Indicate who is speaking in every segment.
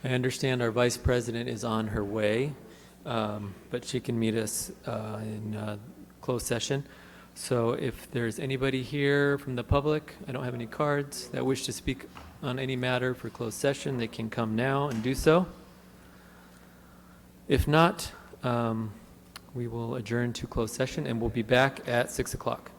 Speaker 1: I understand our vice president is on her way, but she can meet us in closed session. So if there's anybody here from the public, I don't have any cards, that wish to speak on any matter for closed session, they can come now and do so. If not, we will adjourn to closed session and we'll be back at 6 o'clock.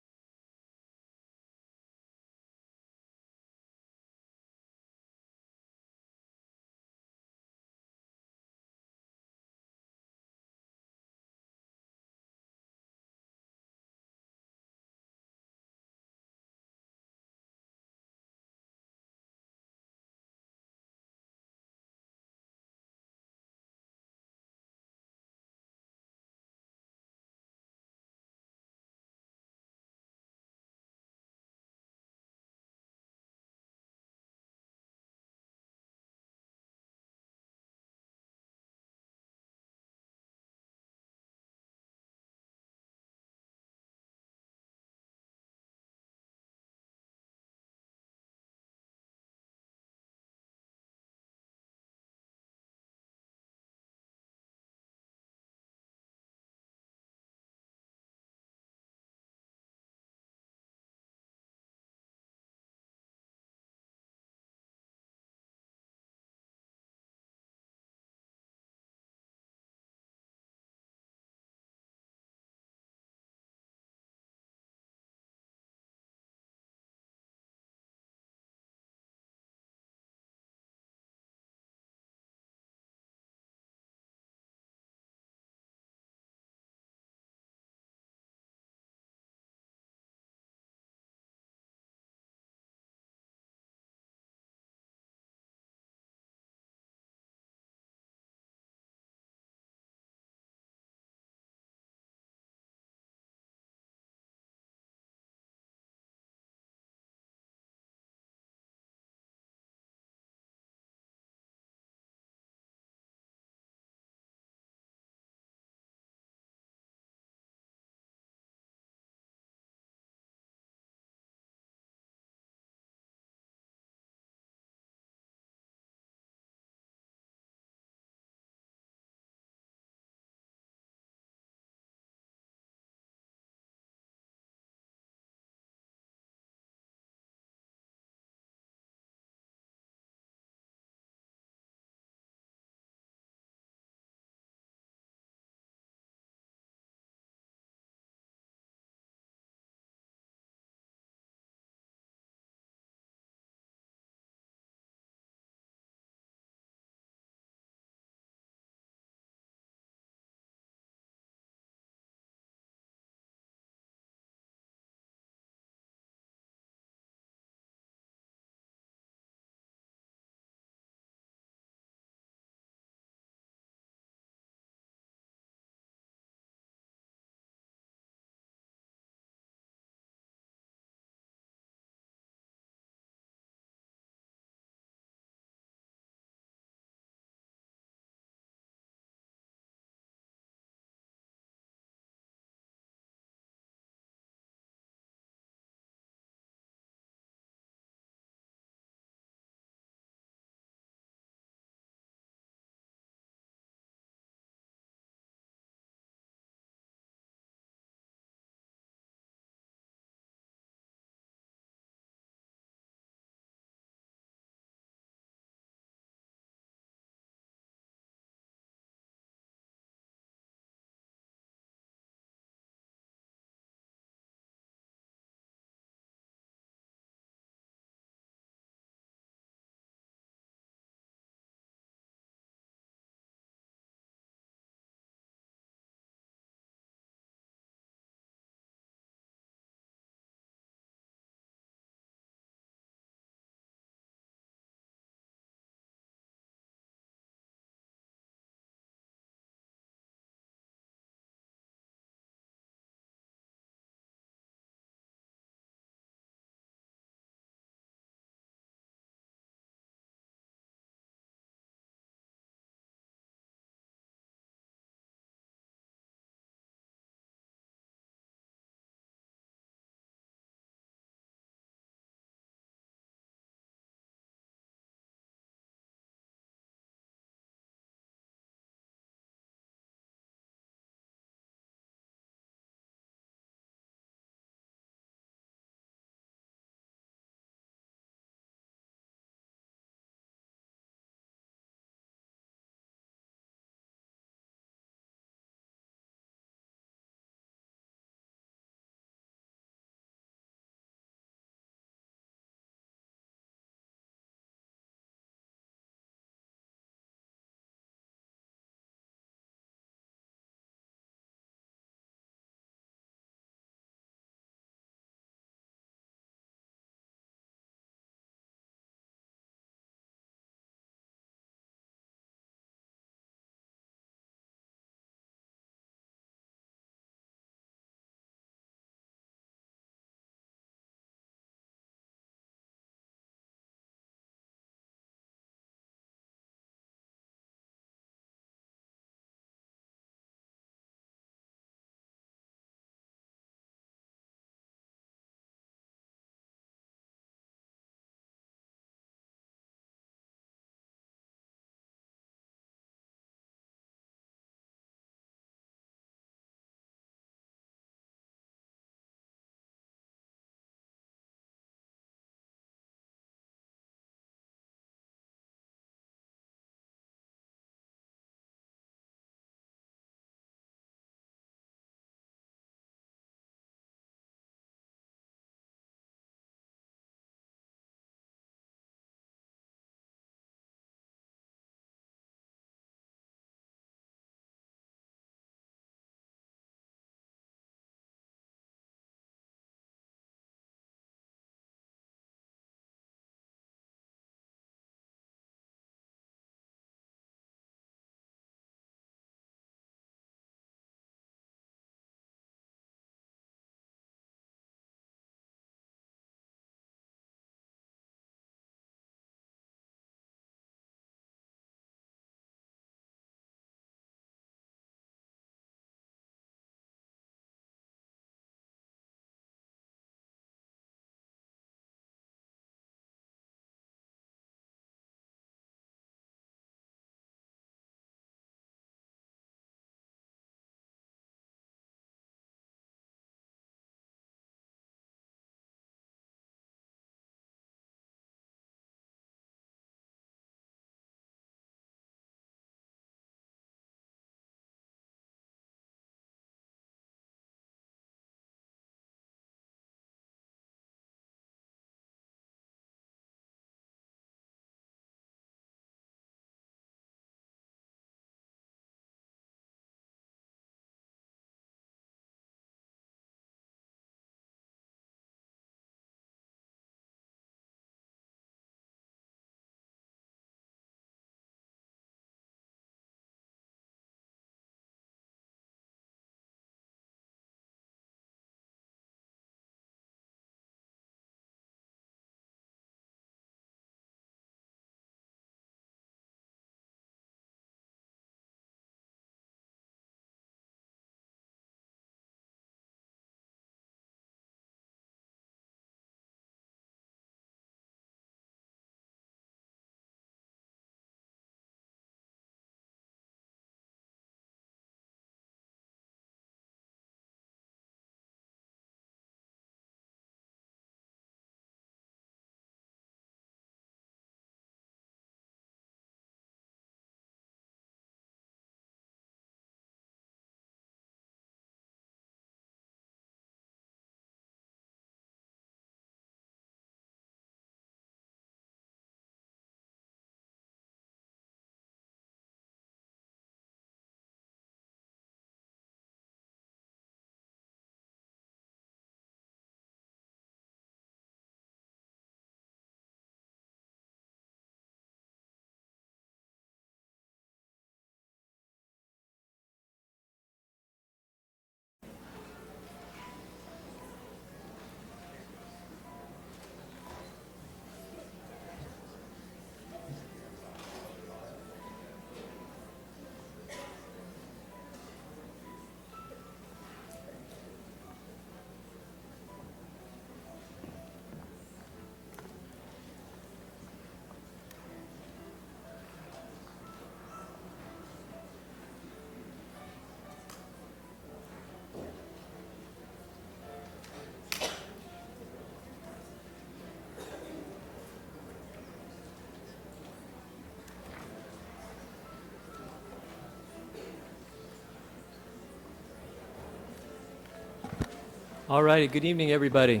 Speaker 1: All righty, good evening, everybody.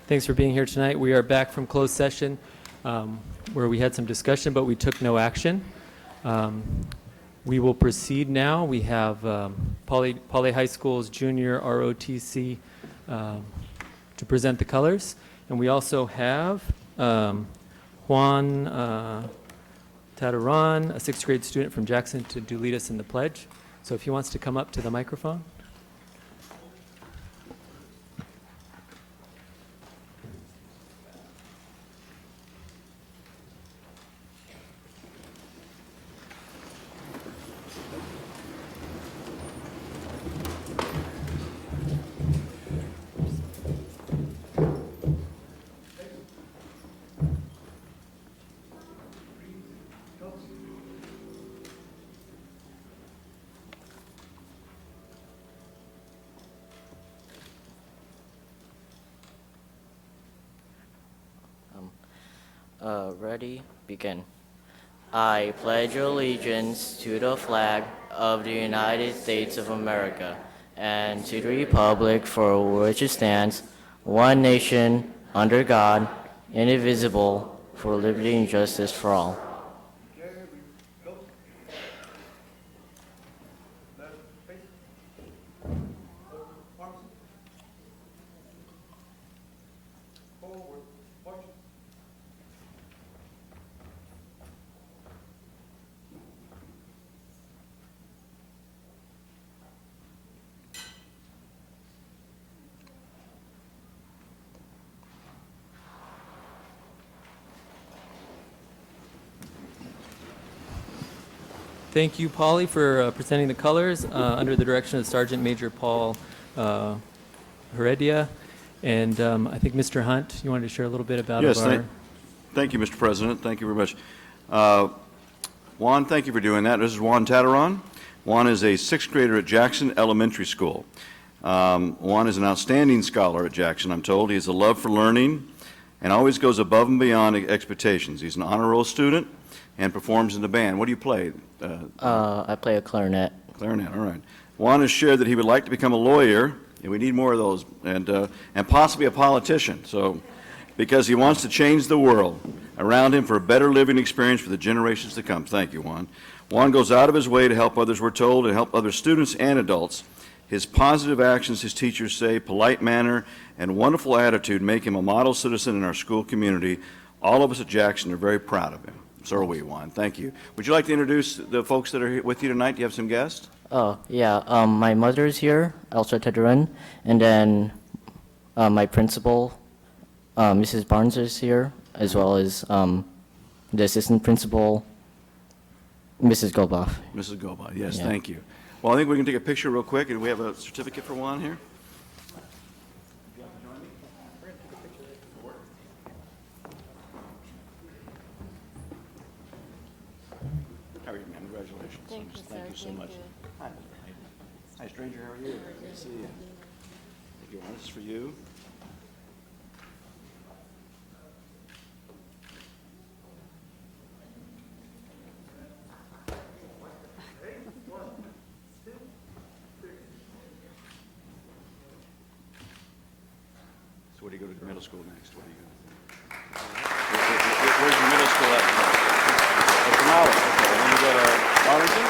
Speaker 1: Thanks for being here tonight. We are back from closed session where we had some discussion, but we took no action. We will proceed now. We have Poly High School's junior ROTC to present the colors. And we also have Juan Tataran, a 6th grade student from Jackson, to lead us in the pledge. So if he wants to come up to the microphone.
Speaker 2: Ready? Begin. I pledge allegiance to the flag of the United States of America and to the republic for which it stands, one nation, under God, indivisible, for liberty and justice for all.
Speaker 1: Thank you, Polly, for presenting the colors under the direction of Sergeant Major Paul Heredia. And I think Mr. Hunt, you wanted to share a little bit about
Speaker 3: Yes,
Speaker 1: our...
Speaker 3: thank you, Mr. President. Thank you very much. Juan, thank you for doing that. This is Juan Tataran. Juan is a 6th grader at Jackson Elementary School. Juan is an outstanding scholar at Jackson, I'm told. He has a love for learning and always goes above and beyond expectations. He's an honor roll student and performs in the band. What do you play?
Speaker 2: I play a clarinet.
Speaker 3: Clarinet, all right. Juan has shared that he would like to become a lawyer, and we need more of those, and possibly a politician. So, because he wants to change the world around him for a better living experience for the generations to come. Thank you, Juan. Juan goes out of his way to help others, we're told, and help other students and adults. His positive actions, his teachers say, polite manner, and wonderful attitude make him a model citizen in our school community. All of us at Jackson are very proud of him. So are we, Juan. Thank you. Would you like to introduce the folks that are here with you tonight? Do you have some guests?
Speaker 2: Oh, yeah. My mother's here, Elsa Tedran, and then my principal, Mrs. Barnes, is here, as well as the assistant principal, Mrs. Goboff.
Speaker 3: Mrs. Goboff, yes,
Speaker 2: Yeah.
Speaker 3: thank you. Well, I think we can take a picture real quick, and we have a certificate for Juan here. How are you, ma'am? Congratulations.
Speaker 4: Thank you, sir.
Speaker 3: Thank you so
Speaker 4: Thank
Speaker 3: much.
Speaker 4: you.
Speaker 3: Hi. Hi, stranger. How are you? Good to see you. Thank you, Juan. This is for you. So where do you go to middle school next? Where do you go? Where's your middle school at? Oh, Denali. Okay, and then you go to Arlington?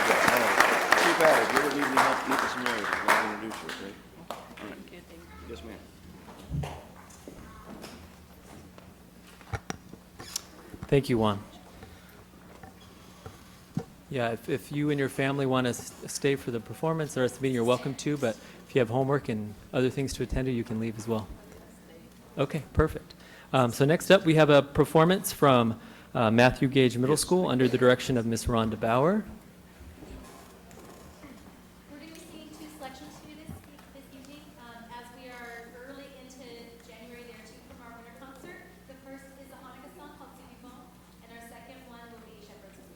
Speaker 3: Okay, all right. Too bad. If you ever need any help meeting some areas, I'll introduce you, okay? All right. Yes, ma'am.
Speaker 1: Thank you, Juan. Yeah, if you and your family want to stay for the performance, the rest of the meeting, you're welcome to, but if you have homework and other things to attend to, you can leave as well. Okay, perfect. So next up, we have a performance from Matthew Gage Middle School under the direction of Miss Rhonda Bauer.
Speaker 5: We're going to be seeing 2 selections for you this evening. As we are early into January, there are 2 from our winter concert. The first is a Hanukkah song called Sivimon, and our second one will be Shepherd's Week.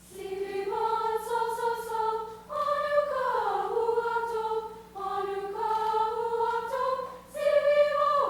Speaker 5: Sivimon, so, so, so, Hanukkah, Huato, Hanukkah, Huato, Sivimon.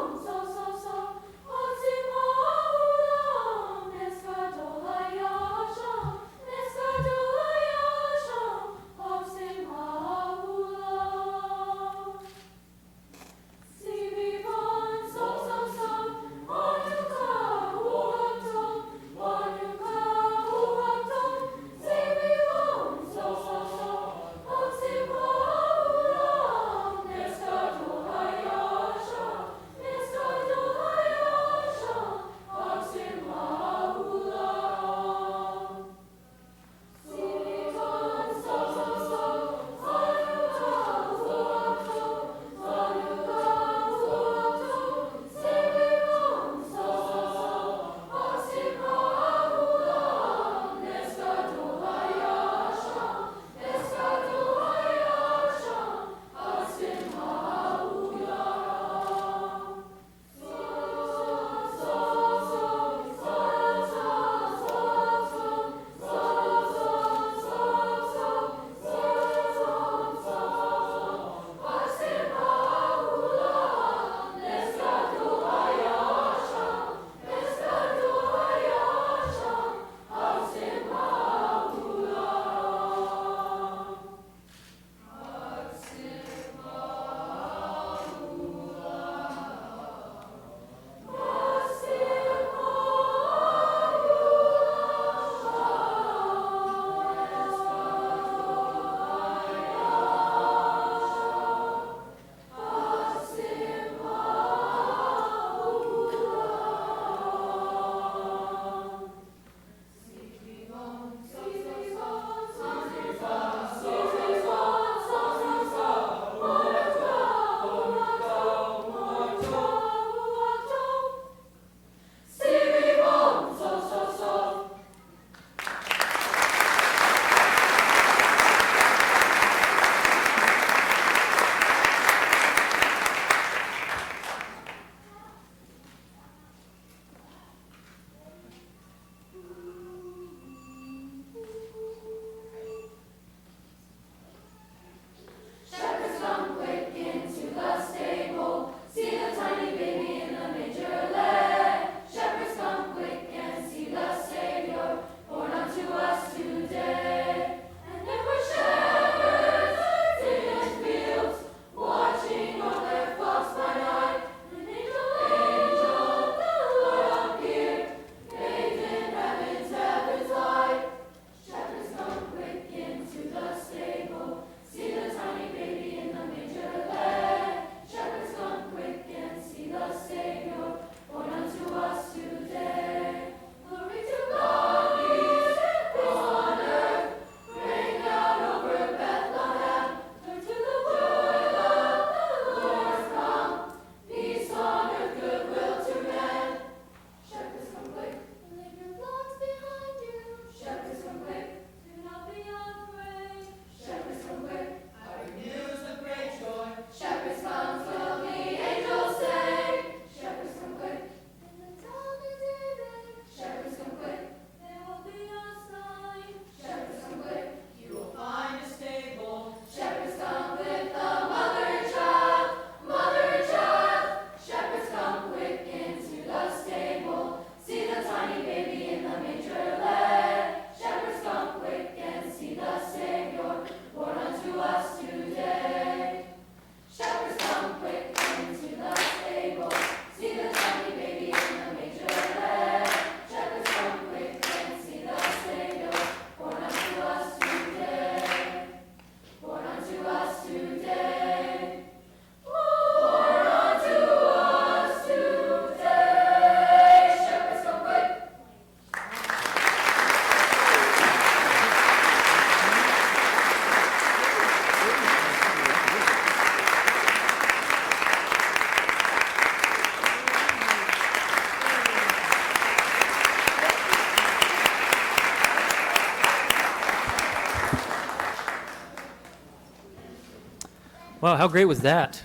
Speaker 1: Wow, how great was that?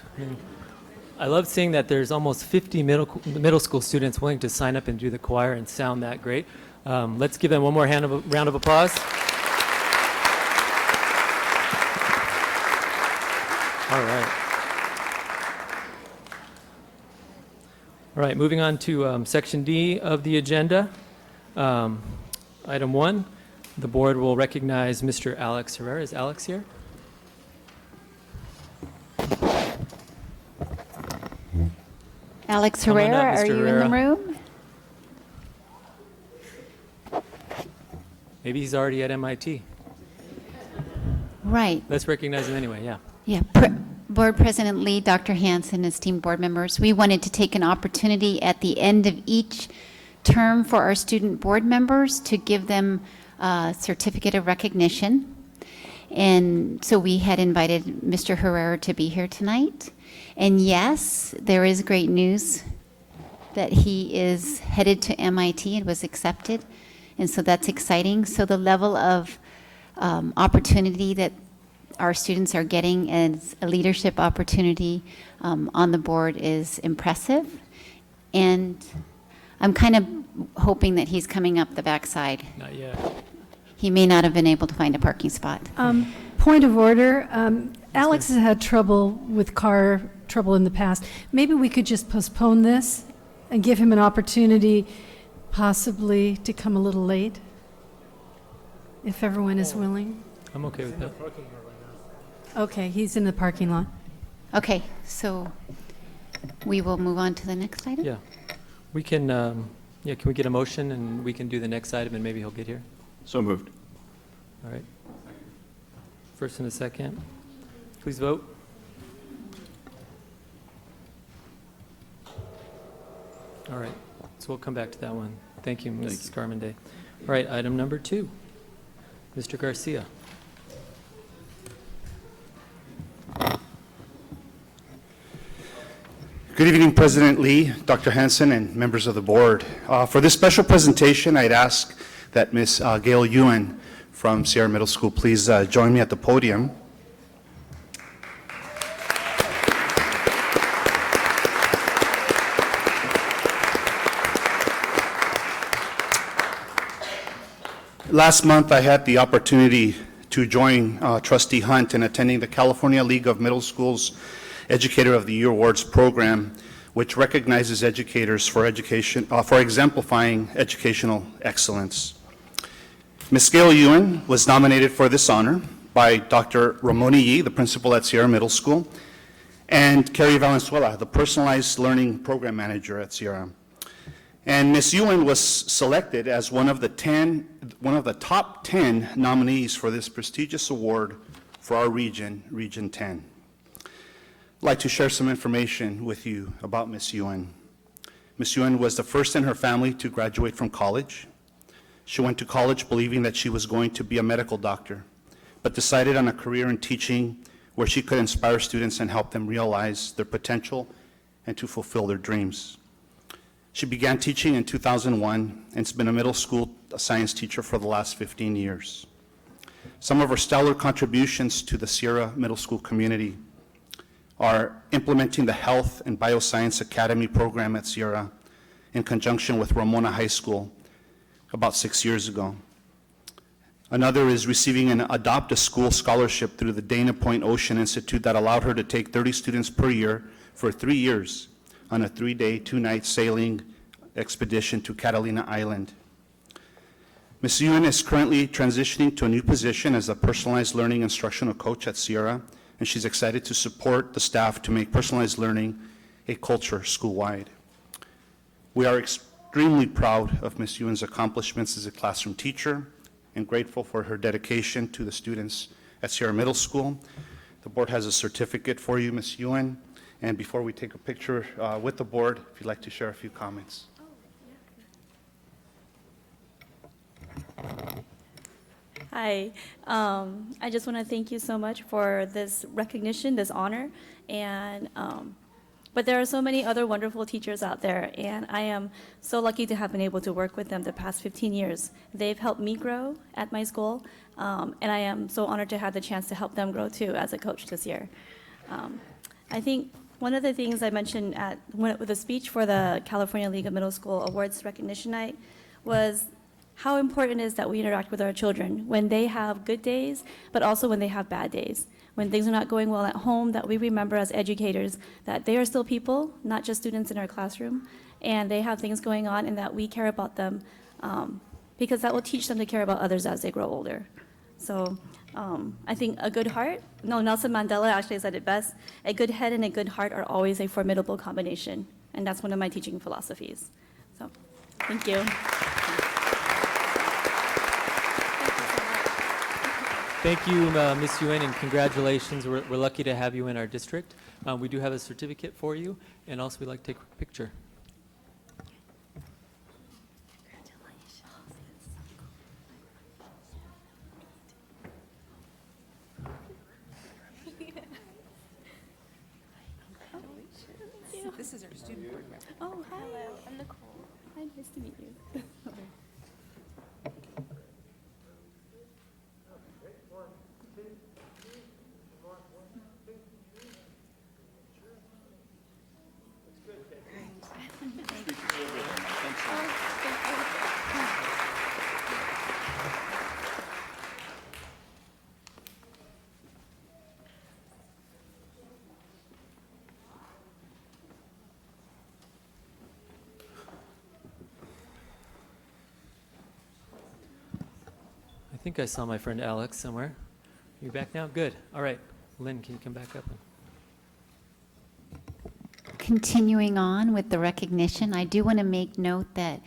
Speaker 1: I love seeing that there's almost 50 middle school students willing to sign up and do the choir and sound that great. Let's give them one more round of applause. All right. All right, moving on to Section D of the agenda. Item 1, the board will recognize Mr. Alex Herrera. Is Alex here?
Speaker 4: Alex
Speaker 1: Come on up,
Speaker 4: Herrera,
Speaker 1: Mr.
Speaker 4: are you in
Speaker 1: Herrera.
Speaker 4: the room?
Speaker 1: Maybe he's already at MIT.
Speaker 4: Right.
Speaker 1: Let's recognize him anyway, yeah.
Speaker 4: Yeah. Board President Lee, Dr. Hanson, esteemed board members, we wanted to take an opportunity at the end of each term for our student board members to give them a certificate of recognition. And so we had invited Mr. Herrera to be here tonight. And yes, there is great news that he is headed to MIT and was accepted. And so that's exciting. So the level of opportunity that our students are getting as a leadership opportunity on the board is impressive. And I'm kind of hoping that he's coming up the backside.
Speaker 1: Not yet.
Speaker 4: He may not have been able to find a parking spot.
Speaker 6: Point of order, Alex has had trouble with car trouble in the past. Maybe we could just postpone this and give him an opportunity possibly to come a little late, if everyone is willing.
Speaker 1: I'm okay with that.
Speaker 6: Okay, he's in the parking lot.
Speaker 4: Okay, so we will move on to the next item?
Speaker 1: Yeah. We can, can we get a motion and we can do the next item and maybe he'll get here?
Speaker 3: So moved.
Speaker 1: All right. First and a second. Please vote. All right. So we'll come back to that one. Thank you, Mrs. Carmenday. All right, item number 2. Mr. Garcia.
Speaker 7: Good evening, President Lee, Dr. Hanson, and members of the board. For this special presentation, I'd ask that Ms. Gail Ewan from Sierra Middle School please join me at the podium. Last month, I had the opportunity to join Trustee Hunt in attending the California League of Middle Schools Educator of the Year Awards program, which recognizes educators for exemplifying educational excellence. Ms. Gail Ewan was nominated for this honor by Dr. Ramoni Yee, the principal at Sierra Middle School, and Carrie Valenzuela, the personalized learning program manager at Sierra. And Ms. Ewan was selected as one of the top 10 nominees for this prestigious award for our region, Region 10. I'd like to share some information with you about Ms. Ewan. Ms. Ewan was the first in her family to graduate from college. She went to college believing that she was going to be a medical doctor, but decided on a career in teaching where she could inspire students and help them realize their potential and to fulfill their dreams. She began teaching in 2001 and has been a middle school science teacher for the last 15 years. Some of her stellar contributions to the Sierra Middle School community are implementing the Health and Bioscience Academy program at Sierra in conjunction with Ramona High School about 6 years ago. Another is receiving an Adopt a School scholarship through the Dana Point Ocean Institute that allowed her to take 30 students per year for 3 years on a 3-day, 2-night sailing expedition to Catalina Island. Ms. Ewan is currently transitioning to a new position as a personalized learning instructional coach at Sierra, and she's excited to support the staff to make personalized learning a culture school-wide. We are extremely proud of Ms. Ewan's accomplishments as a classroom teacher and grateful for her dedication to the students at Sierra Middle School. The board has a certificate for you, Ms. Ewan. And before we take a picture with the board, if you'd like to share a few comments.
Speaker 8: Hi, I just want to thank you so much for this recognition, this honor, and but there are so many other wonderful teachers out there, and I am so lucky to have been able to work with them the past 15 years. They've helped me grow at my school, and I am so honored to have the chance to help them grow too as a coach this year. I think one of the things I mentioned with the speech for the California League of Middle School Awards Recognition Night was how important it is that we interact with our children when they have good days, but also when they have bad days. When things are not going well at home, that we remember as educators that they are still people, not just students in our classroom, and they have things going on and that we care about them because that will teach them to care about others as they grow older. So I think a good heart, Nelson Mandela actually said it best, a good head and a good heart are always a formidable combination, and that's one of my teaching philosophies. So, thank you.
Speaker 1: Thank you, Ms. Yuen, and congratulations. We're lucky to have you in our district. We do have a certificate for you, and also we'd like to take a picture.
Speaker 9: This is our student board member.
Speaker 8: Oh, hi. Hello, I'm Nicole. Hi, nice to meet you.
Speaker 1: I think I saw my friend Alex somewhere. You back now? Good. All right. Lynn, can you come back up?
Speaker 4: Continuing on with the recognition, I do want to make note that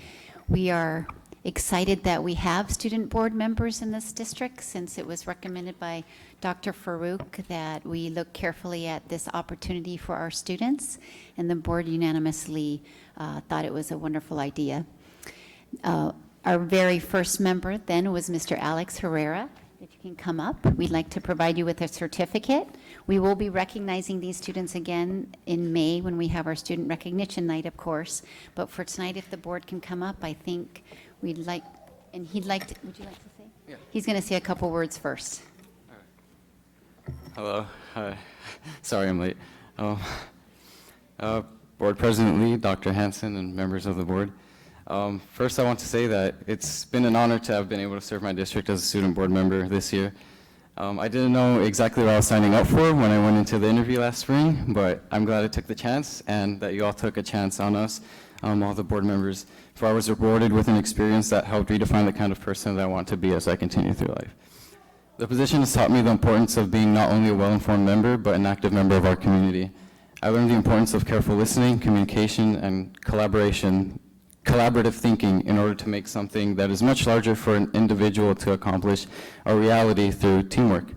Speaker 4: we are excited that we have student board members in this district, since it was recommended by Dr. Farouk that we look carefully at this opportunity for our students, and the board unanimously thought it was a wonderful idea. Our very first member then was Mr. Alex Herrera. If you can come up, we'd like to provide you with a certificate. We will be recognizing these students again in May when we have our student recognition night, of course. But for tonight, if the board can come up, I think we'd like, and he'd like to, would you like to say?
Speaker 10: Yeah.
Speaker 4: He's going to say a couple words first.
Speaker 10: Hello. Sorry I'm late. Board President Lee, Dr. Hansen, and members of the board. First, I want to say that it's been an honor to have been able to serve my district as a student board member this year. I didn't know exactly what I was signing up for when I went into the interview last spring, but I'm glad I took the chance and that you all took a chance on us, all the board members, for I was rewarded with an experience that helped redefine the kind of person that I want to be as I continue through life. The position has taught me the importance of being not only a well-informed member, but an active member of our community. I learned the importance of careful listening, communication, and collaborative thinking in order to make something that is much larger for an individual to accomplish a reality through teamwork.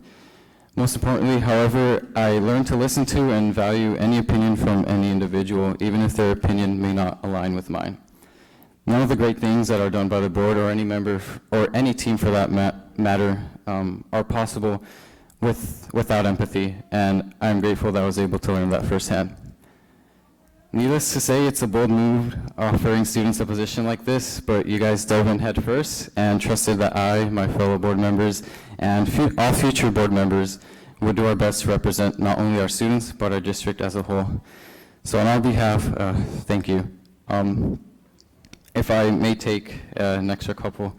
Speaker 10: Most importantly, however, I learned to listen to and value any opinion from any individual, even if their opinion may not align with mine. None of the great things that are done by the board or any member or any team for that matter are possible without empathy, and I'm grateful that I was able to learn that firsthand. Needless to say, it's a bold move offering students a position like this, but you guys dove in head first and trusted that I, my fellow board members, and all future board members would do our best to represent not only our students, but our district as a whole. So on our behalf, thank you. If I may take an extra couple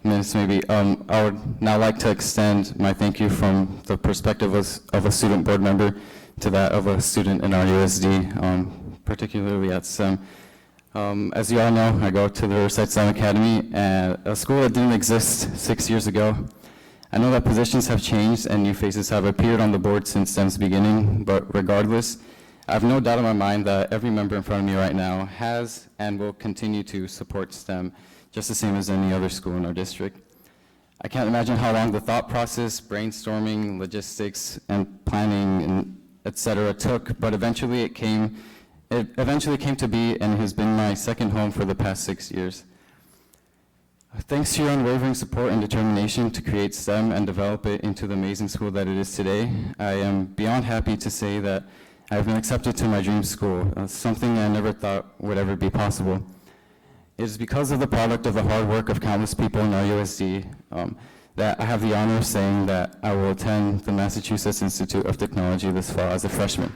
Speaker 10: minutes maybe, I would now like to extend my thank you from the perspective of a student board member to that of a student in our RUSD. Particularly at STEM. As you all know, I go to the Oversight STEM Academy, a school that didn't exist 6 years ago. I know that positions have changed and new faces have appeared on the board since STEM's beginning, but regardless, I have no doubt in my mind that every member in front of me right now has and will continue to support STEM, just the same as any other school in our district. I can't imagine how long the thought process, brainstorming, logistics, and planning, and et cetera took, but eventually it eventually came to be and has been my second home for the past 6 years. Thanks to your unwavering support and determination to create STEM and develop it into the amazing school that it is today, I am beyond happy to say that I have been accepted to my dream school, something I never thought would ever be possible. It is because of the product of the hard work of countless people in our USD that I have the honor of saying that I will attend the Massachusetts Institute of Technology this fall as a freshman.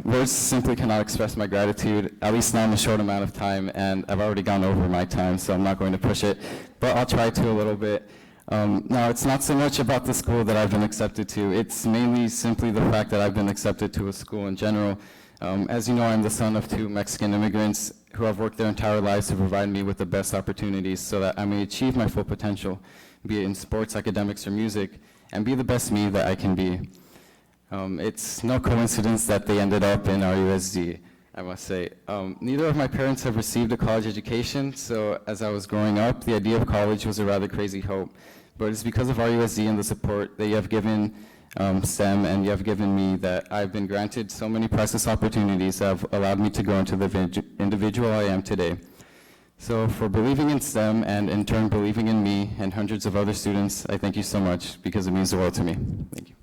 Speaker 10: Words simply cannot express my gratitude, at least not in a short amount of time, and I've already gone over my time, so I'm not going to push it, but I'll try to a little bit. Now, it's not so much about the school that I've been accepted to. It's mainly simply the fact that I've been accepted to a school in general. As you know, I'm the son of 2 Mexican immigrants who have worked their entire lives to provide me with the best opportunities so that I may achieve my full potential, be it in sports, academics, or music, and be the best me that I can be. It's no coincidence that they ended up in RUSD, I must say. Neither of my parents have received a college education, so as I was growing up, the idea of college was a rather crazy hope. But it's because of RUSD and the support that you have given STEM and you have given me that I've been granted so many priceless opportunities that have allowed me to grow into the individual I am today. So for believing in STEM and in turn believing in me and hundreds of other students, I thank you so much because it means the world to me. Thank you.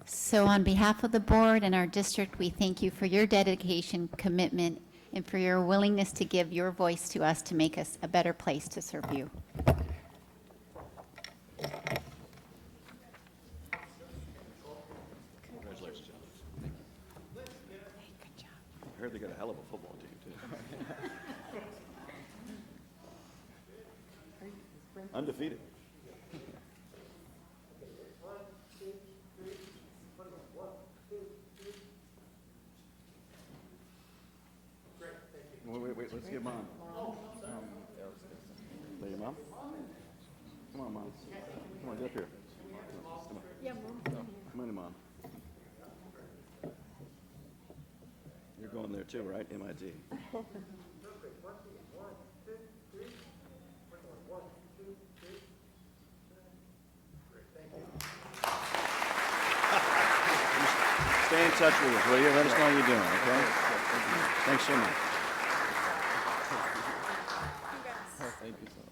Speaker 4: So on behalf of the board and our district, we thank you for your dedication, commitment, and for your willingness to give your voice to us to make us a better place to serve you.
Speaker 3: Congratulations. Good job. I heard they got a hell of a football team, too. Undefeated. Wait, let's get Mom. Is that your mom? Come on, Mom. Come on, get up here. Come on. Yeah, Mom. Come on, Mom. You're going there too, right? MIT. Stay in touch with us, will you? Let us know how you're doing, okay? Thanks so much. Thank you so much.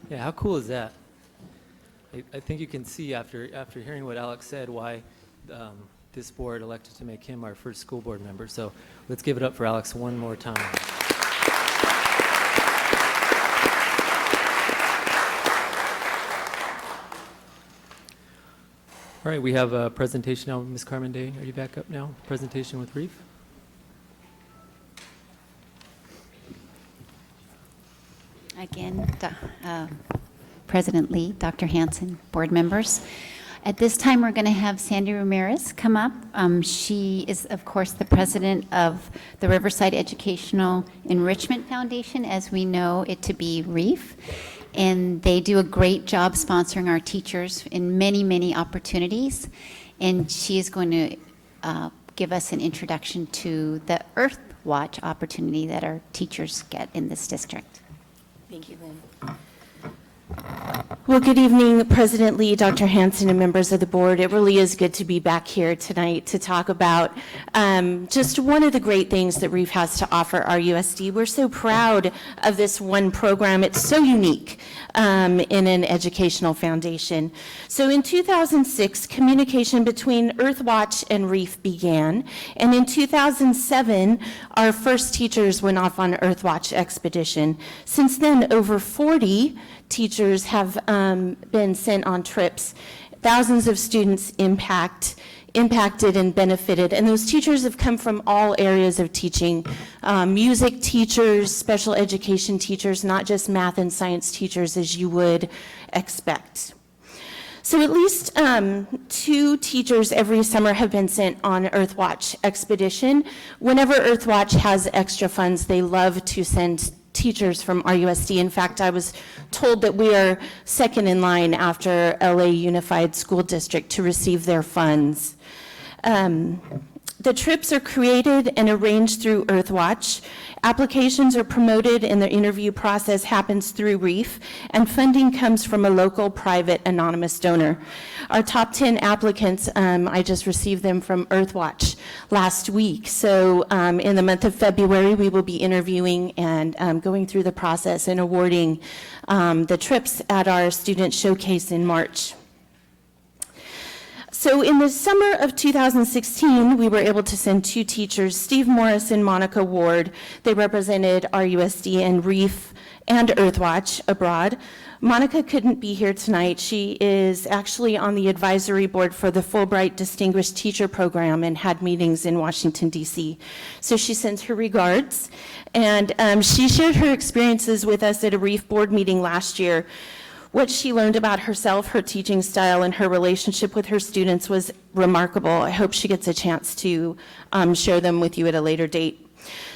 Speaker 1: Yeah, how cool is that? I think you can see after hearing what Alex said why this board elected to make him our first school board member. So let's give it up for Alex one more time. All right, we have a presentation now. Ms. Carmen Day, are you back up now? Presentation with Reef.
Speaker 4: Again, President Lee, Dr. Hanson, board members. At this time, we're going to have Sandy Ramirez come up. She is, of course, the president of the Riverside Educational Enrichment Foundation, as we know it to be REEF. And they do a great job sponsoring our teachers in many, many opportunities. And she is going to give us an introduction to the Earthwatch opportunity that our teachers get in this district.
Speaker 11: Thank you, Lynn. Well, good evening, President Lee, Dr. Hanson, and members of the board. It really is good to be back here tonight to talk about just one of the great things that REEF has to offer RUSD. We're so proud of this one program. It's so unique in an educational foundation. So in 2006, communication between Earthwatch and REEF began, and in 2007, our first teachers went off on Earthwatch expedition. Since then, over 40 teachers have been sent on trips. Thousands of students impacted and benefited, and those teachers have come from all areas of teaching. Music teachers, special education teachers, not just math and science teachers as you would expect. So at least 2 teachers every summer have been sent on Earthwatch expedition. Whenever Earthwatch has extra funds, they love to send teachers from RUSD. In fact, I was told that we are second in line after LA Unified School District to receive their funds. The trips are created and arranged through Earthwatch. Applications are promoted and the interview process happens through REEF, and funding comes from a local private anonymous donor. Our top 10 applicants, I just received them from Earthwatch last week. So in the month of February, we will be interviewing and going through the process and awarding the trips at our student showcase in March. So in the summer of 2016, we were able to send 2 teachers, Steve Morris and Monica Ward. They represented RUSD and REEF and Earthwatch abroad. Monica couldn't be here tonight. She is actually on the advisory board for the Fulbright Distinguished Teacher Program and had meetings in Washington, D.C. So she sends her regards. And she shared her experiences with us at a REEF board meeting last year. What she learned about herself, her teaching style, and her relationship with her students was remarkable. I hope she gets a chance to share them with you at a later date.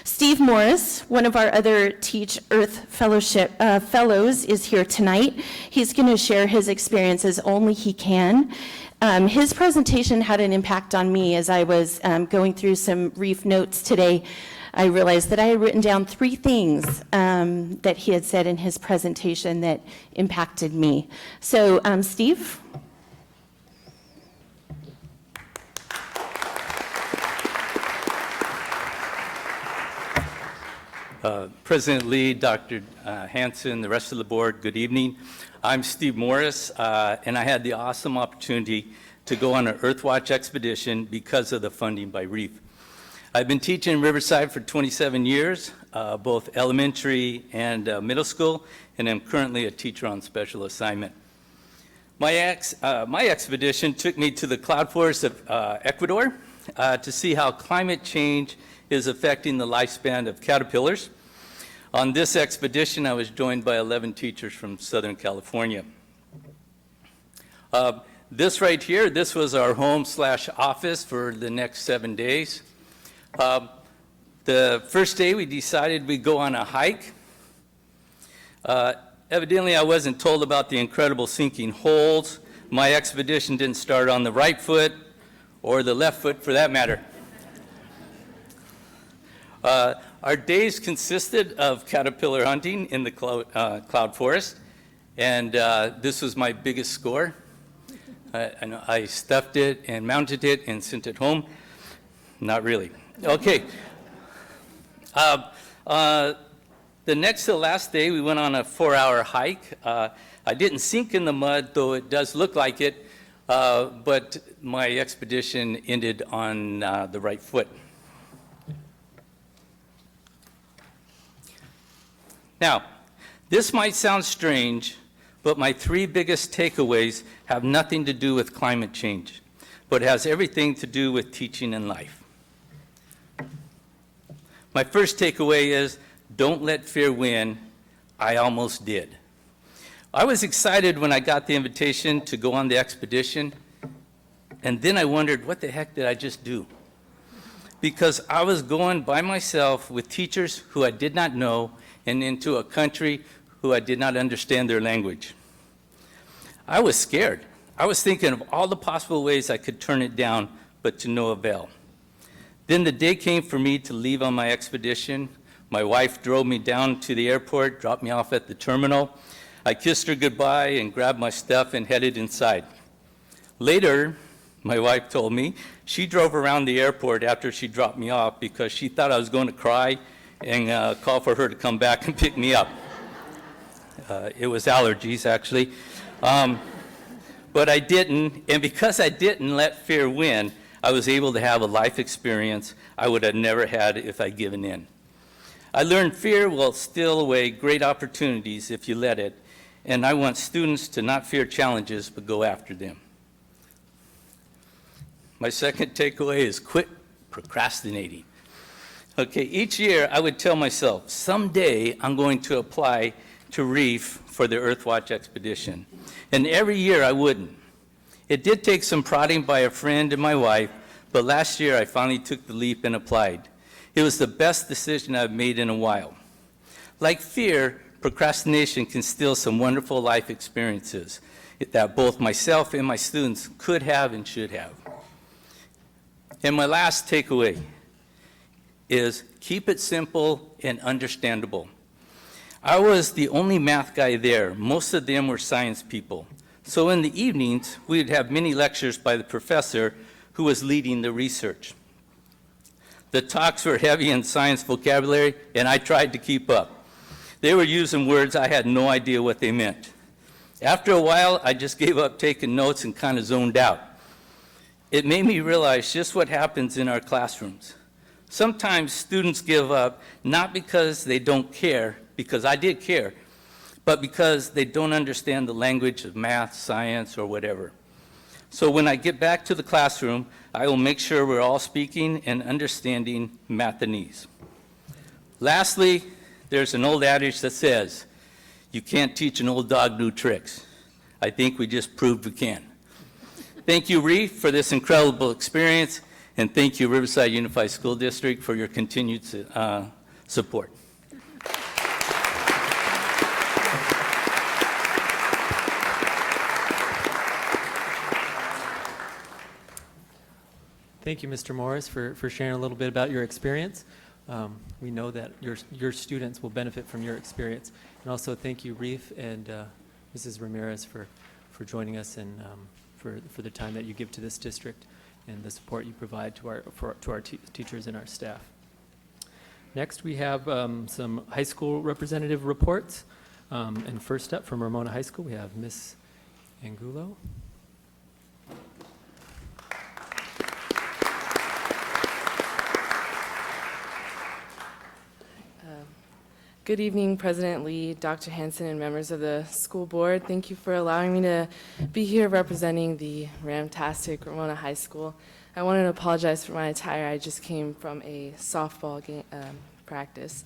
Speaker 11: Steve Morris, one of our other Teach Earth Fellowship fellows, is here tonight. He's going to share his experience as only he can. His presentation had an impact on me as I was going through some REEF notes today. I realized that I had written down 3 things that he had said in his presentation that impacted me. So, Steve?
Speaker 12: President Lee, Dr. Hanson, the rest of the board, good evening. I'm Steve Morris, and I had the awesome opportunity to go on an Earthwatch expedition because of the funding by REEF. I've been teaching in Riverside for 27 years, both elementary and middle school, and I'm currently a teacher on special assignment. My expedition took me to the cloud forest of Ecuador to see how climate change is affecting the lifespan of caterpillars. On this expedition, I was joined by 11 teachers from Southern California. This right here, this was our home/office for the next 7 days. The first day we decided we'd go on a hike. Evidently I wasn't told about the incredible sinking holes. My expedition didn't start on the right foot or the left foot for that matter. Our days consisted of caterpillar hunting in the cloud forest, and this was my biggest score. I stuffed it and mounted it and sent it home. Not really. Okay. The next to the last day, we went on a 4-hour hike. I didn't sink in the mud, though it does look like it, but my expedition ended on the right foot. Now, this might sound strange, but my 3 biggest takeaways have nothing to do with climate change, but has everything to do with teaching and life. My first takeaway is, don't let fear win. I almost did. I was excited when I got the invitation to go on the expedition, and then I wondered, what the heck did I just do? Because I was going by myself with teachers who I did not know and into a country who I did not understand their language. I was scared. I was thinking of all the possible ways I could turn it down, but to no avail. Then the day came for me to leave on my expedition. My wife drove me down to the airport, dropped me off at the terminal. I kissed her goodbye and grabbed my stuff and headed inside. Later, my wife told me she drove around the airport after she dropped me off because she thought I was going to cry and call for her to come back and pick me up. It was allergies, actually. But I didn't, and because I didn't let fear win, I was able to have a life experience I would have never had if I'd given in. I learned fear will steal away great opportunities if you let it, and I want students to not fear challenges, but go after them. My second takeaway is quit procrastinating. Okay, each year I would tell myself, someday I'm going to apply to REEF for the Earthwatch expedition. And every year I wouldn't. It did take some prodding by a friend and my wife, but last year I finally took the leap and applied. It was the best decision I've made in a while. Like fear, procrastination can steal some wonderful life experiences that both myself and my students could have and should have. And my last takeaway is keep it simple and understandable. I was the only math guy there. Most of them were science people. So in the evenings, we'd have many lectures by the professor who was leading the research. The talks were heavy in science vocabulary, and I tried to keep up. They were using words I had no idea what they meant. After a while, I just gave up taking notes and kind of zoned out. It made me realize just what happens in our classrooms. Sometimes students give up not because they don't care, because I did care, but because they don't understand the language of math, science, or whatever. So when I get back to the classroom, I will make sure we're all speaking and understanding Mathanese. Lastly, there's an old adage that says, you can't teach an old dog new tricks. I think we just proved we can. Thank you, Reef, for this incredible experience, and thank you, Riverside Unified School District, for your continued support.
Speaker 1: Thank you, Mr. Morris, for sharing a little bit about your experience. We know that your students will benefit from your experience. And also thank you, Reef and Mrs. Ramirez, for joining us and for the time that you give to this district and the support you provide to our teachers and our staff. Next, we have some high school representative reports. And first up from Ramona High School, we have Ms. Angulo.
Speaker 13: Good evening, President Lee, Dr. Hanson, and members of the school board. Thank you for allowing me to be here representing the Ramtastic Ramona High School. I wanted to apologize for my attire. I just came from a softball game, practice.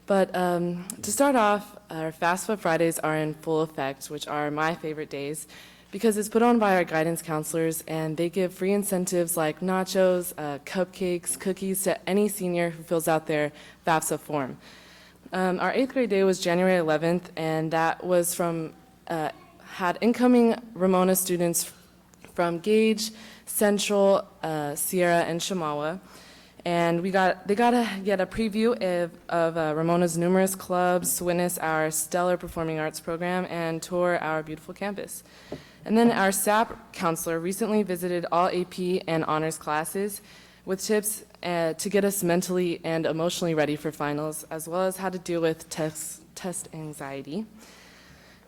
Speaker 13: But to start off, our FAFSA Fridays are in full effect, which are my favorite days, because it's put on by our guidance counselors, and they give free incentives like nachos, cupcakes, cookies to any senior who fills out their FAFSA form. Our 8th grade day was January 11th, and that was had incoming Ramona students from Gage, Central, Sierra, and Chemawa. And they got to get a preview of Ramona's numerous clubs, witness our stellar performing arts program, and tour our beautiful campus. And then our SAP counselor recently visited all AP and honors classes with tips to get us mentally and emotionally ready for finals, as well as how to deal with test anxiety.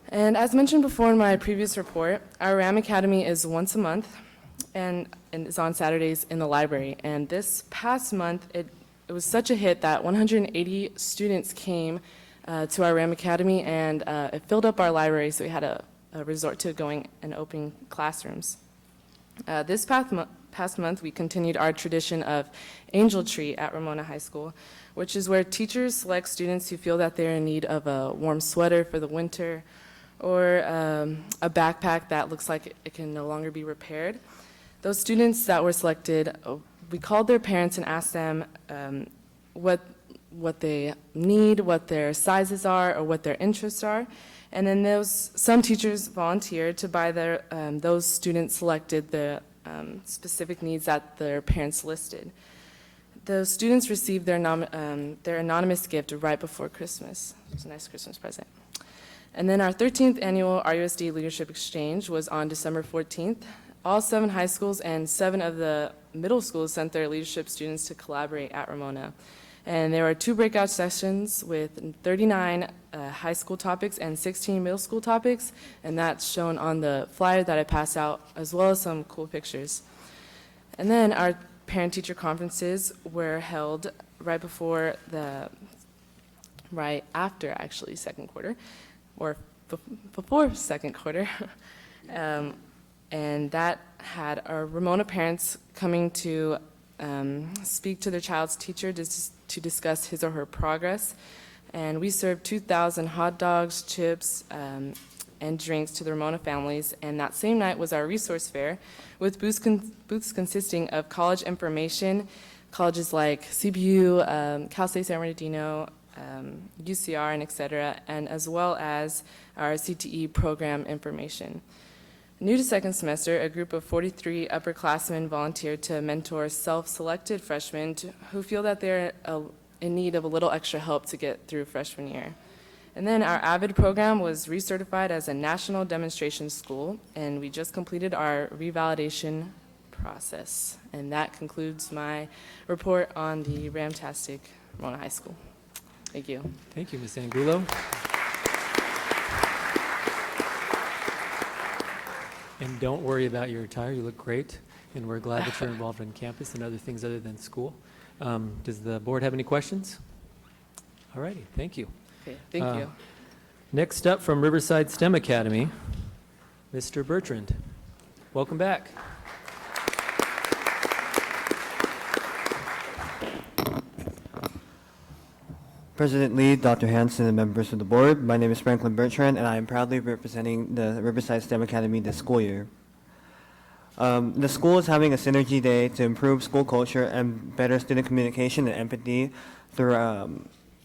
Speaker 13: And as mentioned before in my previous report, our RAM Academy is once a month and is on Saturdays in the library. And this past month, it was such a hit that 180 students came to our RAM Academy, and it filled up our library, so we had a resort to going and opening classrooms. This past month, we continued our tradition of Angel Tree at Ramona High School, which is where teachers select students who feel that they're in need of a warm sweater for the winter or a backpack that looks like it can no longer be repaired. Those students that were selected, we called their parents and asked them what they need, what their sizes are, or what their interests are. And then some teachers volunteered to buy those students selected the specific needs that their parents listed. Those students received their anonymous gift right before Christmas. It was a nice Christmas present. And then our 13th annual RUSD Leadership Exchange was on December 14th. All 7 high schools and 7 of the middle schools sent their leadership students to collaborate at Ramona. And there were 2 breakout sessions with 39 high school topics and 16 middle school topics, and that's shown on the flyer that I passed out, as well as some cool pictures. And then our parent-teacher conferences were held right after, actually, second quarter, or before second quarter. And that had our Ramona parents coming to speak to their child's teacher to discuss his or her progress. And we served 2,000 hot dogs, chips, and drinks to the Ramona families. And that same night was our resource fair, with booths consisting of college information, colleges like CBU, Cal State San Bernardino, UCR, and et cetera, and as well as our CTE program information. New to second semester, a group of 43 upperclassmen volunteered to mentor self-selected freshmen who feel that they're in need of a little extra help to get through freshman year. And then our AVID program was recertified as a national demonstration school, and we just completed our revalidation process. And that concludes my report on the Ramtastic Ramona High School. Thank you.
Speaker 1: Thank you, Ms. Angulo. And don't worry about your attire. You look great, and we're glad that you're involved in campus and other things other than school. Does the board have any questions? All righty, thank you.
Speaker 13: Okay, thank you.
Speaker 1: Next up from Riverside STEM Academy, Mr. Bertrand. Welcome back.
Speaker 14: President Lee, Dr. Hanson, and members of the board, my name is Franklin Bertrand, and I am proudly representing the Riverside STEM Academy this school year. The school is having a synergy day to improve school culture and better student communication and empathy through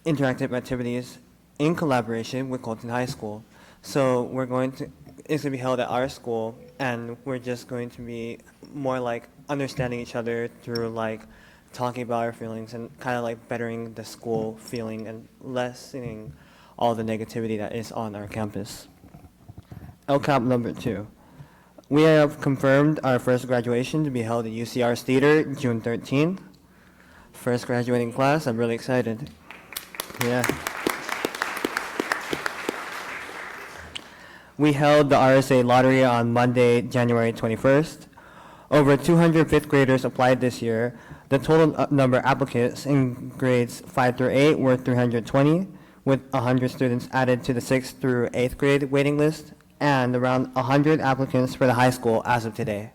Speaker 14: interactive activities in collaboration with Colton High School. So it's going to be held at our school, and we're just going to be more like understanding each other through like talking about our feelings and kind of like bettering the school feeling and lessening all the negativity that is on our campus. LCAP number 2. We have confirmed our first graduation to be held at UCR's Theater June 13th. First graduating class, I'm really excited. Yeah. We held the RSA lottery on Monday, January 21st. Over 200 fifth graders applied this year. The total number of applicants in grades 5 through 8 were 320, with 100 students added to the 6th through 8th grade waiting list, and around 100 applicants for the high school as of today.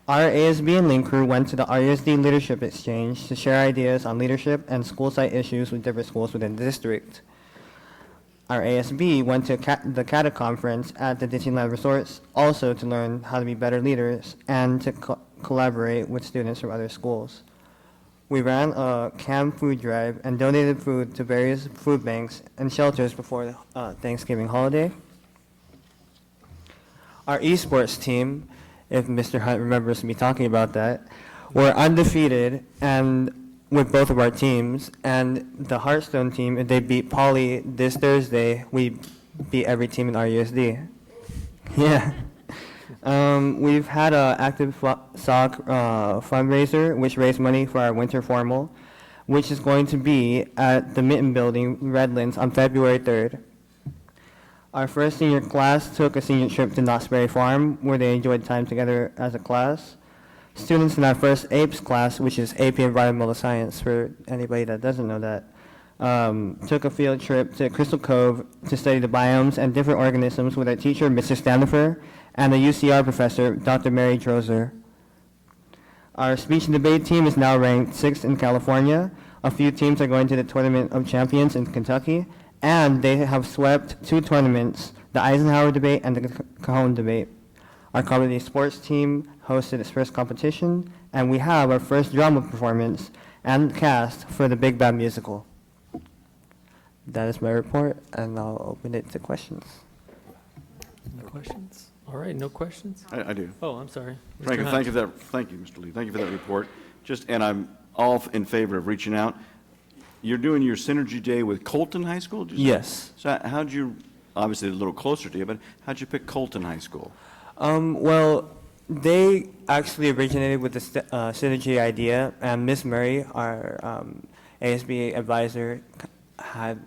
Speaker 14: Our ASB and Link crew went to the RUSD Leadership Exchange to share ideas on leadership and school site issues with different schools within the district. Our ASB went to the CATA conference at the Disneyland Resorts also to learn how to be better leaders and to collaborate with students from other schools. We ran a canned food drive and donated food to various food banks and shelters before the Thanksgiving holiday. Our esports team, if Mr. Hunt remembers me talking about that, were undefeated and with both of our teams, and the Hearthstone team, if they beat Poly this Thursday, we beat every team in RUSD. Yeah. We've had an active sock fundraiser, which raised money for our winter formal, which is going to be at the Mitten Building, Redlands, on February 3rd. Our first senior class took a senior trip to Knott's Berry Farm, where they enjoyed time together as a class. Students in our first APES class, which is AP Environmental Science, for anybody that doesn't know that, took a field trip to Crystal Cove to study the biomes and different organisms with our teacher, Mr. Standifer, and the UCR professor, Dr. Mary Drozer. Our speech and debate team is now ranked 6th in California. A few teams are going to the Tournament of Champions in Kentucky, and they have swept 2 tournaments, the Eisenhower debate and the Cajon debate. Our comedy sports team hosted its first competition, and we have our first drama performance and cast for the Big Bad musical. That is my report, and I'll open it to questions.
Speaker 1: No questions? All right, no questions?
Speaker 3: I do.
Speaker 1: Oh, I'm sorry.
Speaker 3: Frank,
Speaker 1: Mr.
Speaker 3: thank you
Speaker 1: Hunt.
Speaker 3: thank you, Mr. Lee. Thank you for that report. And I'm all in favor of reaching out. You're doing your Synergy Day with Colton High School? Did you say?
Speaker 14: Yes.
Speaker 3: So how'd you, obviously a little closer to you, but how'd you pick Colton High School?
Speaker 14: Well, they actually originated with the synergy idea, and Miss Murray, our ASB advisor, had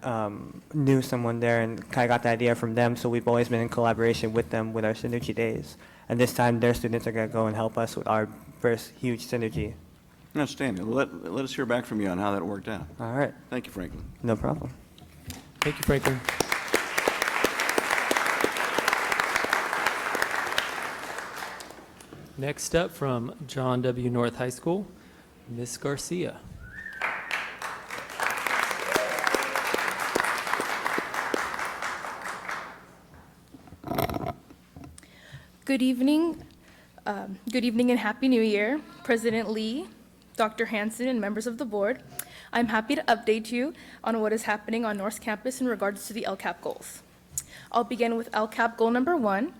Speaker 14: knew someone there and kind of got the idea from them, so we've always been in collaboration with them with our synergy days. And this time, their students are going to go and help us with our first huge synergy.
Speaker 3: Outstanding. Let us hear back from you on how that worked out.
Speaker 14: All right.
Speaker 3: Thank you, Franklin.
Speaker 14: No problem.
Speaker 1: Thank you, Franklin. Next up from John W. North High School, Ms. Garcia.
Speaker 15: Good evening. Good evening and Happy New Year, President Lee, Dr. Hanson, and members of the board. I'm happy to update you on what is happening on North Campus in regards to the LCAP goals. I'll begin with LCAP goal number 1.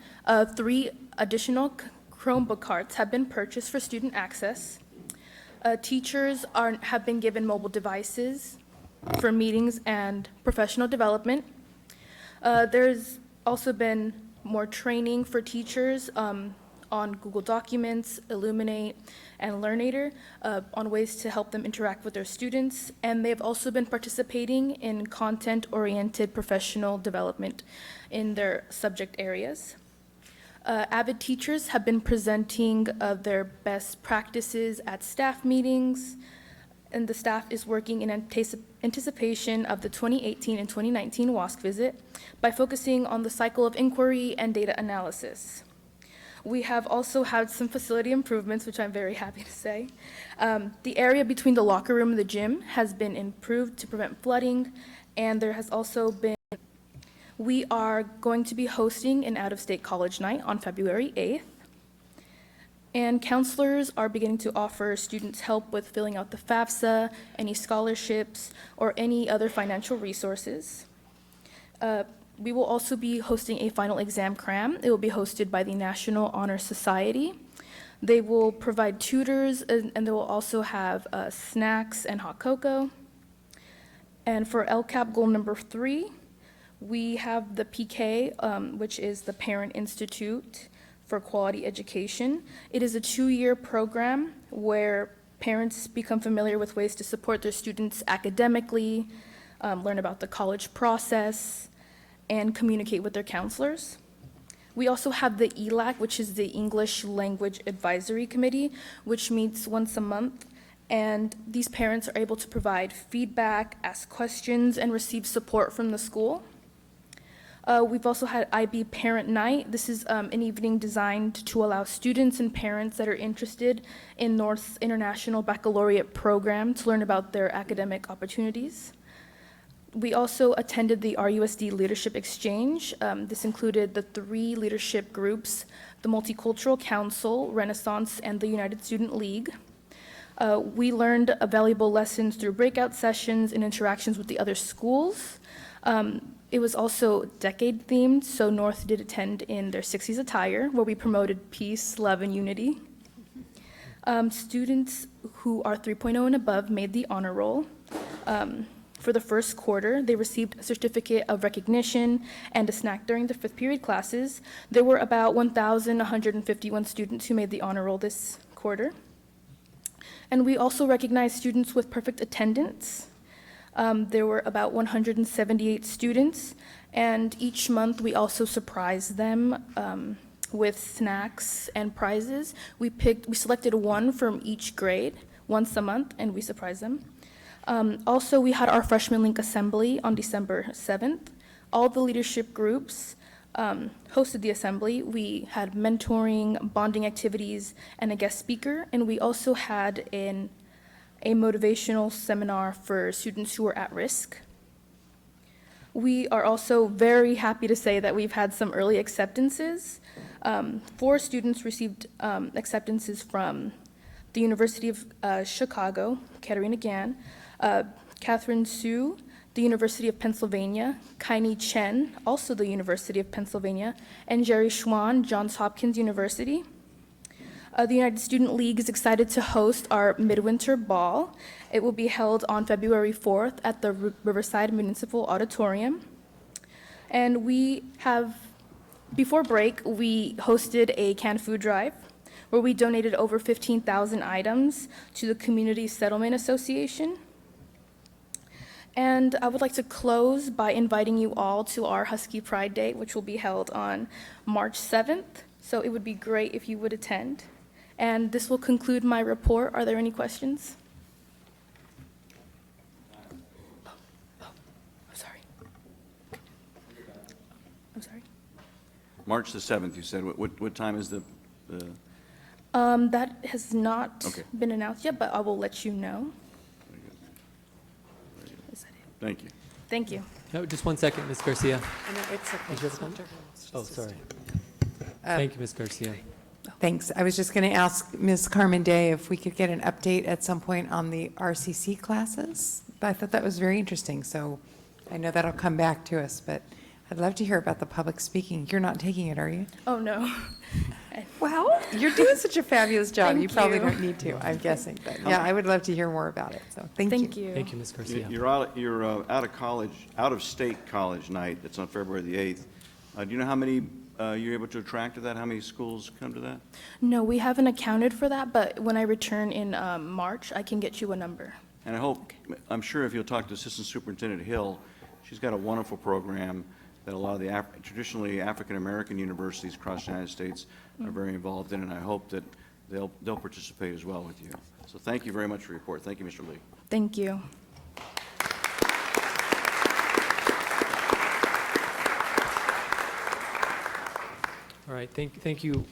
Speaker 15: 3 additional Chromebook carts have been purchased for student access. Teachers have been given mobile devices for meetings and professional development. There's also been more training for teachers on Google Documents, Illuminate, and Learnator on ways to help them interact with their students. And they've also been participating in content-oriented professional development in their subject areas. Avid teachers have been presenting their best practices at staff meetings, and the staff is working in anticipation of the 2018 and 2019 WASC visit by focusing on the cycle of inquiry and data analysis. We have also had some facility improvements, which I'm very happy to say. The area between the locker room and the gym has been improved to prevent flooding, and there has also been, we are going to be hosting an out-of-state college night on February 8th. And counselors are beginning to offer students help with filling out the FAFSA, any scholarships, or any other financial resources. We will also be hosting a final exam cram. It will be hosted by the National Honor Society. They will provide tutors, and they will also have snacks and hot cocoa. And for LCAP goal number 3, we have the PK, which is the Parent Institute for Quality Education. It is a 2-year program where parents become familiar with ways to support their students academically, learn about the college process, and communicate with their counselors. We also have the ELAC, which is the English Language Advisory Committee, which meets once a month, and these parents are able to provide feedback, ask questions, and receive support from the school. We've also had IB Parent Night. This is an evening designed to allow students and parents that are interested in North's International Baccalaureate program to learn about their academic opportunities. We also attended the RUSD Leadership Exchange. This included the 3 leadership groups, the Multicultural Council, Renaissance, and the United Student League. We learned valuable lessons through breakout sessions and interactions with the other schools. It was also decade-themed, so North did attend in their 60s attire, where we promoted peace, love, and unity. Students who are 3.0 and above made the honor roll. For the first quarter, they received a certificate of recognition and a snack during the 5th period classes. There were about 1,151 students who made the honor roll this quarter. And we also recognized students with perfect attendance. There were about 178 students, and each month we also surprised them with snacks and prizes. We selected 1 from each grade once a month, and we surprised them. Also, we had our Freshman Link Assembly on December 7th. All the leadership groups hosted the assembly. We had mentoring, bonding activities, and a guest speaker, and we also had a motivational seminar for students who are at risk. We are also very happy to say that we've had some early acceptances. 4 students received acceptances from the University of Chicago, Katarina Gann, Catherine Sue, the University of Pennsylvania, Kaini Chen, also the University of Pennsylvania, and Jerry Schwann, Johns Hopkins University. The United Student League is excited to host our Midwinter Ball. It will be held on February 4th at the Riverside Municipal Auditorium. And we have, before break, we hosted a canned food drive where we donated over 15,000 items to the Community Settlement Association. And I would like to close by inviting you all to our Husky Pride Day, which will be held on March 7th. So it would be great if you would attend. And this will conclude my report. Are there any questions? I'm sorry. I'm sorry.
Speaker 3: March the 7th, you said. What time is the
Speaker 15: That has not
Speaker 3: Okay.
Speaker 15: been announced yet, but I will let you know. Is that it?
Speaker 3: Thank you.
Speaker 15: Thank you.
Speaker 1: No, just 1 second, Ms. Garcia.
Speaker 9: I know, it's okay.
Speaker 1: Did you have a comment? Oh, sorry. Thank you, Ms. Garcia.
Speaker 9: Thanks. I was just going to ask Ms. Carmen Day if we could get an update at some point on the RCC classes. I thought that was very interesting, so I know that'll come back to us, but I'd love to hear about the public speaking. You're not taking it, are you?
Speaker 15: Oh, no.
Speaker 9: Well, you're doing such a fabulous job.
Speaker 15: Thank
Speaker 9: You probably
Speaker 15: you.
Speaker 9: don't need to, I'm guessing. But yeah, I would love to hear more about it, so thank you.
Speaker 15: Thank you.
Speaker 1: Thank you, Ms. Garcia.
Speaker 3: You're out of college, out-of-state college night. It's on February the 8th. Do you know how many you're able to attract to that? How many schools come to that?
Speaker 15: No, we haven't accounted for that, but when I return in March, I can get you a number.
Speaker 3: And I'm sure if you'll talk to Assistant Superintendent Hill, she's got a wonderful program that a lot of the traditionally African-American universities across the United States are very involved in, and I hope that they'll participate as well with you. So thank you very much for your report. Thank you, Mr. Lee.
Speaker 15: Thank you.
Speaker 1: All right, thank you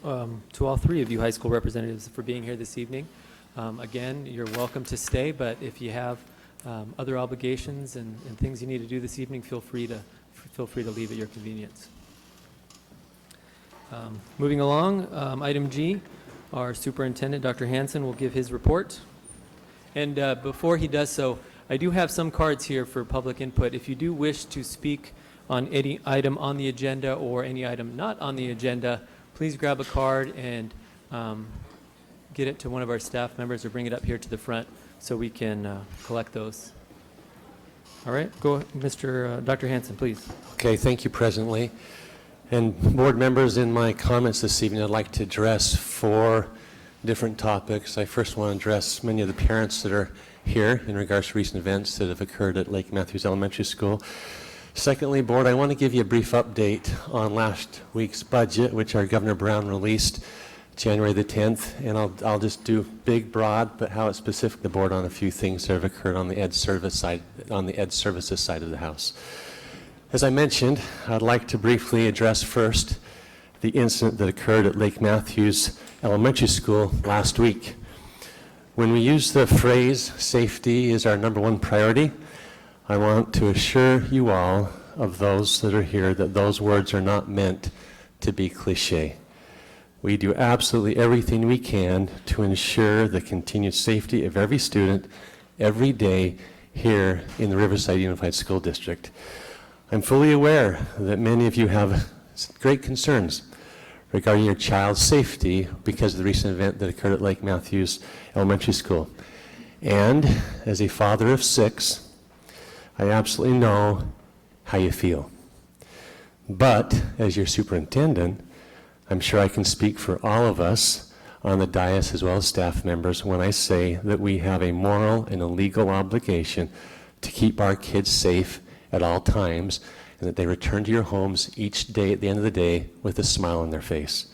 Speaker 1: to all three of you high school representatives for being here this evening. Again, you're welcome to stay, but if you have other obligations and things you need to do this evening, feel free to leave at your convenience. Moving along, item G, our superintendent, Dr. Hansen, will give his report. And before he does so, I do have some cards here for public input. If you do wish to speak on any item on the agenda or any item not on the agenda, please grab a card and get it to one of our staff members or bring it up here to the front so we can collect those. All right, go, Dr. Hansen, please.
Speaker 16: Okay, thank you, President Lee. And board members, in my comments this evening, I'd like to address 4 different topics. I first want to address many of the parents that are here in regards to recent events that have occurred at Lake Matthews Elementary School. Secondly, board, I want to give you a brief update on last week's budget, which our Governor Brown released January the 10th, and I'll just do big, broad, but how it's specific to the board on a few things that have occurred on the ed services side of the house. As I mentioned, I'd like to briefly address first the incident that occurred at Lake Matthews Elementary School last week. When we use the phrase safety is our #1 priority, I want to assure you all of those that are here that those words are not meant to be cliche. We do absolutely everything we can to ensure the continued safety of every student every day here in the Riverside Unified School District. I'm fully aware that many of you have great concerns regarding your child's safety because of the recent event that occurred at Lake Matthews Elementary School. And as a father of 6, I absolutely know how you feel. But as your superintendent, I'm sure I can speak for all of us on the dais as well as staff members when I say that we have a moral and a legal obligation to keep our kids safe at all times and that they return to your homes each day at the end of the day with a smile on their face.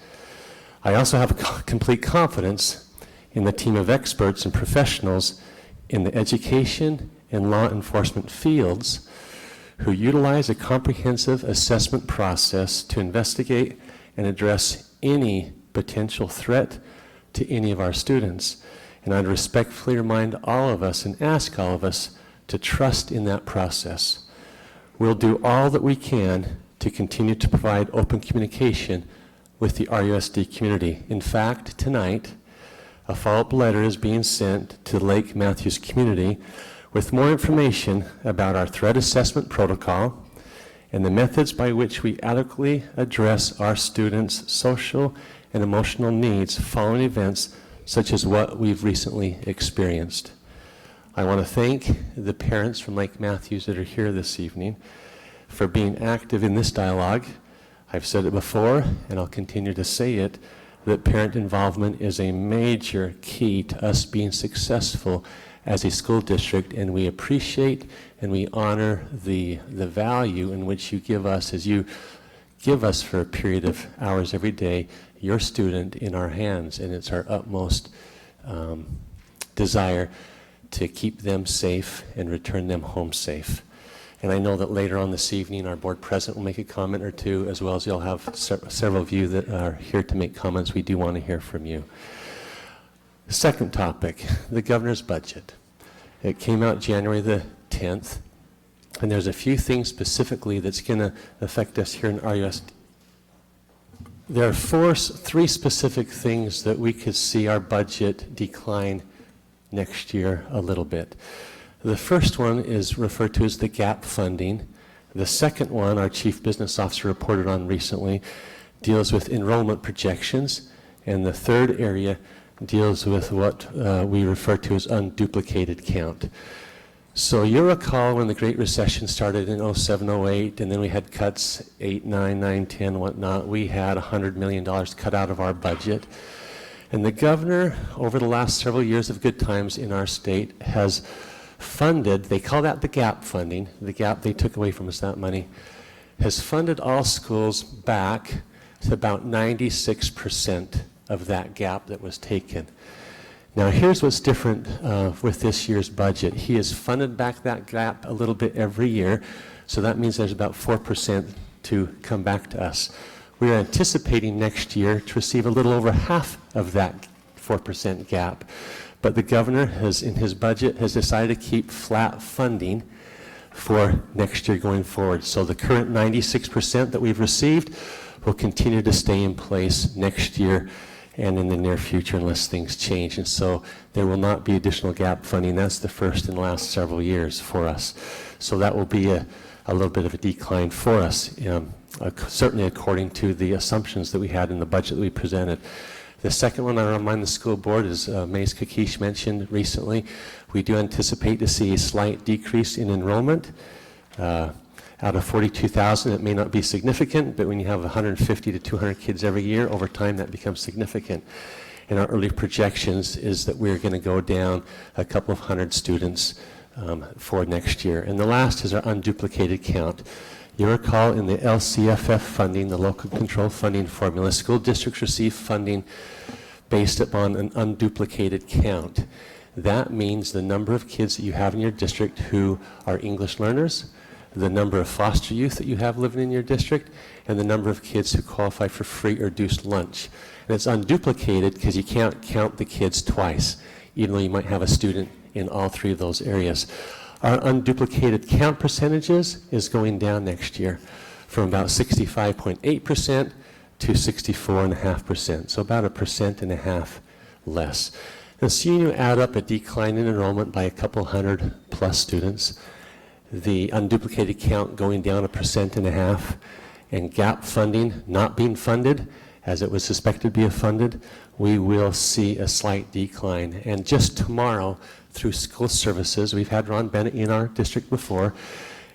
Speaker 16: I also have complete confidence in the team of experts and professionals in the education and law enforcement fields who utilize a comprehensive assessment process to investigate and address any potential threat to any of our students. And I'd respectfully remind all of us and ask all of us to trust in that process. We'll do all that we can to continue to provide open communication with the RUSD community. In fact, tonight, a follow-up letter is being sent to the Lake Matthews community with more information about our threat assessment protocol and the methods by which we adequately address our students' social and emotional needs following events such as what we've recently experienced. I want to thank the parents from Lake Matthews that are here this evening for being active in this dialogue. I've said it before, and I'll continue to say it, that parent involvement is a major key to us being successful as a school district, and we appreciate and we honor the value in which you give us as you give us for a period of hours every day your student in our hands, and it's our utmost desire to keep them safe and return them home safe. And I know that later on this evening our board president will make a comment or two, as well as you'll have several of you that are here to make comments. We do want to hear from you. Second topic, the governor's budget. It came out January the 10th, and there's a few things specifically that's going to affect us here in RUSD. There are three specific things that we could see our budget decline next year a little bit. The first one is referred to as the gap funding. The second one, our Chief Business Officer reported on recently, deals with enrollment projections. And the third area deals with what we refer to as unduplicated count. So you'll recall when the Great Recession started in 07, 08, and then we had cuts 8, 9, 9, 10, whatnot. We had $100 million cut out of our budget. And the governor, over the last several years of good times in our state, has funded, they call that the gap funding, the gap they took away from us, that money, has funded all schools back to about 96% of that gap that was taken. Now here's what's different with this year's budget. He has funded back that gap a little bit every year, so that means there's about 4% to come back to us. We are anticipating next year to receive a little over half of that 4% gap, but the governor has, in his budget, has decided to keep flat funding for next year going forward. So the current 96% that we've received will continue to stay in place next year and in the near future unless things change. And so there will not be additional gap funding. That's the first in the last several years for us. So that will be a little bit of a decline for us, certainly according to the assumptions that we had in the budget that we presented. The second one I remind the school board is Ms. Kakish mentioned recently. We do anticipate to see a slight decrease in enrollment. Out of 42,000, it may not be significant, but when you have 150 to 200 kids every year, over time that becomes significant. And our early projections is that we're going to go down a couple of hundred students for next year. And the last is our unduplicated count. You recall in the LCFF funding, the local control funding formula, school districts receive funding based upon an unduplicated count. That means the number of kids that you have in your district who are English learners, the number of foster youth that you have living in your district, and the number of kids who qualify for free or reduced lunch. And it's unduplicated because you can't count the kids twice, even though you might have a student in all three of those areas. Our unduplicated count percentages is going down next year from about 65.8% to 64.5%, so about 1.5% less. And so you add up a decline in enrollment by a couple hundred plus students, the unduplicated count going down 1.5%, and gap funding not being funded as it was suspected to be funded, we will see a slight decline. And just tomorrow, through school services, we've had Ron Bennett in our district before,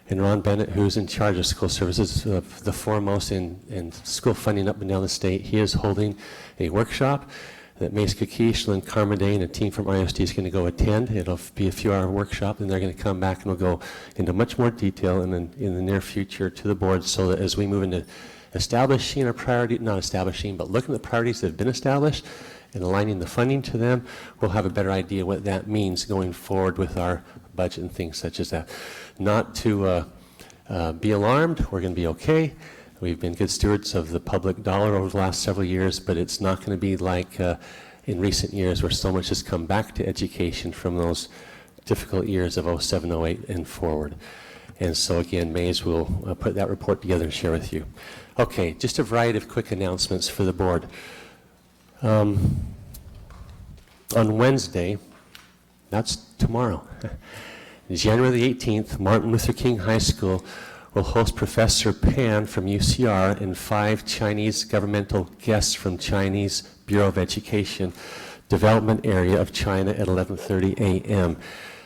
Speaker 16: and Ron Bennett, who's in charge of school services, the foremost in school funding up and down the state, he is holding a workshop that Ms. Kakish, Lynn Carmody, and a team from RUSD is going to go attend. It'll be a few-hour workshop, and they're going to come back and we'll go into much more detail in the near future to the board, so that as we move into establishing a priority, not establishing, but looking at the priorities that have been established and aligning the funding to them, we'll have a better idea what that means going forward with our budget and things such as that. Not to be alarmed, we're going to be okay. We've been good stewards of the public dollar over the last several years, but it's not going to be like in recent years where so much has come back to education from those difficult years of 07, 08 and forward. And so again, Mays will put that report together and share with you. Okay, just a variety of quick announcements for the board. On Wednesday, that's tomorrow, January the 18th, Martin Luther King High School will host Professor Pan from UCR and 5 Chinese governmental guests from Chinese Bureau of Education Development Area of China at 11:30 a.m.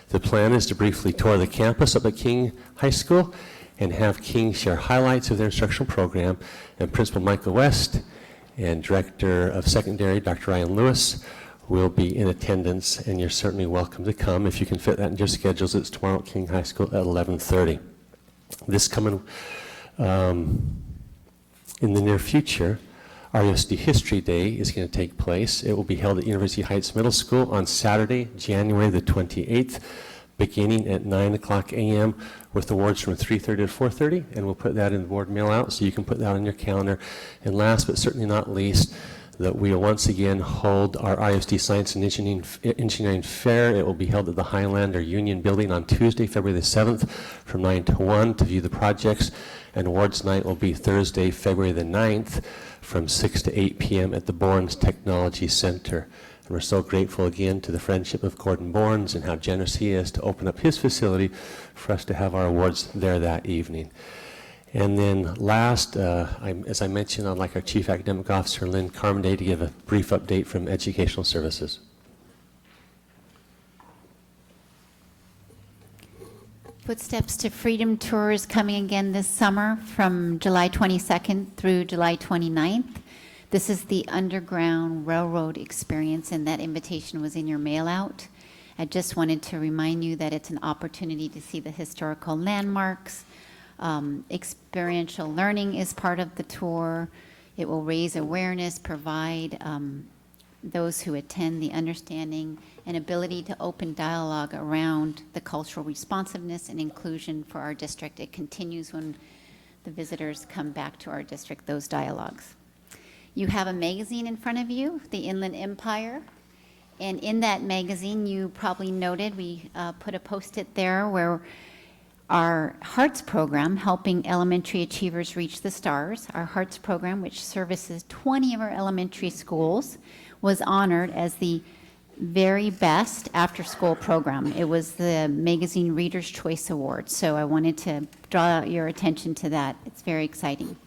Speaker 16: The plan is to briefly tour the campus up at King High School and have King share highlights of their instructional program, and Principal Michael West and Director of Secondary, Dr. Ryan Lewis, will be in attendance, and you're certainly welcome to come if you can fit that in your schedules. It's tomorrow at King High School at 11:30. This coming in the near future, RUSD History Day is going to take place. It will be held at University Heights Middle School on Saturday, January the 28th, beginning at 9 o'clock a.m. with awards from 3:30 to 4:30, and we'll put that in the board mail out so you can put that on your calendar. And last but certainly not least, that we will once again hold our RUSD Science and Engineering Fair. It will be held at the Highlander Union Building on Tuesday, February the 7th from 9 to 1 to view the projects. And awards night will be Thursday, February the 9th from 6 to 8 p.m. at the Bournes Technology Center. And we're so grateful again to the friendship of Gordon Bournes and how generous he is to open up his facility for us to have our awards there that evening. And then last, as I mentioned, I'd like our Chief Academic Officer, Lynn Carmenday, to give a brief update from Educational Services.
Speaker 4: Footsteps to Freedom Tour is coming again this summer from July 22nd through July 29th. This is the Underground Railroad experience, and that invitation was in your mail out. I just wanted to remind you that it's an opportunity to see the historical landmarks. Experiential learning is part of the tour. It will raise awareness, provide those who attend the understanding and ability to open dialogue around the cultural responsiveness and inclusion for our district. It continues when the visitors come back to our district, those dialogues. You have a magazine in front of you, the Inland Empire. And in that magazine, you probably noted, we put a post-it there where our Hearts program, helping elementary achievers reach the stars, our Hearts program, which services 20 of our elementary schools, was honored as the very best after-school program. It was the Magazine Reader's Choice Award, so I wanted to draw your attention to that. It's very exciting.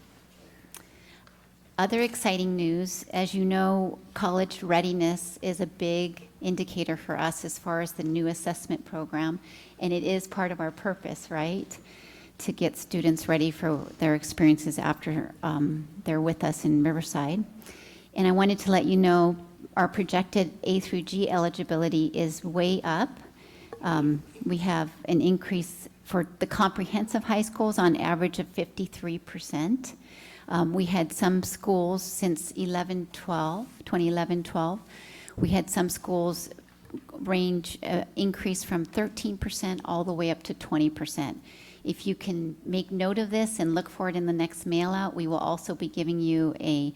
Speaker 4: Other exciting news, as you know, college readiness is a big indicator for us as far as the new assessment program, and it is part of our purpose, right? To get students ready for their experiences after they're with us in Riverside. And I wanted to let you know our projected A through G eligibility is way up. We have an increase for the comprehensive high schools on average of 53%. We had some schools since 2011-12, we had some schools range increase from 13% all the way up to 20%. If you can make note of this and look for it in the next mail out, we will also be giving you a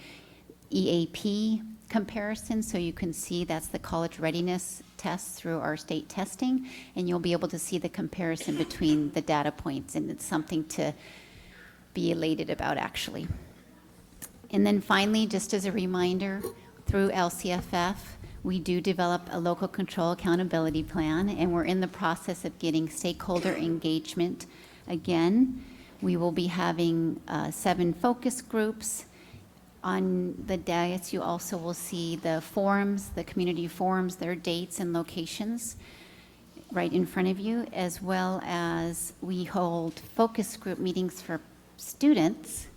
Speaker 4: EAP comparison, so you can see that's the college readiness test through our state testing, and you'll be able to see the comparison between the data points, and it's something to be elated about, actually. And then finally, just as a reminder, through LCFF, we do develop a local control accountability plan, and we're in the process of getting stakeholder engagement. Again, we will be having 7 focus groups. On the dais, you also will see the forums, the community forums, their dates and locations right in front of you, as well as we hold focus group meetings for students,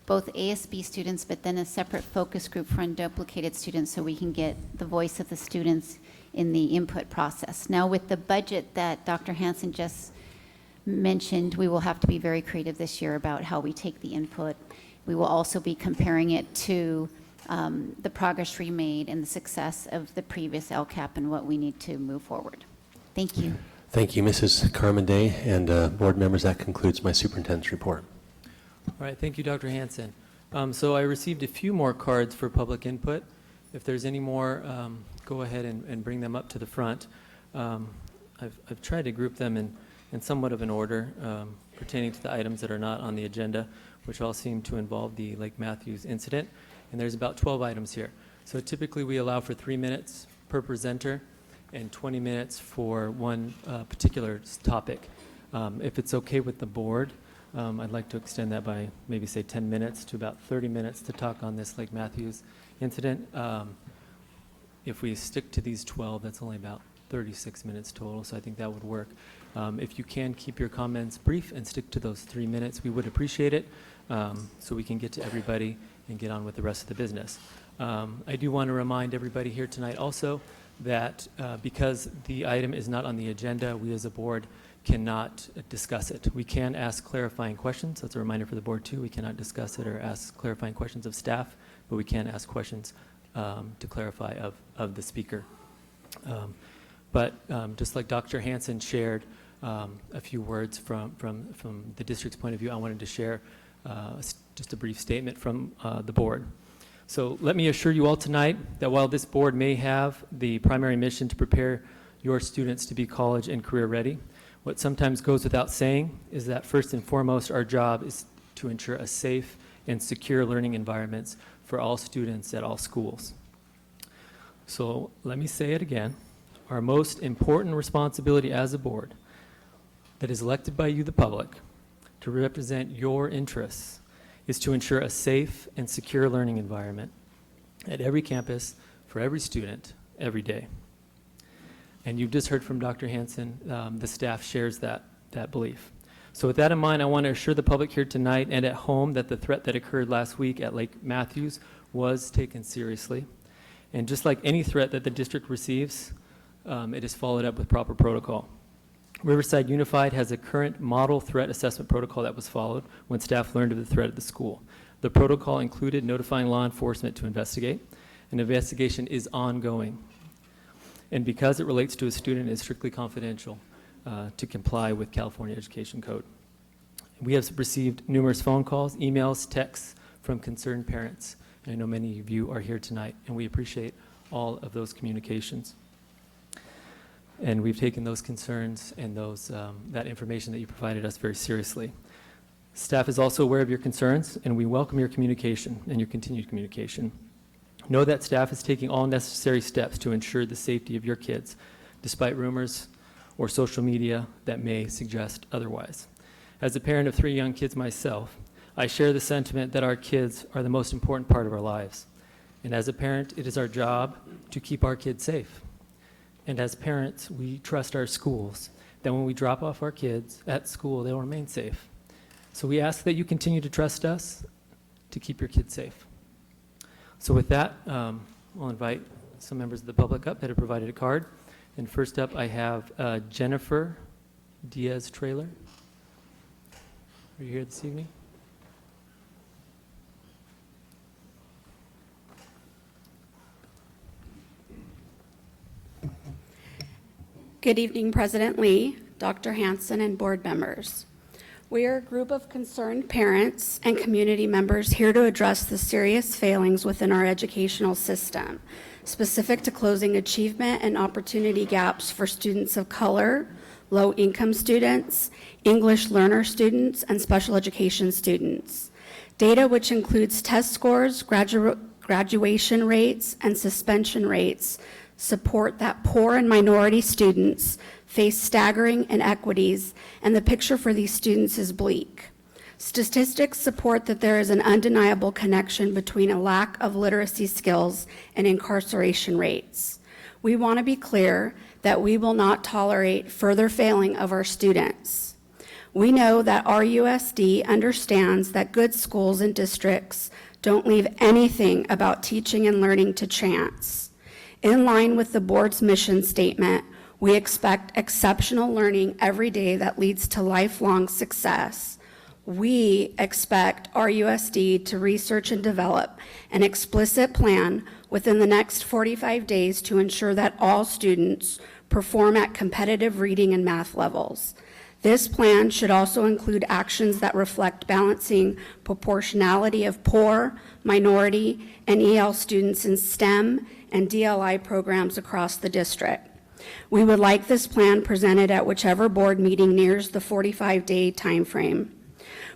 Speaker 4: both ASB students, but then a separate focus group for unduplicated students, so we can get the voice of the students in the input process. Now, with the budget that Dr. Hansen just mentioned, we will have to be very creative this year about how we take the input. We will also be comparing it to the progress we made and the success of the previous LCAP and what we need to move forward. Thank you.
Speaker 16: Thank you, Mrs. Carmenday, and board members. That concludes my superintendent's report.
Speaker 1: All right, thank you, Dr. Hansen. So I received a few more cards for public input. If there's any more, go ahead and bring them up to the front. I've tried to group them in somewhat of an order pertaining to the items that are not on the agenda, which all seem to involve the Lake Matthews incident. And there's about 12 items here. So typically we allow for 3 minutes per presenter and 20 minutes for one particular topic. If it's okay with the board, I'd like to extend that by maybe say 10 minutes to about 30 minutes to talk on this Lake Matthews incident. If we stick to these 12, that's only about 36 minutes total, so I think that would work. If you can keep your comments brief and stick to those 3 minutes, we would appreciate it, so we can get to everybody and get on with the rest of the business. I do want to remind everybody here tonight also that because the item is not on the agenda, we as a board cannot discuss it. We can ask clarifying questions. That's a reminder for the board too. We cannot discuss it or ask clarifying questions of staff, but we can ask questions to clarify of the speaker. But just like Dr. Hansen shared a few words from the district's point of view, I wanted to share just a brief statement from the board. So let me assure you all tonight that while this board may have the primary mission to prepare your students to be college and career ready, what sometimes goes without saying is that first and foremost, our job is to ensure a safe and secure learning environments for all students at all schools. So let me say it again. Our most important responsibility as a board that is elected by you, the public, to represent your interests is to ensure a safe and secure learning environment at every campus for every student every day. And you've just heard from Dr. Hansen, the staff shares that belief. So with that in mind, I want to assure the public here tonight and at home that the threat that occurred last week at Lake Matthews was taken seriously. And just like any threat that the district receives, it is followed up with proper protocol. Riverside Unified has a current model threat assessment protocol that was followed when staff learned of the threat at the school. The protocol included notifying law enforcement to investigate. An investigation is ongoing. And because it relates to a student, it is strictly confidential to comply with California Education Code. We have received numerous phone calls, emails, texts from concerned parents. And I know many of you are here tonight, and we appreciate all of those communications. And we've taken those concerns and that information that you provided us very seriously. Staff is also aware of your concerns, and we welcome your communication and your continued communication. Know that staff is taking all necessary steps to ensure the safety of your kids, despite rumors or social media that may suggest otherwise. As a parent of 3 young kids myself, I share the sentiment that our kids are the most important part of our lives. And as a parent, it is our job to keep our kids safe. And as parents, we trust our schools that when we drop off our kids at school, they'll remain safe. So we ask that you continue to trust us to keep your kids safe. So with that, I'll invite some members of the public up that have provided a card. And first up, I have Jennifer Diaz-Trailer. Are you here this evening?
Speaker 17: Good evening, President Lee, Dr. Hansen, and board members. We are a group of concerned parents and community members here to address the serious failings within our educational system, specific to closing achievement and opportunity gaps for students of color, low-income students, English learner students, and special education students. Data which includes test scores, graduation rates, and suspension rates support that poor and minority students face staggering inequities, and the picture for these students is bleak. Statistics support that there is an undeniable connection between a lack of literacy skills and incarceration rates. We want to be clear that we will not tolerate further failing of our students. We know that RUSD understands that good schools and districts don't leave anything about teaching and learning to chance. In line with the board's mission statement, we expect exceptional learning every day that leads to lifelong success. We expect RUSD to research and develop an explicit plan within the next 45 days to ensure that all students perform at competitive reading and math levels. This plan should also include actions that reflect balancing proportionality of poor, minority, and EL students in STEM and DLI programs across the district. We would like this plan presented at whichever board meeting nears the 45-day timeframe.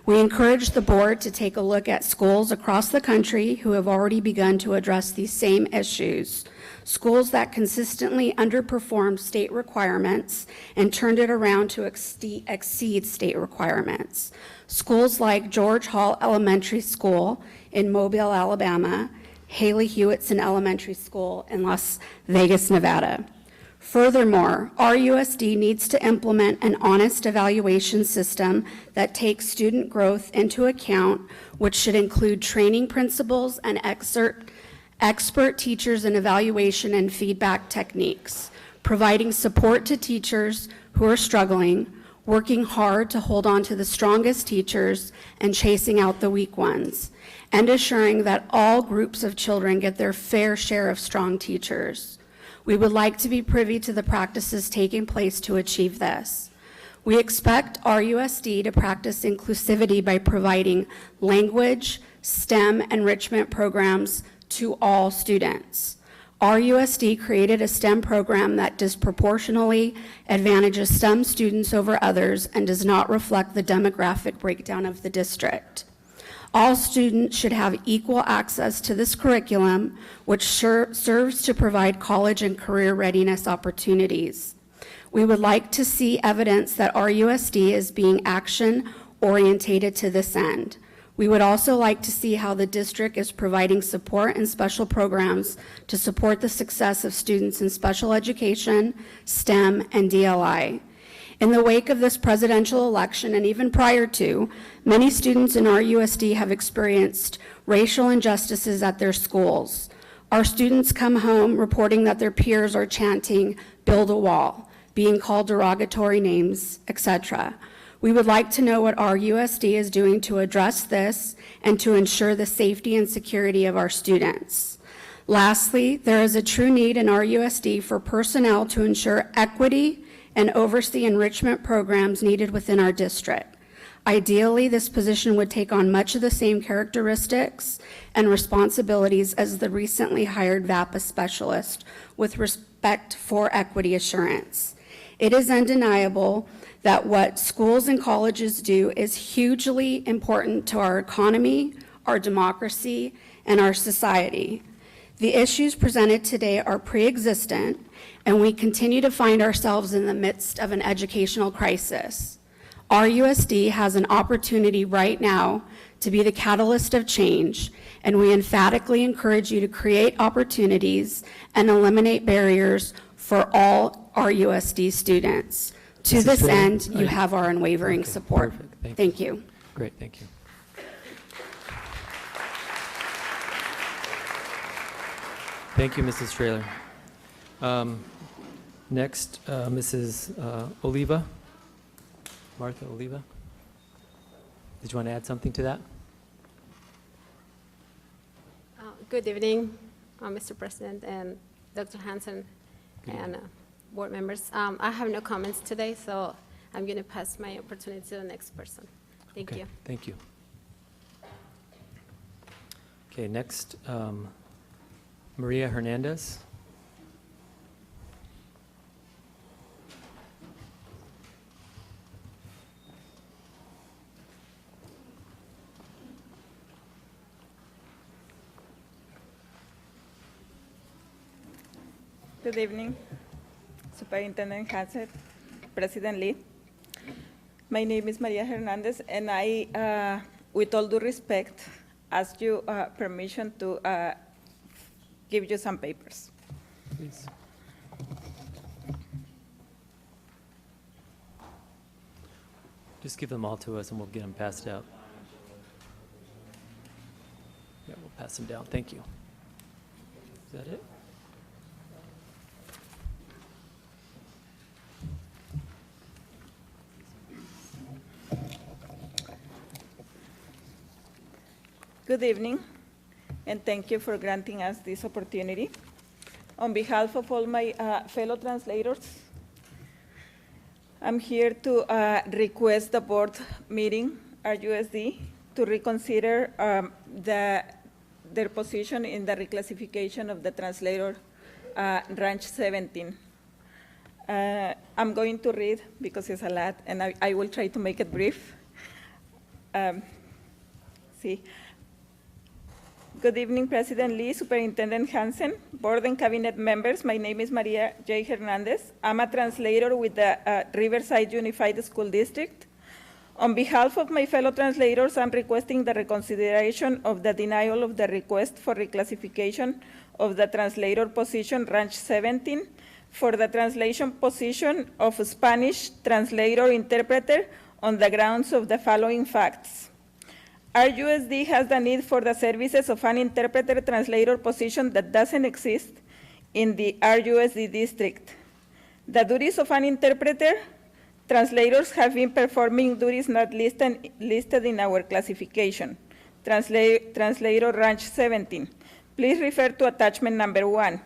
Speaker 17: We encourage the board to take a look at schools across the country who have already begun to address these same issues. Schools that consistently underperformed state requirements and turned it around to exceed state requirements. Schools like George Hall Elementary School in Mobile, Alabama, Haley Hewitson Elementary School in Las Vegas, Nevada. Furthermore, RUSD needs to implement an honest evaluation system that takes student growth into account, which should include training principles and expert teachers in evaluation and feedback techniques, providing support to teachers who are struggling, working hard to hold on to the strongest teachers and chasing out the weak ones, and assuring that all groups of children get their fair share of strong teachers. We would like to be privy to the practices taking place to achieve this. We expect RUSD to practice inclusivity by providing language, STEM enrichment programs to all students. RUSD created a STEM program that disproportionately advantages some students over others and does not reflect the demographic breakdown of the district. All students should have equal access to this curriculum, which serves to provide college and career readiness opportunities. We would like to see evidence that RUSD is being action-orientated to this end. We would also like to see how the district is providing support and special programs to support the success of students in special education, STEM, and DLI. In the wake of this presidential election, and even prior to, many students in RUSD have experienced racial injustices at their schools. Our students come home reporting that their peers are chanting, "Build a wall," being called derogatory names, etc. We would like to know what RUSD is doing to address this and to ensure the safety and security of our students. Lastly, there is a true need in RUSD for personnel to ensure equity and oversee enrichment programs needed within our district. Ideally, this position would take on much of the same characteristics and responsibilities as the recently hired VAPA specialist with respect for equity assurance. It is undeniable that what schools and colleges do is hugely important to our economy, our democracy, and our society. The issues presented today are pre-existent, and we continue to find ourselves in the midst of an educational crisis. RUSD has an opportunity right now to be the catalyst of change, and we emphatically encourage you to create opportunities and eliminate barriers for all RUSD students. To this end, you have our unwavering support.
Speaker 1: Perfect.
Speaker 17: Thank you.
Speaker 1: Great, thank you. Thank you, Mrs. Trailer. Next, Mrs. Oliva, Martha Oliva. Did you want to add something to that?
Speaker 18: Good evening, Mr. President and Dr. Hansen and board members. I have no comments today, so I'm going to pass my opportunity to the next person. Thank you.
Speaker 1: Thank you. Okay, next, Maria Hernandez.
Speaker 19: Good evening, Superintendent Hansen, President Lee. My name is Maria Hernandez, and I, with all due respect, ask you permission to give you some papers.
Speaker 1: Please. Just give them all to us and we'll get them passed out. Yeah, we'll pass them down. Thank you. Is that it?
Speaker 19: Good evening, and thank you for granting us this opportunity. On behalf of all my fellow translators, I'm here to request the board meeting, RUSD, to reconsider their position in the reclassification of the translator ranch 17. I'm going to read because it's a lot, and I will try to make it brief. Good evening, President Lee, Superintendent Hansen, board and cabinet members. My name is Maria J. Hernandez. I'm a translator with the Riverside Unified School District. On behalf of my fellow translators, I'm requesting the reconsideration of the denial of the request for reclassification of the translator position ranch 17 for the translation position of Spanish translator-interpreter on the grounds of the following facts. RUSD has the need for the services of an interpreter-translator position that doesn't exist in the RUSD district. The duties of an interpreter, translators have been performing duties not listed in our classification. Translator ranch 17. Please refer to attachment number 1.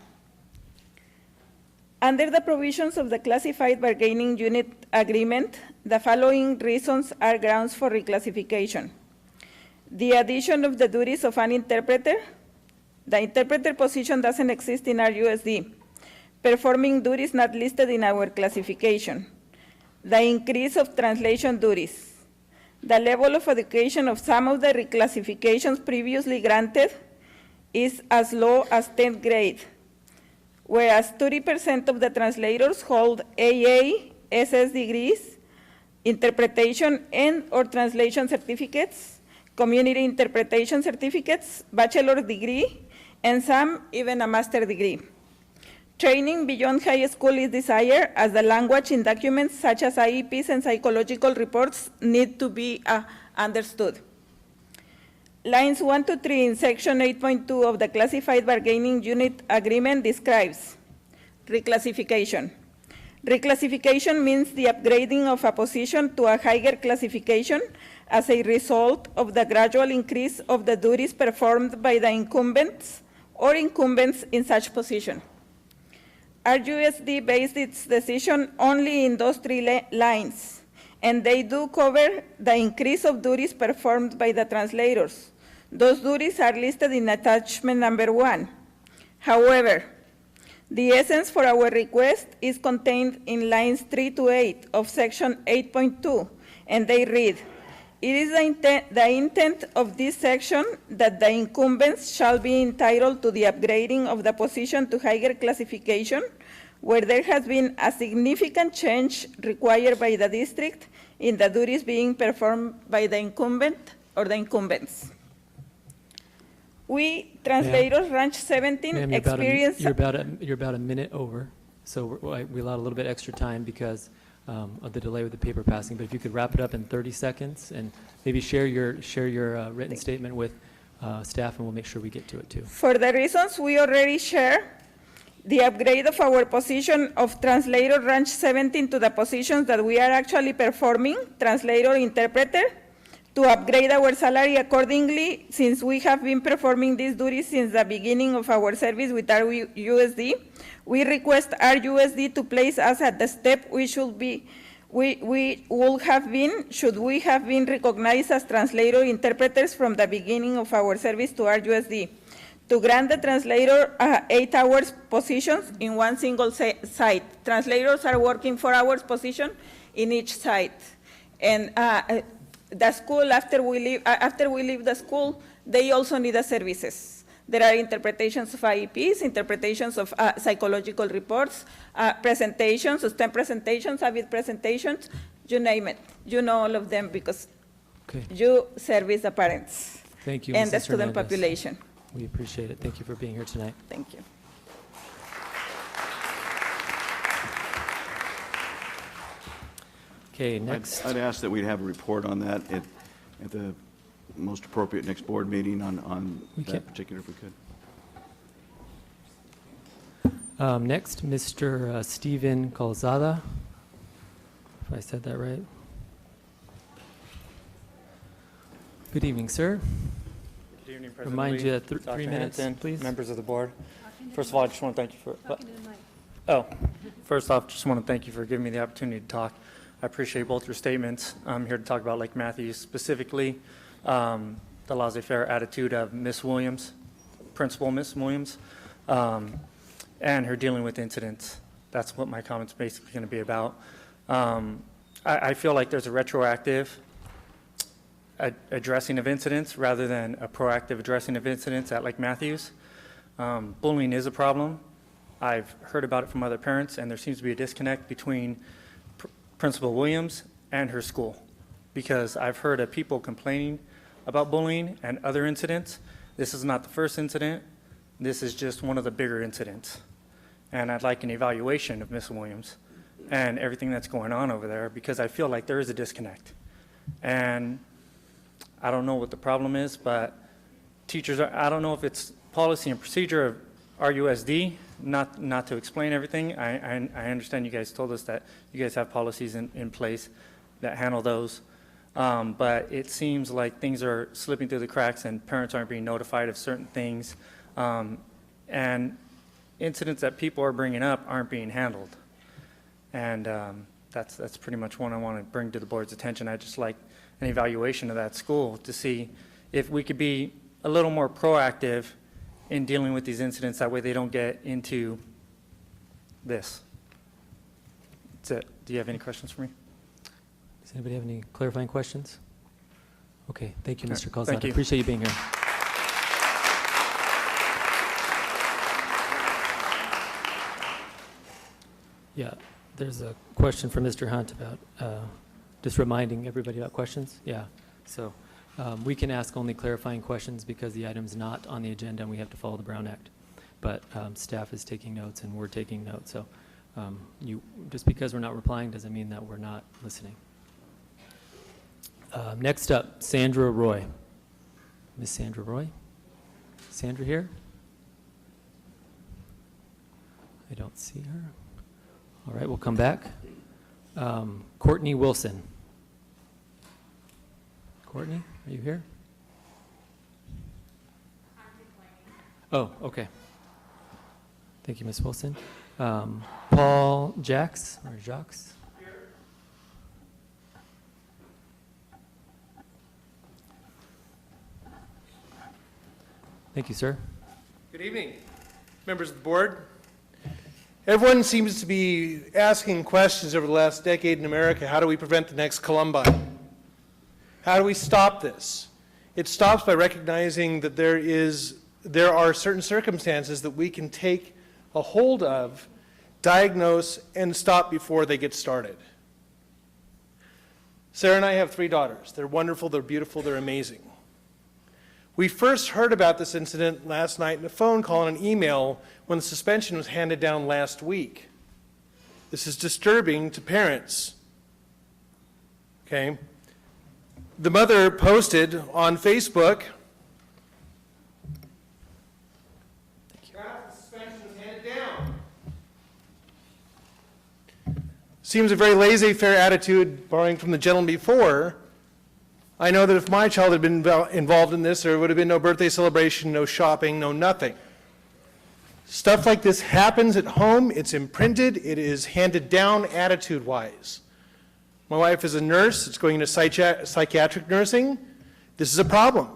Speaker 19: Under the provisions of the Classified Bargaining Unit Agreement, the following reasons are grounds for reclassification. The addition of the duties of an interpreter, The interpreter position doesn't exist in RUSD. Performing duties not listed in our classification. The increase of translation duties. The level of education of some of the reclassifications previously granted is as low as 10th grade, whereas 30% of the translators hold AA, SS degrees, interpretation and or translation certificates, community interpretation certificates, bachelor's degree, and some even a master's degree. Training beyond high school is desired as the language in documents such as IEPs and psychological reports need to be understood. Lines 1 to 3 in section 8.2 of the Classified Bargaining Unit Agreement describes reclassification. Reclassification means the upgrading of a position to a higher classification as a result of the gradual increase of the duties performed by the incumbents or incumbents in such position. RUSD based its decision only in those three lines, and they do cover the increase of duties performed by the translators. Those duties are listed in attachment number 1. However, the essence for our request is contained in lines 3 to 8 of section 8.2, and they read, it is the intent of this section that the incumbents shall be entitled to the upgrading of the position to higher classification where there has been a significant change required by the district in the duties being performed by the incumbent or the incumbents. We translators ranch 17 experience.
Speaker 1: You're about a minute over, so we allowed a little bit extra time because of the delay with the paper passing. But if you could wrap it up in 30 seconds and maybe share your written statement with staff, and we'll make sure we get to it too.
Speaker 19: For the reasons we already shared, the upgrade of our position of translator ranch 17 to the positions that we are actually performing, translator, interpreter, to upgrade our salary accordingly, since we have been performing these duties since the beginning of our service with RUSD, we request RUSD to place us at the step we should be, we would have been, should we have been recognized as translator interpreters from the beginning of our service to RUSD. To grant the translator 8 hours positions in one single site. Translators are working 4 hours position in each site. And the school, after we leave the school, they also need the services. There are interpretations of IEPs, interpretations of psychological reports, presentations, STEM presentations, AVID presentations, you name it. You know all of them because you service the parents.
Speaker 1: Thank you,
Speaker 19: and the
Speaker 1: Mrs.
Speaker 19: student
Speaker 1: Hernandez.
Speaker 19: population.
Speaker 1: We appreciate it. Thank you for being here tonight.
Speaker 19: Thank you.
Speaker 1: Okay, next.
Speaker 3: I'd ask that we'd have a report on that at the most appropriate next board meeting on that particular, if we could.
Speaker 1: Next, Mr. Steven Calzada, if I said that right. Good evening, sir.
Speaker 20: Good evening, President
Speaker 1: Remind
Speaker 20: Lee,
Speaker 1: you that
Speaker 20: Dr.
Speaker 1: 3 minutes,
Speaker 20: Hanson,
Speaker 1: please.
Speaker 20: members of the board. First of all, I just want to thank you for. First off, just want to thank you for giving me the opportunity to talk. I appreciate both your statements. I'm here to talk about Lake Matthews, specifically the laissez-faire attitude of Miss Williams, Principal Miss Williams, and her dealing with incidents. That's what my comment's basically going to be about. I feel like there's a retroactive addressing of incidents rather than a proactive addressing of incidents at Lake Matthews. Bullying is a problem. I've heard about it from other parents, and there seems to be a disconnect between Principal Williams and her school, because I've heard of people complaining about bullying and other incidents. This is not the first incident. This is just one of the bigger incidents. And I'd like an evaluation of Miss Williams and everything that's going on over there, because I feel like there is a disconnect. And I don't know what the problem is, but teachers are, I don't know if it's policy and procedure of RUSD, not to explain everything. I understand you guys told us that you guys have policies in place that handle those. But it seems like things are slipping through the cracks and parents aren't being notified of certain things. And incidents that people are bringing up aren't being handled. And that's pretty much one I want to bring to the board's attention. I'd just like an evaluation of that school to see if we could be a little more proactive in dealing with these incidents. That way they don't get into this. That's it. Do you have any questions for me?
Speaker 1: Does anybody have any clarifying questions? Okay, thank you, Mr. Calzada.
Speaker 20: Thank you.
Speaker 1: Appreciate you being here. Yeah, there's a question from Mr. Hunt about just reminding everybody about questions. Yeah, so we can ask only clarifying questions because the item's not on the agenda and we have to follow the Brown Act. But staff is taking notes and we're taking notes. So just because we're not replying doesn't mean that we're not listening. Next up, Sandra Roy. Miss Sandra Roy? Sandra here? I don't see her. All right, we'll come back. Courtney Wilson. Courtney, are you here? Oh, okay. Thank you, Ms. Wilson. Paul Jacques, or Jacques? Thank you, sir.
Speaker 21: Good evening, members of the board. Everyone seems to be asking questions over the last decade in America. How do we prevent the next Columbine? How do we stop this? It stops by recognizing that there are certain circumstances that we can take a hold of, diagnose, and stop before they get started. Sarah and I have 3 daughters. They're wonderful, they're beautiful, they're amazing. We first heard about this incident last night in a phone call and an email when the suspension was handed down last week. This is disturbing to parents. Okay? The mother posted on Facebook, the suspension was handed down. Seems a very laissez-faire attitude, borrowing from the gentleman before. I know that if my child had been involved in this, there would have been no birthday celebration, no shopping, no nothing. Stuff like this happens at home. It's imprinted. It is handed down attitude-wise. My wife is a nurse. It's going into psychiatric nursing. This is a problem.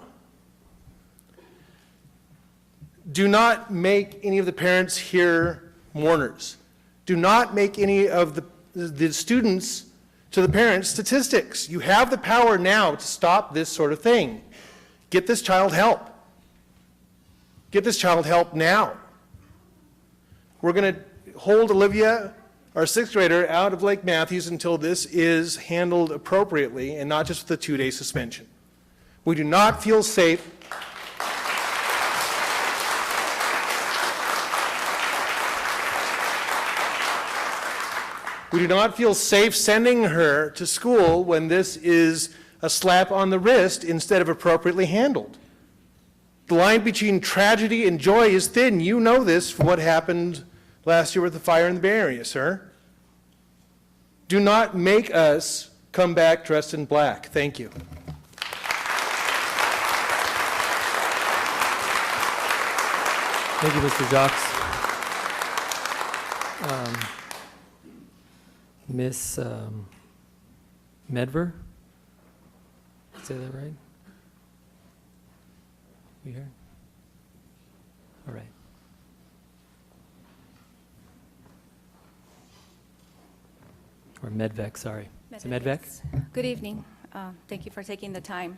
Speaker 21: Do not make any of the parents here mourners. Do not make any of the students to the parents statistics. You have the power now to stop this sort of thing. Get this child help. Get this child help now. We're going to hold Olivia, our 6th grader, out of Lake Matthews until this is handled appropriately and not just with a 2-day suspension. We do not feel safe. We do not feel safe sending her to school when this is a slap on the wrist instead of appropriately handled. The line between tragedy and joy is thin. You know this from what happened last year with the fire in the Bay Area, sir. Do not make us come back dressed in black. Thank you.
Speaker 1: Thank you, Mr. Jacques. Miss Medver? Say that right? You here? All right. Or Medvec, sorry. Is it Medvec?
Speaker 22: Good evening. Thank you for taking the time.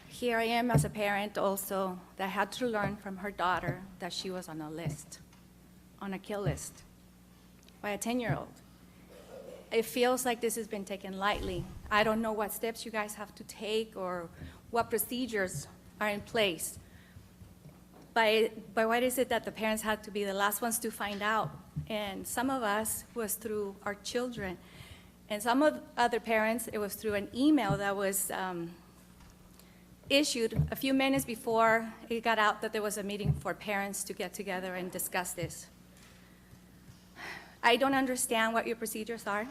Speaker 22: Here I am as a parent also that had to learn from her daughter that she was on a list, on a kill list, by a 10-year-old. It feels like this has been taken lightly. I don't know what steps you guys have to take or what procedures are in place. But why is it that the parents had to be the last ones to find out? And some of us was through our children. And some of other parents, it was through an email that was issued a few minutes before it got out that there was a meeting for parents to get together and discuss this. I don't understand what your procedures are.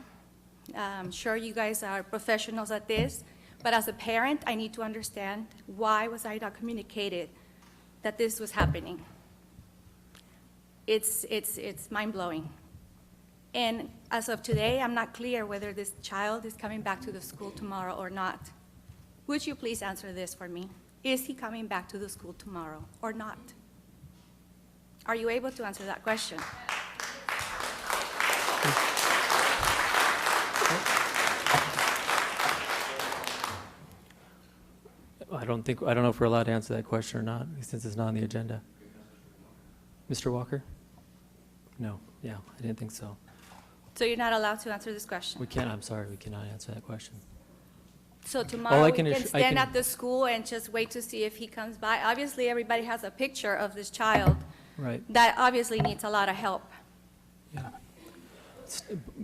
Speaker 22: I'm sure you guys are professionals at this, but as a parent, I need to understand why was I not communicated that this was happening. It's mind-blowing. And as of today, I'm not clear whether this child is coming back to the school tomorrow or not. Would you please answer this for me? Is he coming back to the school tomorrow or not? Are you able to answer that question?
Speaker 1: I don't know if we're allowed to answer that question or not, since it's not on the agenda. Mr. Walker? No, yeah, I didn't think so.
Speaker 22: So you're not allowed to answer this question?
Speaker 1: I'm sorry, we cannot answer that question.
Speaker 22: So tomorrow we
Speaker 1: can
Speaker 22: can
Speaker 1: I
Speaker 22: stand
Speaker 1: can-
Speaker 22: at the school and just wait to see if he comes by? Obviously, everybody has a picture of this child
Speaker 1: Right.
Speaker 22: that obviously needs a lot of help.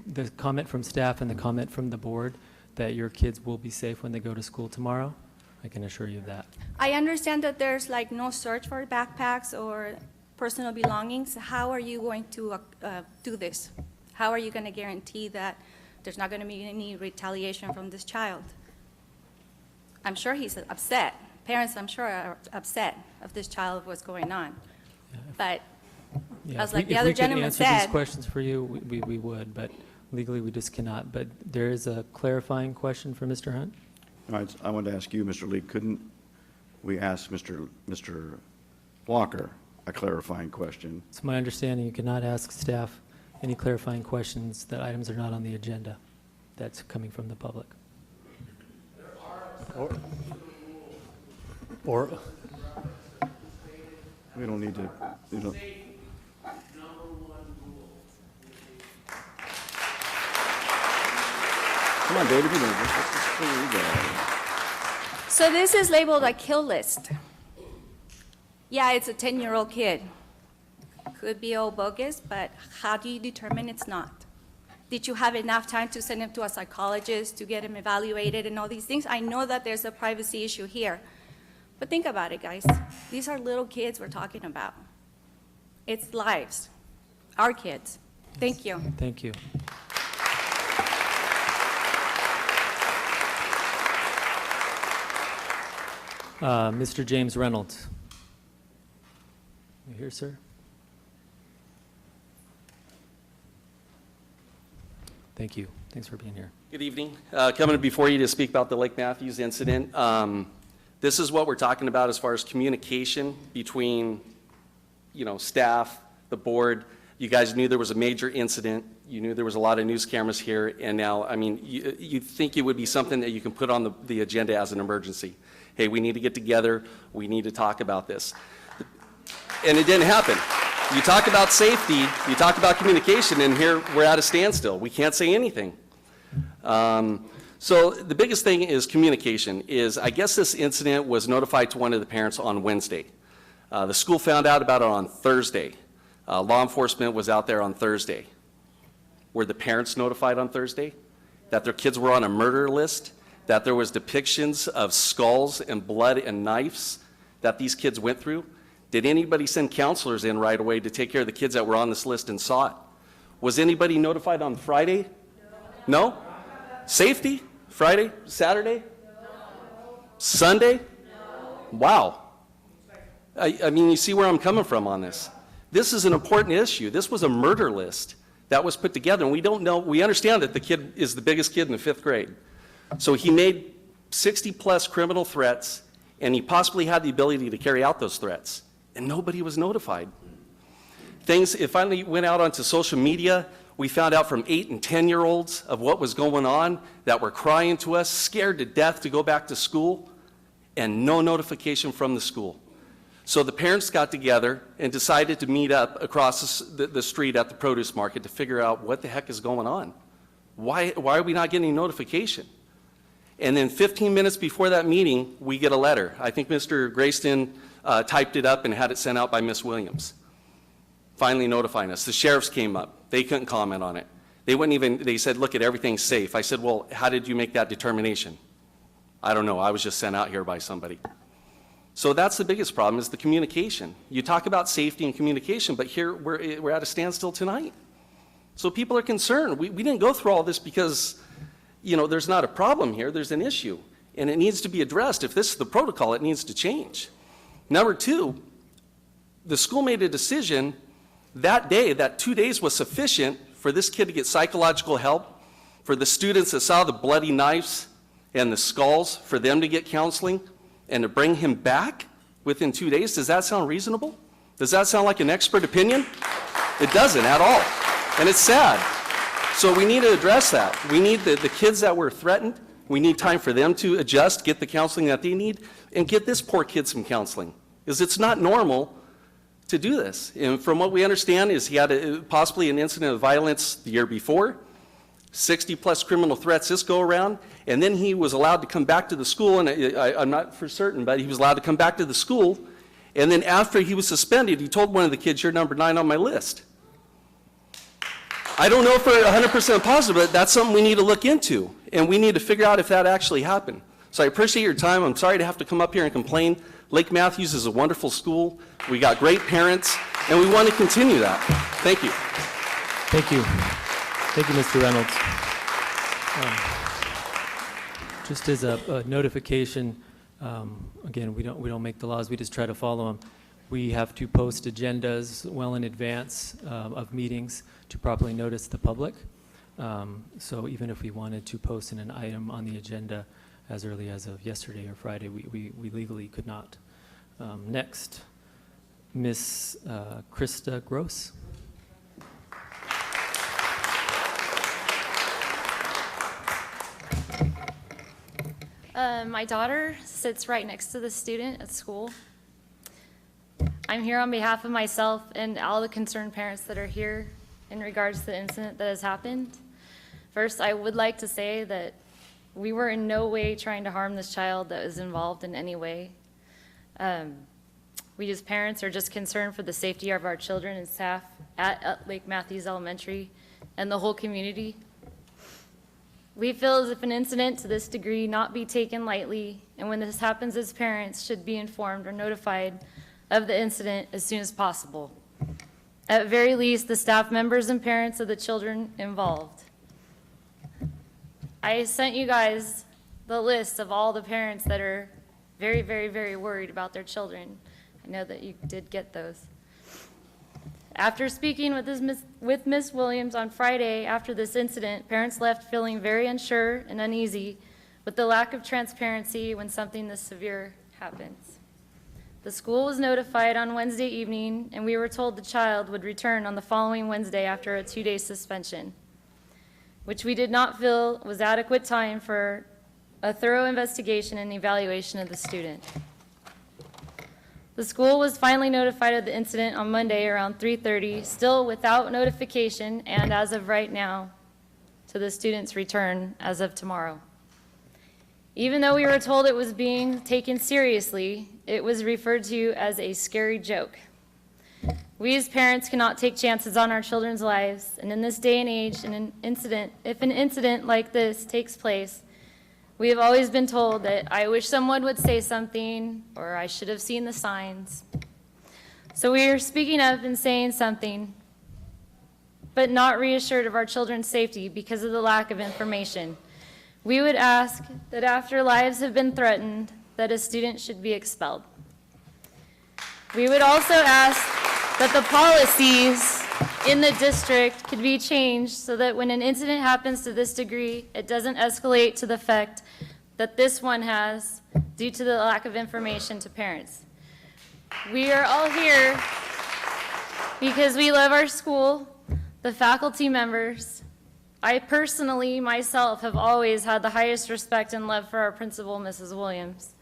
Speaker 1: The comment from staff and the comment from the board that your kids will be safe when they go to school tomorrow, I can assure you of that.
Speaker 22: I understand that there's like no search for backpacks or personal belongings. How are you going to do this? How are you going to guarantee that there's not going to be any retaliation from this child? I'm sure he's upset. Parents, I'm sure, are upset of this child, what's going on. But as like the other gentleman
Speaker 1: If we could answer
Speaker 22: said,
Speaker 1: these questions for you, we would, but legally we just cannot. But there is a clarifying question for Mr. Hunt.
Speaker 3: All right, I wanted to ask you, Mr. Lee, couldn't we ask Mr. Walker a clarifying question?
Speaker 1: It's my understanding you cannot ask staff any clarifying questions that items are not on the agenda. That's coming from the public.
Speaker 16: Or
Speaker 3: we don't need to, you know. Come on, David, you know this. Let's just clear that.
Speaker 22: so this is labeled a kill list. Yeah, it's a 10-year-old kid. Could be all bogus, but how do you determine it's not? Did you have enough time to send him to a psychologist to get him evaluated and all these things? I know that there's a privacy issue here, but think about it, guys. These are little kids we're talking about. It's lives, our kids. Thank you.
Speaker 1: Thank you. Mr. James Reynolds. You here, sir? Thank you. Thanks for being here.
Speaker 2: Good evening. Coming before you to speak about the Lake Matthews incident. This is what we're talking about as far as communication between, staff, the board. You guys knew there was a major incident. You knew there was a lot of news cameras here, and now, you think it would be something that you can put on the agenda as an emergency. Hey, we need to get together. We need to talk about this. And it didn't happen. You talk about safety, you talk about communication, and here we're at a standstill. We can't say anything. So the biggest thing is communication. I guess this incident was notified to one of the parents on Wednesday. The school found out about it on Thursday. Law enforcement was out there on Thursday. Were the parents notified on Thursday that their kids were on a murder list, that there was depictions of skulls and blood and knives that these kids went through? Did anybody send counselors in right away to take care of the kids that were on this list and saw it? Was anybody notified on Friday? No? Safety? Friday? Saturday? Sunday? Wow. You see where I'm coming from on this. This is an important issue. This was a murder list that was put together, and we don't know, we understand that the kid is the biggest kid in the 5th grade. So he made 60-plus criminal threats, and he possibly had the ability to carry out those threats, and nobody was notified. It finally went out onto social media. We found out from 8 and 10-year-olds of what was going on, that were crying to us, scared to death to go back to school, and no notification from the school. So the parents got together and decided to meet up across the street at the produce market to figure out what the heck is going on. Why are we not getting notification? And then 15 minutes before that meeting, we get a letter. I think Mr. Grayston typed it up and had it sent out by Ms. Williams, finally notifying us. The sheriffs came up. They couldn't comment on it. They said, look, everything's safe. I said, well, how did you make that determination? I don't know. I was just sent out here by somebody. So that's the biggest problem, is the communication. You talk about safety and communication, but here we're at a standstill tonight. So people are concerned. We didn't go through all this because, there's not a problem here. There's an issue, and it needs to be addressed. If this is the protocol, it needs to change. Number 2, the school made a decision that day that 2 days was sufficient for this kid to get psychological help, for the students that saw the bloody knives and the skulls, for them to get counseling, and to bring him back within 2 days. Does that sound reasonable? Does that sound like an expert opinion? It doesn't at all, and it's sad. So we need to address that. We need the kids that were threatened, we need time for them to adjust, get the counseling that they need, and get this poor kid some counseling, because it's not normal to do this. And from what we understand is he had possibly an incident of violence the year before, 60-plus criminal threats this go-around, and then he was allowed to come back to the school, and I'm not for certain, but he was allowed to come back to the school, and then after he was suspended, he told one of the kids, "You're number 9 on my list." I don't know if we're 100% positive, but that's something we need to look into, and we need to figure out if that actually happened. So I appreciate your time. I'm sorry to have to come up here and complain. Lake Matthews is a wonderful school. We got great parents, and we want to continue that. Thank you.
Speaker 1: Thank you. Thank you, Mr. Reynolds. Just as a notification, again, we don't make the laws, we just try to follow them. We have to post agendas well in advance of meetings to properly notice the public. So even if we wanted to post in an item on the agenda as early as of yesterday or Friday, we legally could not. Next, Ms. Krista Gross.
Speaker 5: My daughter sits right next to the student at school. I'm here on behalf of myself and all the concerned parents that are here in regards to the incident that has happened. First, I would like to say that we were in no way trying to harm this child that was involved in any way. We as parents are just concerned for the safety of our children and staff at Lake Matthews Elementary and the whole community. We feel as if an incident to this degree not be taken lightly, and when this happens as parents should be informed or notified of the incident as soon as possible. At very least, the staff members and parents of the children involved. I sent you guys the list of all the parents that are very, very, very worried about their children. I know that you did get those. After speaking with Ms. Williams on Friday after this incident, parents left feeling very unsure and uneasy with the lack of transparency when something this severe happens. The school was notified on Wednesday evening, and we were told the child would return on the following Wednesday after a 2-day suspension, which we did not feel was adequate time for a thorough investigation and evaluation of the student. The school was finally notified of the incident on Monday around 3:30, still without notification, and as of right now, to the student's return as of tomorrow. Even though we were told it was being taken seriously, it was referred to as a scary joke. We as parents cannot take chances on our children's lives, and in this day and age, if an incident like this takes place, we have always been told that I wish someone would say something, or I should have seen the signs. So we are speaking up and saying something, but not reassured of our children's safety because of the lack of information. We would ask that after lives have been threatened, that a student should be expelled. We would also ask that the policies in the district could be changed so that when an incident happens to this degree, it doesn't escalate to the effect that this one has due to the lack of information to parents. We are all here because we love our school, the faculty members. I personally, myself, have always had the highest respect and love for our principal, Mrs. Williams.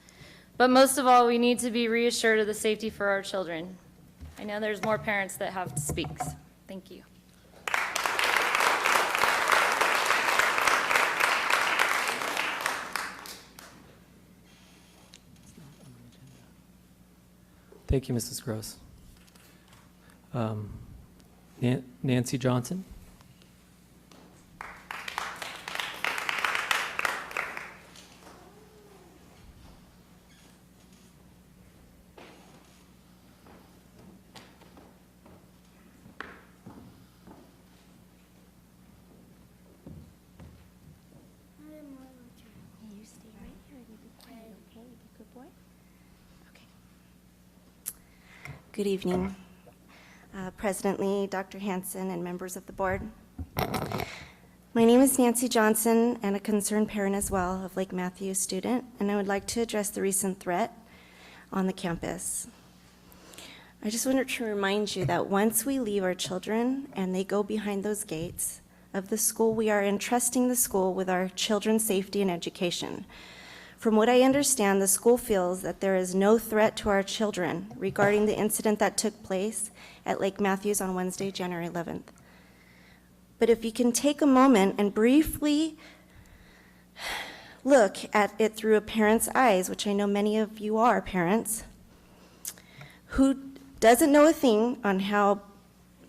Speaker 5: But most of all, we need to be reassured of the safety for our children. I know there's more parents that have to speak. Thank you.
Speaker 1: Thank you, Mrs. Gross. Nancy Johnson.
Speaker 6: Good evening, President Lee, Dr. Hanson, and members of the board. My name is Nancy Johnson, and a concerned parent as well of Lake Matthews student, and I would like to address the recent threat on the campus. I just wanted to remind you that once we leave our children and they go behind those gates of the school, we are entrusting the school with our children's safety and education. From what I understand, the school feels that there is no threat to our children regarding the incident that took place at Lake Matthews on Wednesday, January 11th. But if you can take a moment and briefly look at it through a parent's eyes, which I know many of you are parents, who doesn't know a thing on how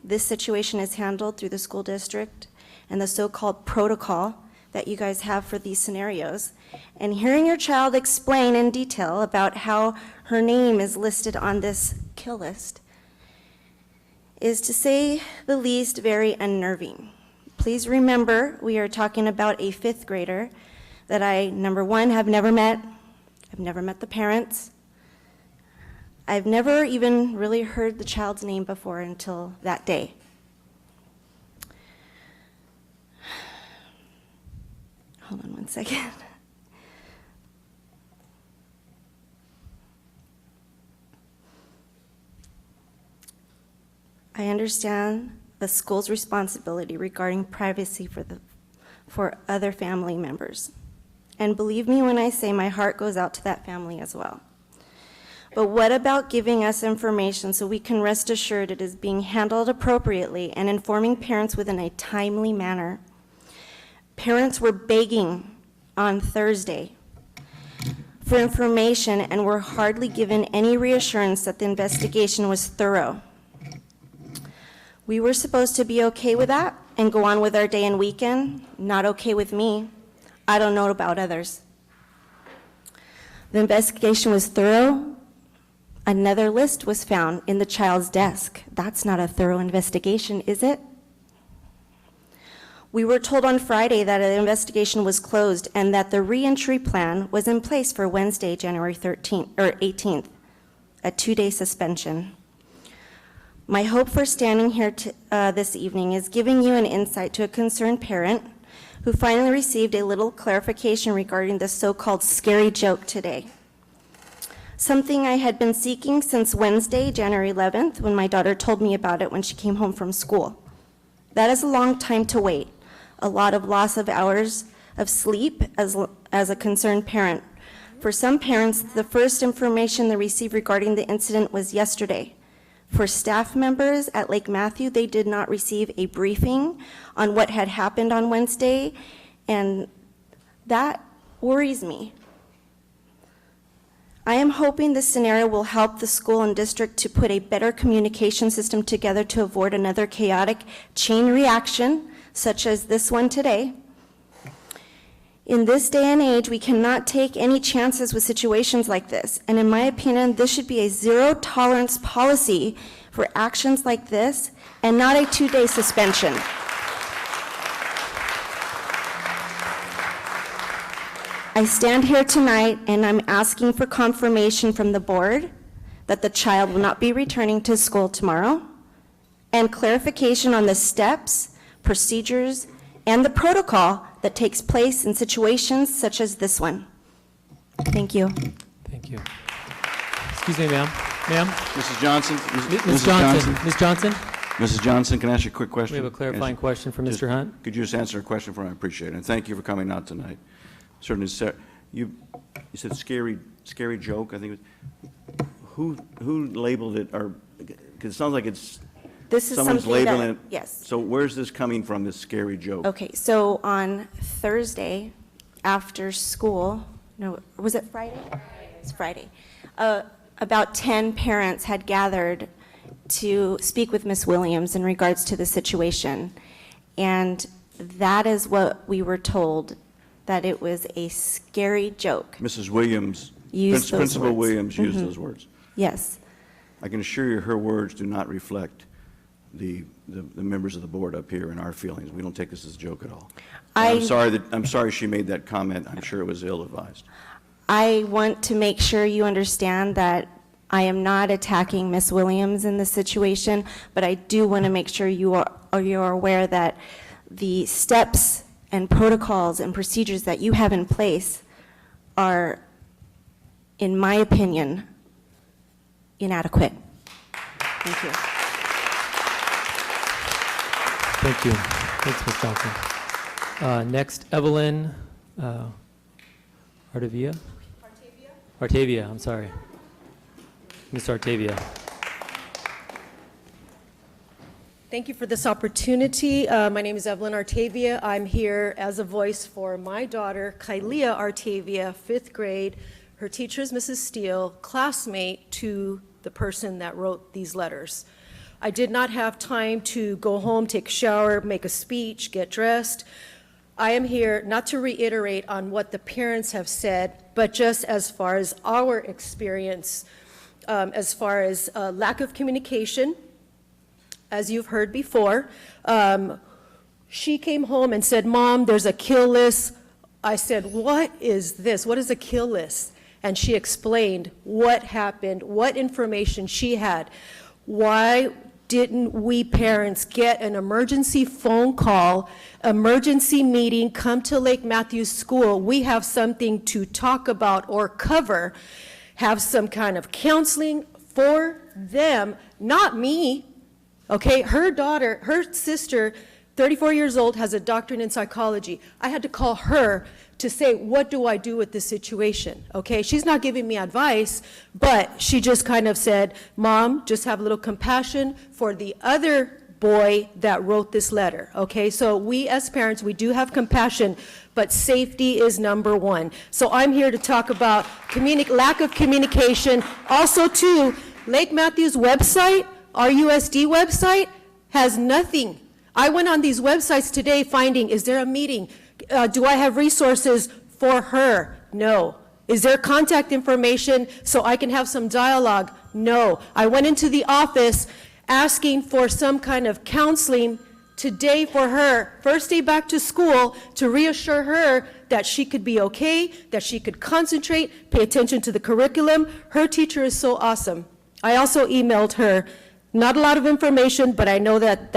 Speaker 6: this situation is handled through the school district and the so-called protocol that you guys have for these scenarios, and hearing your child explain in detail about how her name is listed on this kill list is, to say the least, very unnerving. Please remember, we are talking about a 5th grader that I, number one, have never met. I've never met the parents. I've never even really heard the child's name before until that day. Hold on one second. I understand the school's responsibility regarding privacy for other family members. And believe me when I say my heart goes out to that family as well. But what about giving us information so we can rest assured it is being handled appropriately and informing parents within a timely manner? Parents were begging on Thursday for information and were hardly given any reassurance that the investigation was thorough. We were supposed to be okay with that and go on with our day and weekend. Not okay with me. I don't know about others. The investigation was thorough. Another list was found in the child's desk. That's not a thorough investigation, is it? We were told on Friday that the investigation was closed and that the reentry plan was in place for Wednesday, January 18th, a 2-day suspension. My hope for standing here this evening is giving you an insight to a concerned parent who finally received a little clarification regarding the so-called scary joke today. Something I had been seeking since Wednesday, January 11th, when my daughter told me about it when she came home from school. That is a long time to wait, a lot of loss of hours of sleep as a concerned parent. For some parents, the first information they received regarding the incident was yesterday. For staff members at Lake Matthew, they did not receive a briefing on what had happened on Wednesday, and that worries me. I am hoping this scenario will help the school and district to put a better communication system together to avoid another chaotic chain reaction, such as this one today. In this day and age, we cannot take any chances with situations like this. And in my opinion, this should be a zero-tolerance policy for actions like this and not a 2-day suspension. I stand here tonight and I'm asking for confirmation from the board that the child will not be returning to school tomorrow, and clarification on the steps, procedures, and the protocol that takes place in situations such as this one. Thank you.
Speaker 1: Thank you. Excuse me, ma'am. Ma'am?
Speaker 3: Mrs. Johnson?
Speaker 1: Ms. Johnson. Ms. Johnson?
Speaker 3: Mrs. Johnson, can I ask you a quick question?
Speaker 1: We have a clarifying question for Mr. Hunt.
Speaker 3: Could you just answer a question for me? I appreciate it. And thank you for coming out tonight. Certainly, you said scary joke, I think it was. Who labeled it, or, because it sounds like it's,
Speaker 6: This is
Speaker 3: someone's
Speaker 6: something
Speaker 3: labeling
Speaker 6: that,
Speaker 3: it.
Speaker 6: yes.
Speaker 3: So where's this coming from, this scary joke?
Speaker 6: Okay, so on Thursday after school, no, was it Friday? It's Friday. About 10 parents had gathered to speak with Ms. Williams in regards to the situation. And that is what we were told, that it was a scary joke.
Speaker 3: Mrs. Williams,
Speaker 6: Used those
Speaker 3: Principal
Speaker 6: words.
Speaker 3: Williams used
Speaker 6: Mhm.
Speaker 3: those words.
Speaker 6: Yes.
Speaker 3: I can assure you her words do not reflect the members of the board up here and our feelings. We don't take this as a joke at all. I'm sorry she made that comment. I'm sure it was ill-advised.
Speaker 6: I want to make sure you understand that I am not attacking Ms. Williams in this situation, but I do want to make sure you are aware that the steps and protocols and procedures that you have in place are, in my opinion, inadequate.
Speaker 7: Thank you.
Speaker 1: Thank you. Thanks, Ms. Johnson. Next, Evelyn Artavia? Artavia, I'm sorry. Ms. Artavia.
Speaker 7: Thank you for this opportunity. My name is Evelyn Artavia. I'm here as a voice for my daughter, Kylea Artavia, 5th grade. Her teacher is Mrs. Steele, classmate to the person that wrote these letters. I did not have time to go home, take a shower, make a speech, get dressed. I am here not to reiterate on what the parents have said, but just as far as our experience, as far as lack of communication. As you've heard before, she came home and said, "Mom, there's a kill list." I said, "What is this? What is a kill list?" And she explained what happened, what information she had. Why didn't we parents get an emergency phone call, emergency meeting, come to Lake Matthews School? We have something to talk about or cover, have some kind of counseling for them, not me. Okay, her daughter, her sister, 34 years old, has a doctorate in psychology. I had to call her to say, what do I do with this situation? Okay, she's not giving me advice, but she just kind of said, "Mom, just have a little compassion for the other boy that wrote this letter." Okay, so we as parents, we do have compassion, but safety is number one. So I'm here to talk about lack of communication. Also, too, Lake Matthews website, RUSD website, has nothing. I went on these websites today finding, is there a meeting? Do I have resources for her? No. Is there contact information so I can have some dialogue? No. I went into the office asking for some kind of counseling today for her, first day back to school, to reassure her that she could be okay, that she could concentrate, pay attention to the curriculum. Her teacher is so awesome. I also emailed her. Not a lot of information, but I know that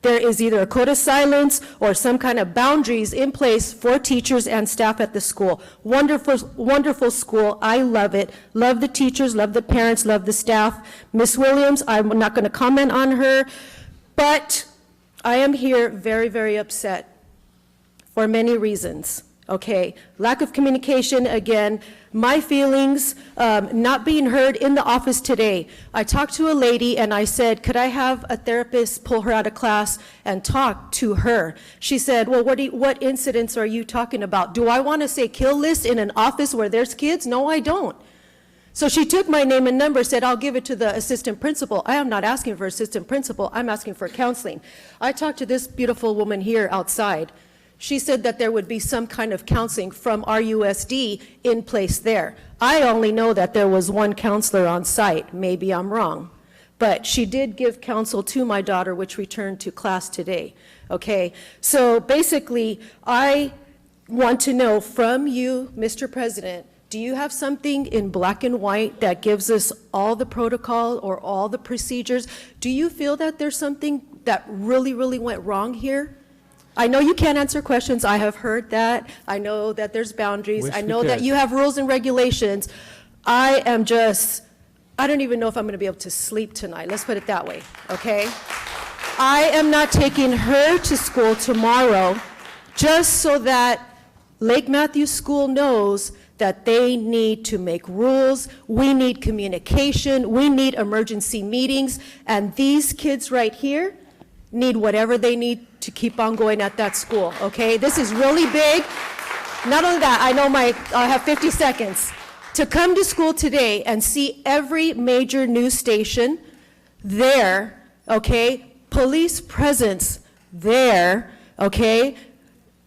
Speaker 7: there is either a code of silence or some kind of boundaries in place for teachers and staff at the school. Wonderful, wonderful school. I love it. Love the teachers, love the parents, love the staff. Miss Williams, I'm not going to comment on her, but I am here very, very upset for many reasons. Okay, lack of communication, again, my feelings, not being heard in the office today. I talked to a lady and I said, could I have a therapist pull her out of class and talk to her? She said, well, what incidents are you talking about? Do I want to say kill list in an office where there's kids? No, I don't. So she took my name and number, said, I'll give it to the assistant principal. I am not asking for assistant principal, I'm asking for counseling. I talked to this beautiful woman here outside. She said that there would be some kind of counseling from RUSD in place there. I only know that there was one counselor on site. Maybe I'm wrong. But she did give counsel to my daughter, which returned to class today. Okay, so basically, I want to know from you, Mr. President, do you have something in black and white that gives us all the protocol or all the procedures? Do you feel that there's something that really, really went wrong here? I know you can't answer questions. I have heard that. I know that there's boundaries. I know that you have rules and regulations. I don't even know if I'm going to be able to sleep tonight. Let's put it that way, okay? I am not taking her to school tomorrow just so that Lake Matthews School knows that they need to make rules. We need communication. We need emergency meetings. And these kids right here need whatever they need to keep on going at that school, okay? This is really big. Not only that, I have 50 seconds. To come to school today and see every major news station there, okay? Police presence there, okay?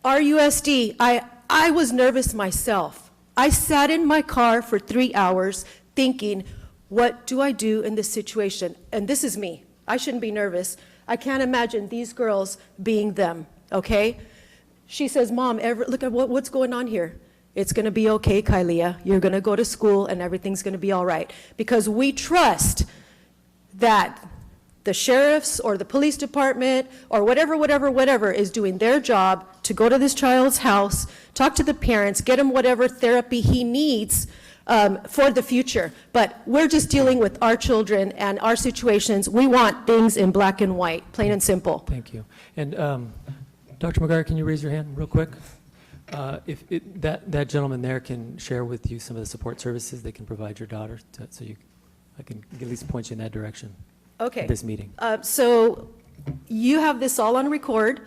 Speaker 7: RUSD, I was nervous myself. I sat in my car for 3 hours thinking, what do I do in this situation? And this is me. I shouldn't be nervous. I can't imagine these girls being them, okay? She says, Mom, look at what's going on here. It's going to be okay, Kylea. You're going to go to school and everything's going to be all right. Because we trust that the sheriffs or the police department or whatever is doing their job to go to this child's house, talk to the parents, get him whatever therapy he needs, for the future. But we're just dealing with our children and our situations. We want things in black and white, plain and simple.
Speaker 1: Thank you. And Dr. McGuire, can you raise your hand real quick? That gentleman there can share with you some of the support services they can provide your daughter, so I can at least point you in that direction.
Speaker 7: Okay.
Speaker 1: At this meeting.
Speaker 7: So you have this all on record.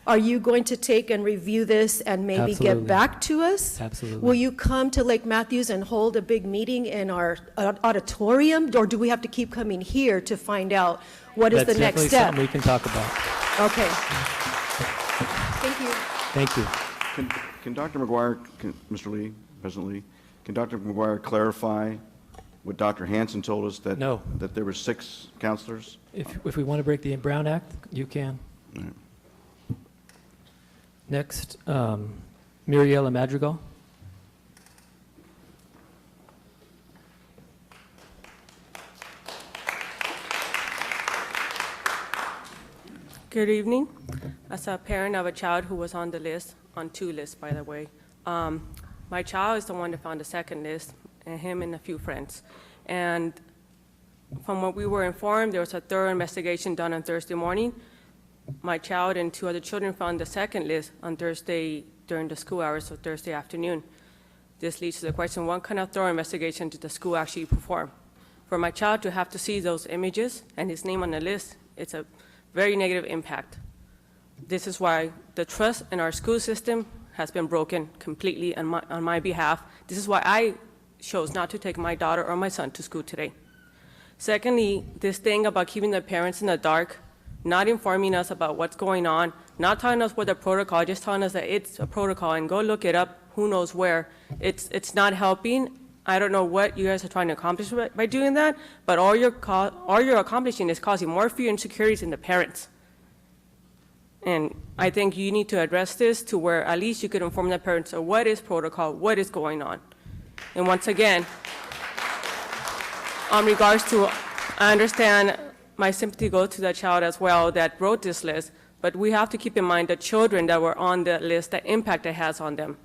Speaker 7: Are you going to take and review this and maybe
Speaker 1: Absolutely.
Speaker 7: get back to us?
Speaker 1: Absolutely.
Speaker 7: Will you come to Lake Matthews and hold a big meeting in our auditorium, or do we have to keep coming here to find out what is
Speaker 1: That's
Speaker 7: the next
Speaker 1: definitely
Speaker 7: step?
Speaker 1: something we can talk about.
Speaker 7: Okay. Thank you.
Speaker 1: Thank you.
Speaker 3: Can Dr. McGuire, Mr. Lee, President Lee, can Dr. McGuire clarify what Dr. Hansen told us, that
Speaker 1: No.
Speaker 3: that there were 6 counselors?
Speaker 1: If we want to break the Brown Act, you can.
Speaker 3: All right.
Speaker 1: Next, Muriela Madrigal.
Speaker 8: Good evening. As a parent of a child who was on the list, on 2 lists, by the way, my child is the one that found the second list, and him and a few friends. And from what we were informed, there was a thorough investigation done on Thursday morning. My child and 2 other children found the second list on Thursday during the school hours, so Thursday afternoon. This leads to the question, what kind of thorough investigation did the school actually perform? For my child to have to see those images and his name on the list, it's a very negative impact. This is why the trust in our school system has been broken completely on my behalf. This is why I chose not to take my daughter or my son to school today. Secondly, this thing about keeping the parents in the dark, not informing us about what's going on, not telling us what the protocol, just telling us that it's a protocol and go look it up, who knows where. It's not helping. I don't know what you guys are trying to accomplish by doing that, but all you're accomplishing is causing more fear and insecurities in the parents. And I think you need to address this to where at least you could inform the parents of what is protocol, what is going on. And once again, on regards to, I understand my sympathy goes to the child as well that wrote this list, but we have to keep in mind the children that were on the list, the impact it has on them.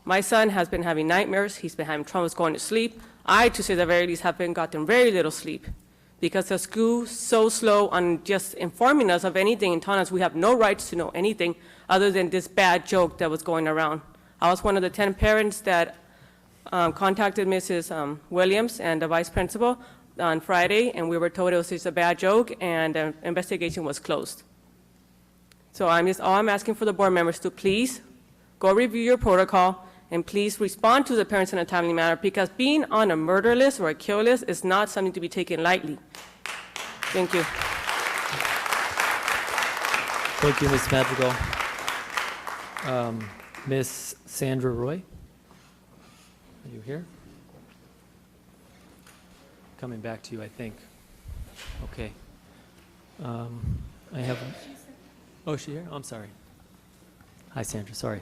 Speaker 8: My son has been having nightmares, he's been having troubles going to sleep. I, to say the very least, have been gotten very little sleep because the school's so slow on just informing us of anything and telling us we have no rights to know anything other than this bad joke that was going around. I was one of the 10 parents that contacted Mrs. Williams and the vice principal on Friday, and we were told it was just a bad joke and the investigation was closed. So all I'm asking for the board members to please go review your protocol and please respond to the parents in a timely manner, because being on a murder list or a kill list is not something to be taken lightly. Thank you.
Speaker 1: Thank you, Ms. Madrigal. Ms. Sandra Roy, are you here? Coming back to you, I think. Okay. I have. Oh, is she here? Oh, I'm sorry. Hi, Sandra. Sorry.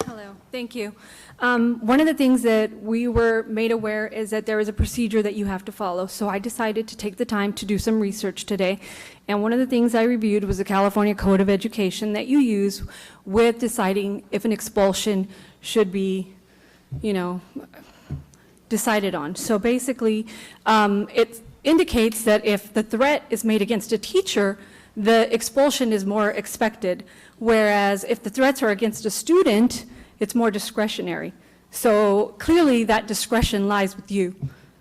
Speaker 10: Hello, thank you. One of the things that we were made aware is that there is a procedure that you have to follow. So I decided to take the time to do some research today. And one of the things I reviewed was the California Code of Education that you use with deciding if an expulsion should be, decided on. So basically, it indicates that if the threat is made against a teacher, the expulsion is more expected. Whereas if the threats are against a student, it's more discretionary. So clearly that discretion lies with you.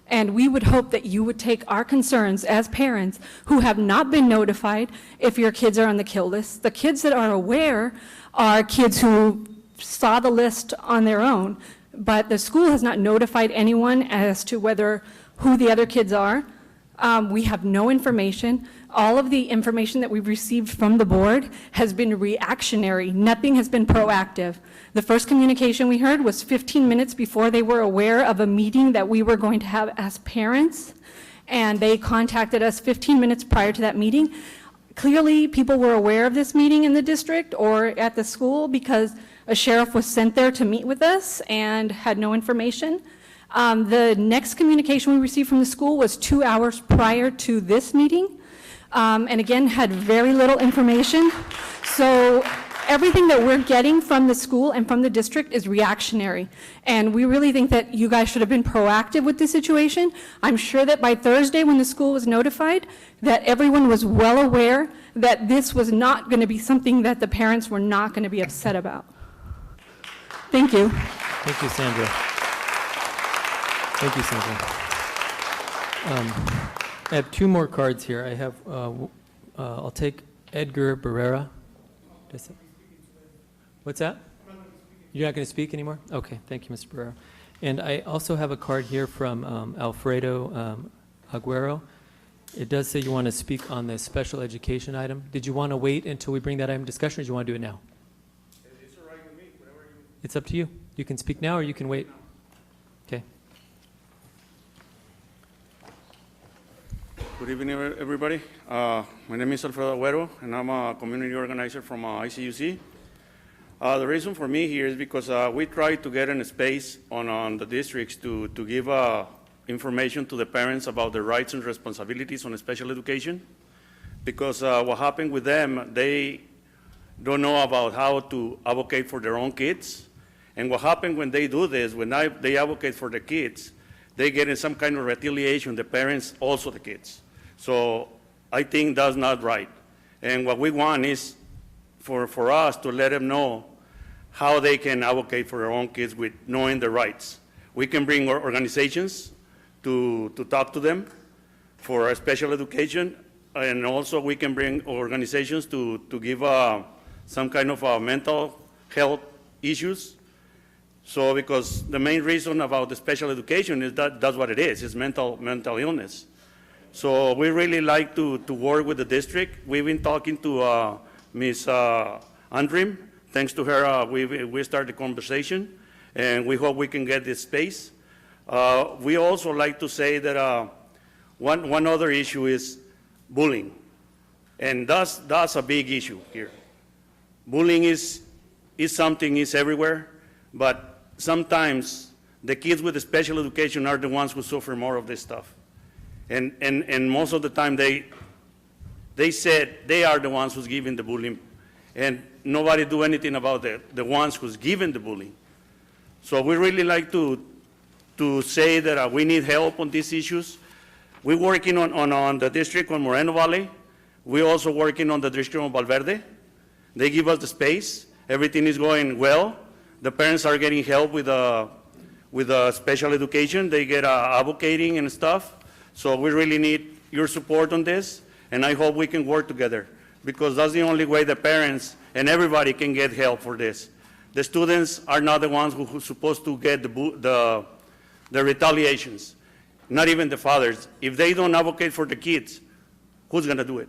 Speaker 10: And we would hope that you would take our concerns as parents who have not been notified if your kids are on the kill list. The kids that are aware are kids who saw the list on their own, but the school has not notified anyone as to who the other kids are. We have no information. All of the information that we've received from the board has been reactionary. Nothing has been proactive. The first communication we heard was 15 minutes before they were aware of a meeting that we were going to have as parents, and they contacted us 15 minutes prior to that meeting. Clearly, people were aware of this meeting in the district or at the school because a sheriff was sent there to meet with us and had no information. The next communication we received from the school was 2 hours prior to this meeting, and again, had very little information. So everything that we're getting from the school and from the district is reactionary. And we really think that you guys should have been proactive with this situation. I'm sure that by Thursday, when the school was notified, that everyone was well aware that this was not going to be something that the parents were not going to be upset about. Thank you.
Speaker 1: Thank you, Sandra. Thank you, Sandra. I have two more cards here. I have, I'll take Edgar Barrera. What's that? You're not going to speak anymore? Okay, thank you, Mr. Barrera. And I also have a card here from Alfredo Aguero. It does say you want to speak on the special education item. Did you want to wait until we bring that item to discussion, or do you want to do it now?
Speaker 21: It's all right with me, whatever you...
Speaker 1: It's up to you. You can speak now, or you can wait. Okay.
Speaker 11: Good evening, everybody. My name is Alfredo Agüero, and I'm a community organizer from ICUC. The reason for me here is because we try to get in a space on the districts to give information to the parents about their rights and responsibilities on special education. Because what happened with them, they don't know about how to advocate for their own kids. And what happened when they do this, when they advocate for the kids, they get in some kind of retaliation, the parents, also the kids. So I think that's not right. And what we want is for us to let them know how they can advocate for their own kids with knowing their rights. We can bring organizations to talk to them for special education, and also we can bring organizations to give some kind of mental health issues. So because the main reason about the special education is that that's what it is, it's mental illness. So we really like to work with the district. We've been talking to Ms. Andrim. Thanks to her, we started the conversation, and we hope we can get this space. We also like to say that one other issue is bullying, and that's a big issue here. Bullying is something is everywhere, but sometimes the kids with the special education are the ones who suffer more of this stuff, and most of the time they said they are the ones who's giving the bullying, and nobody do anything about the ones who's given the bullying. So we really like to say that we need help on these issues. We're working on the district on Moreno Valley. We're also working on the district of Valverde. They give us the space. Everything is going well. The parents are getting help with special education. They get advocating and stuff. So we really need your support on this, and I hope we can work together, because that's the only way the parents and everybody can get help for this. The students are not the ones who are supposed to get the retaliations, not even the fathers. If they don't advocate for the kids, who's going to do it?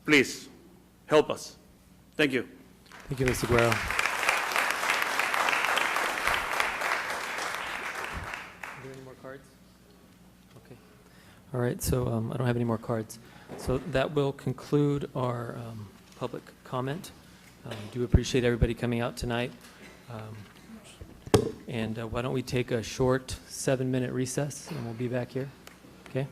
Speaker 11: Please, help us. Thank you.
Speaker 1: Thank you, Mr. Guerrero. Are there any more cards? Okay. All right, so I don't have any more cards. So that will conclude our public comment. Do appreciate everybody coming out tonight. And why don't we take a short 7-minute recess, and we'll be back here. Okay?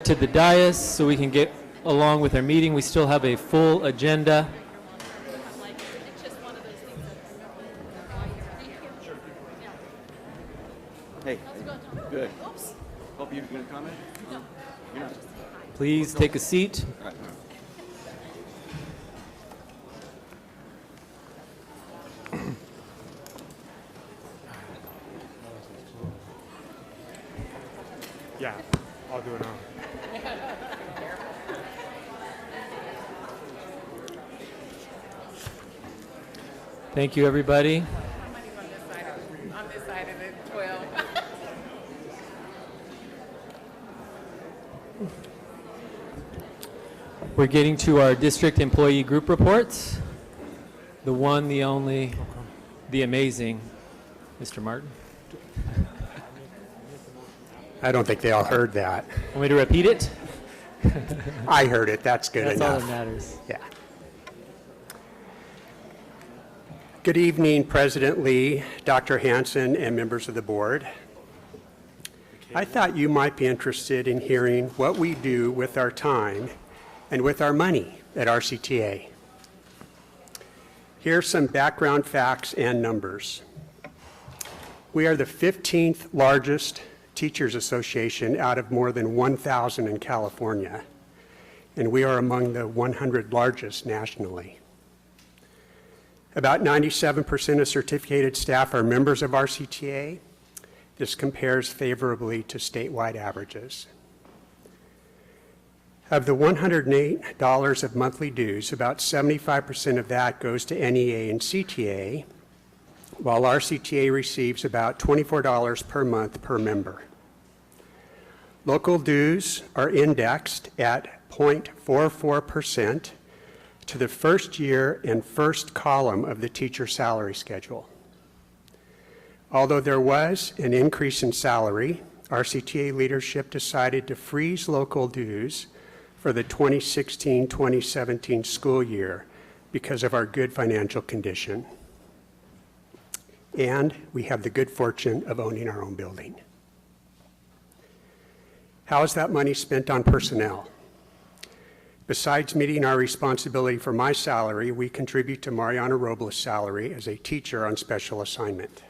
Speaker 1: to the dais so we can get along with our meeting. We still have a full agenda.
Speaker 3: Hey, good. Hope you're going to comment? No. You're not.
Speaker 1: Please take a seat.
Speaker 3: All right.
Speaker 21: Yeah, I'll do it now.
Speaker 1: Thank you, everybody.
Speaker 9: On this side of it, 12.
Speaker 1: We're getting to our district employee group reports. The one, the only, the amazing, Mr. Martin.
Speaker 12: I don't think they all heard that.
Speaker 1: Want me to repeat it?
Speaker 12: I heard it. That's good
Speaker 1: That's
Speaker 12: enough.
Speaker 1: all that matters.
Speaker 12: Yeah. Good evening, President Lee, Dr. Hansen, and members of the board. I thought you might be interested in hearing what we do with our time and with our money at RCTA. Here are some background facts and numbers. We are the 15th largest teachers association out of more than 1,000 in California, and we are among the 100 largest nationally. About 97% of certificated staff are members of RCTA. This compares favorably to statewide averages. Of the $108 of monthly dues, about 75% of that goes to NEA and CTA, while RCTA receives about $24 per month per member. Local dues are indexed at 0.44% to the first year and first column of the teacher salary schedule. Although there was an increase in salary, RCTA leadership decided to freeze local dues for the 2016-2017 school year because of our good financial condition. And we have the good fortune of owning our own building. How is that money spent on personnel? Besides meeting our responsibility for my salary, we contribute to Mariana Robles' salary as a teacher on special assignment.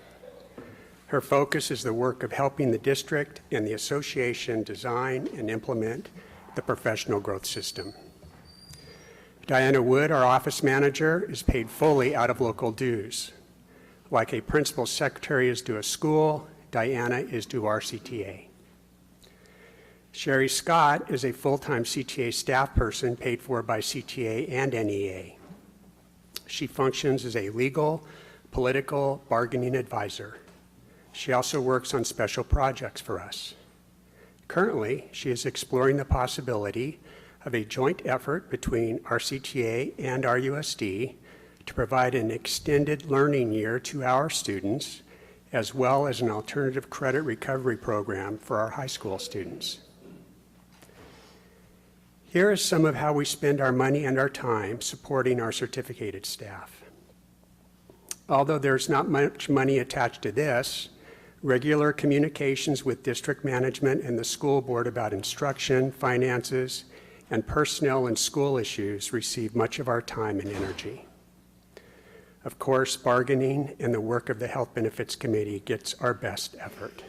Speaker 12: Her focus is the work of helping the district and the association design and implement the professional growth system. Diana Wood, our office manager, is paid fully out of local dues. Like a principal secretary is to a school, Diana is to RCTA. Sherry Scott is a full-time CTA staff person paid for by CTA and NEA. She functions as a legal, political, bargaining advisor. She also works on special projects for us. Currently, she is exploring the possibility of a joint effort between RCTA and RUSD to provide an extended learning year to our students, as well as an alternative credit recovery program for our high school students. Here is some of how we spend our money and our time supporting our certificated staff. Although there's not much money attached to this, regular communications with district management and the school board about instruction, finances, and personnel and school issues receive much of our time and energy. Of course, bargaining and the work of the Health Benefits Committee gets our best effort.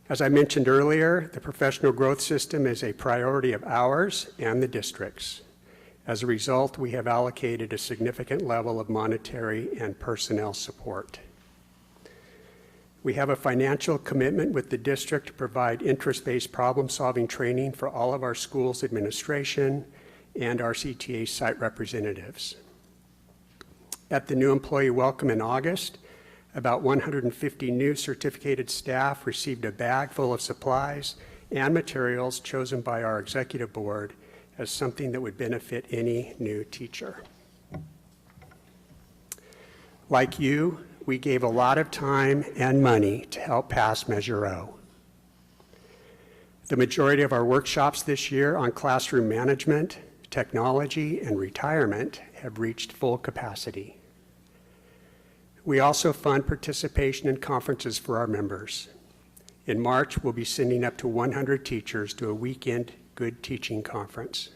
Speaker 12: As I mentioned earlier, the professional growth system is a priority of ours and the district's. As a result, we have allocated a significant level of monetary and personnel support. We have a financial commitment with the district to provide interest-based problem-solving training for all of our schools' administration and our CTA site representatives. At the new employee welcome in August, about 150 new certificated staff received a bag full of supplies and materials chosen by our executive board as something that would benefit any new teacher. Like you, we gave a lot of time and money to help pass Measure O. The majority of our workshops this year on classroom management, technology, and retirement have reached full capacity. We also fund participation in conferences for our members. In March, we'll be sending up to 100 teachers to a weekend Good Teaching Conference.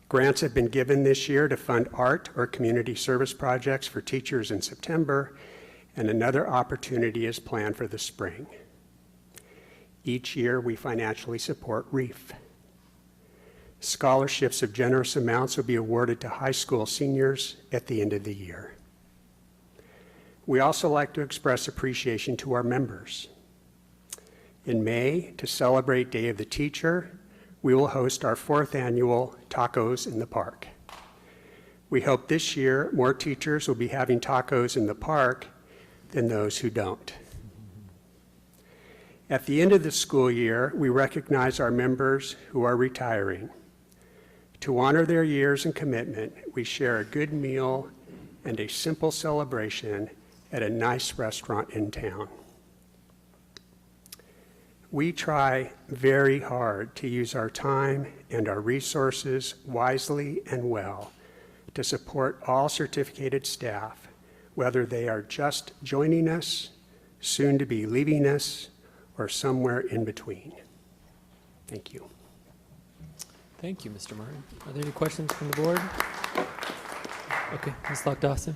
Speaker 12: Grants have been given this year to fund art or community service projects for teachers in September, and another opportunity is planned for the spring. Each year, we financially support REEF. Scholarships of generous amounts will be awarded to high school seniors at the end of the year. We also like to express appreciation to our members. In May, to celebrate Day of the Teacher, we will host our 4th annual Tacos in the Park. We hope this year more teachers will be having tacos in the park than those who don't. At the end of the school year, we recognize our members who are retiring. To honor their years and commitment, we share a good meal and a simple celebration at a nice restaurant in town. We try very hard to use our time and our resources wisely and well to support all certificated staff, whether they are just joining us, soon to be leaving us, or somewhere in between. Thank you.
Speaker 1: Thank you, Mr. Martin. Are there any questions from the board? Okay, Ms. Lock-Dawson.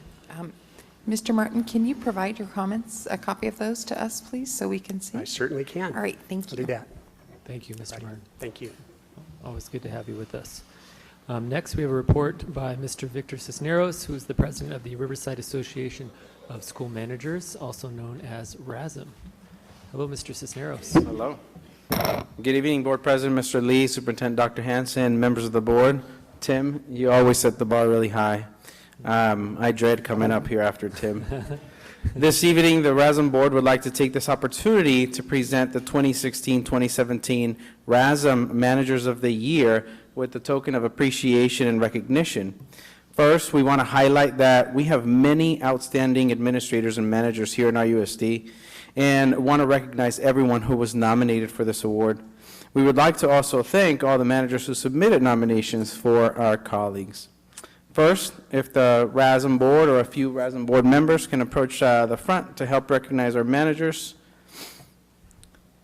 Speaker 9: Mr. Martin, can you provide your comments, a copy of those to us, please, so we can see?
Speaker 12: I certainly can.
Speaker 9: All right, thank you.
Speaker 12: I'll do that.
Speaker 1: Thank you, Mr. Martin.
Speaker 12: Thank you.
Speaker 1: Always good to have you with us. Next, we have a report by Mr. Victor Cisneros, who is the president of the Riverside Association of School Managers, also known as RASM. Hello, Mr. Cisneros.
Speaker 13: Hello. Good evening, Board President, Mr. Lee, Superintendent Dr. Hansen, members of the board. Tim, you always set the bar really high. I dread coming up here after Tim. This evening, the RASM board would like to take this opportunity to present the 2016-2017 RASM Managers of the Year with the token of appreciation and recognition. First, we want to highlight that we have many outstanding administrators and managers here in our USD, and want to recognize everyone who was nominated for this award. We would like to also thank all the managers who submitted nominations for our colleagues. First, if the RASM board or a few RASM board members can approach the front to help recognize our managers.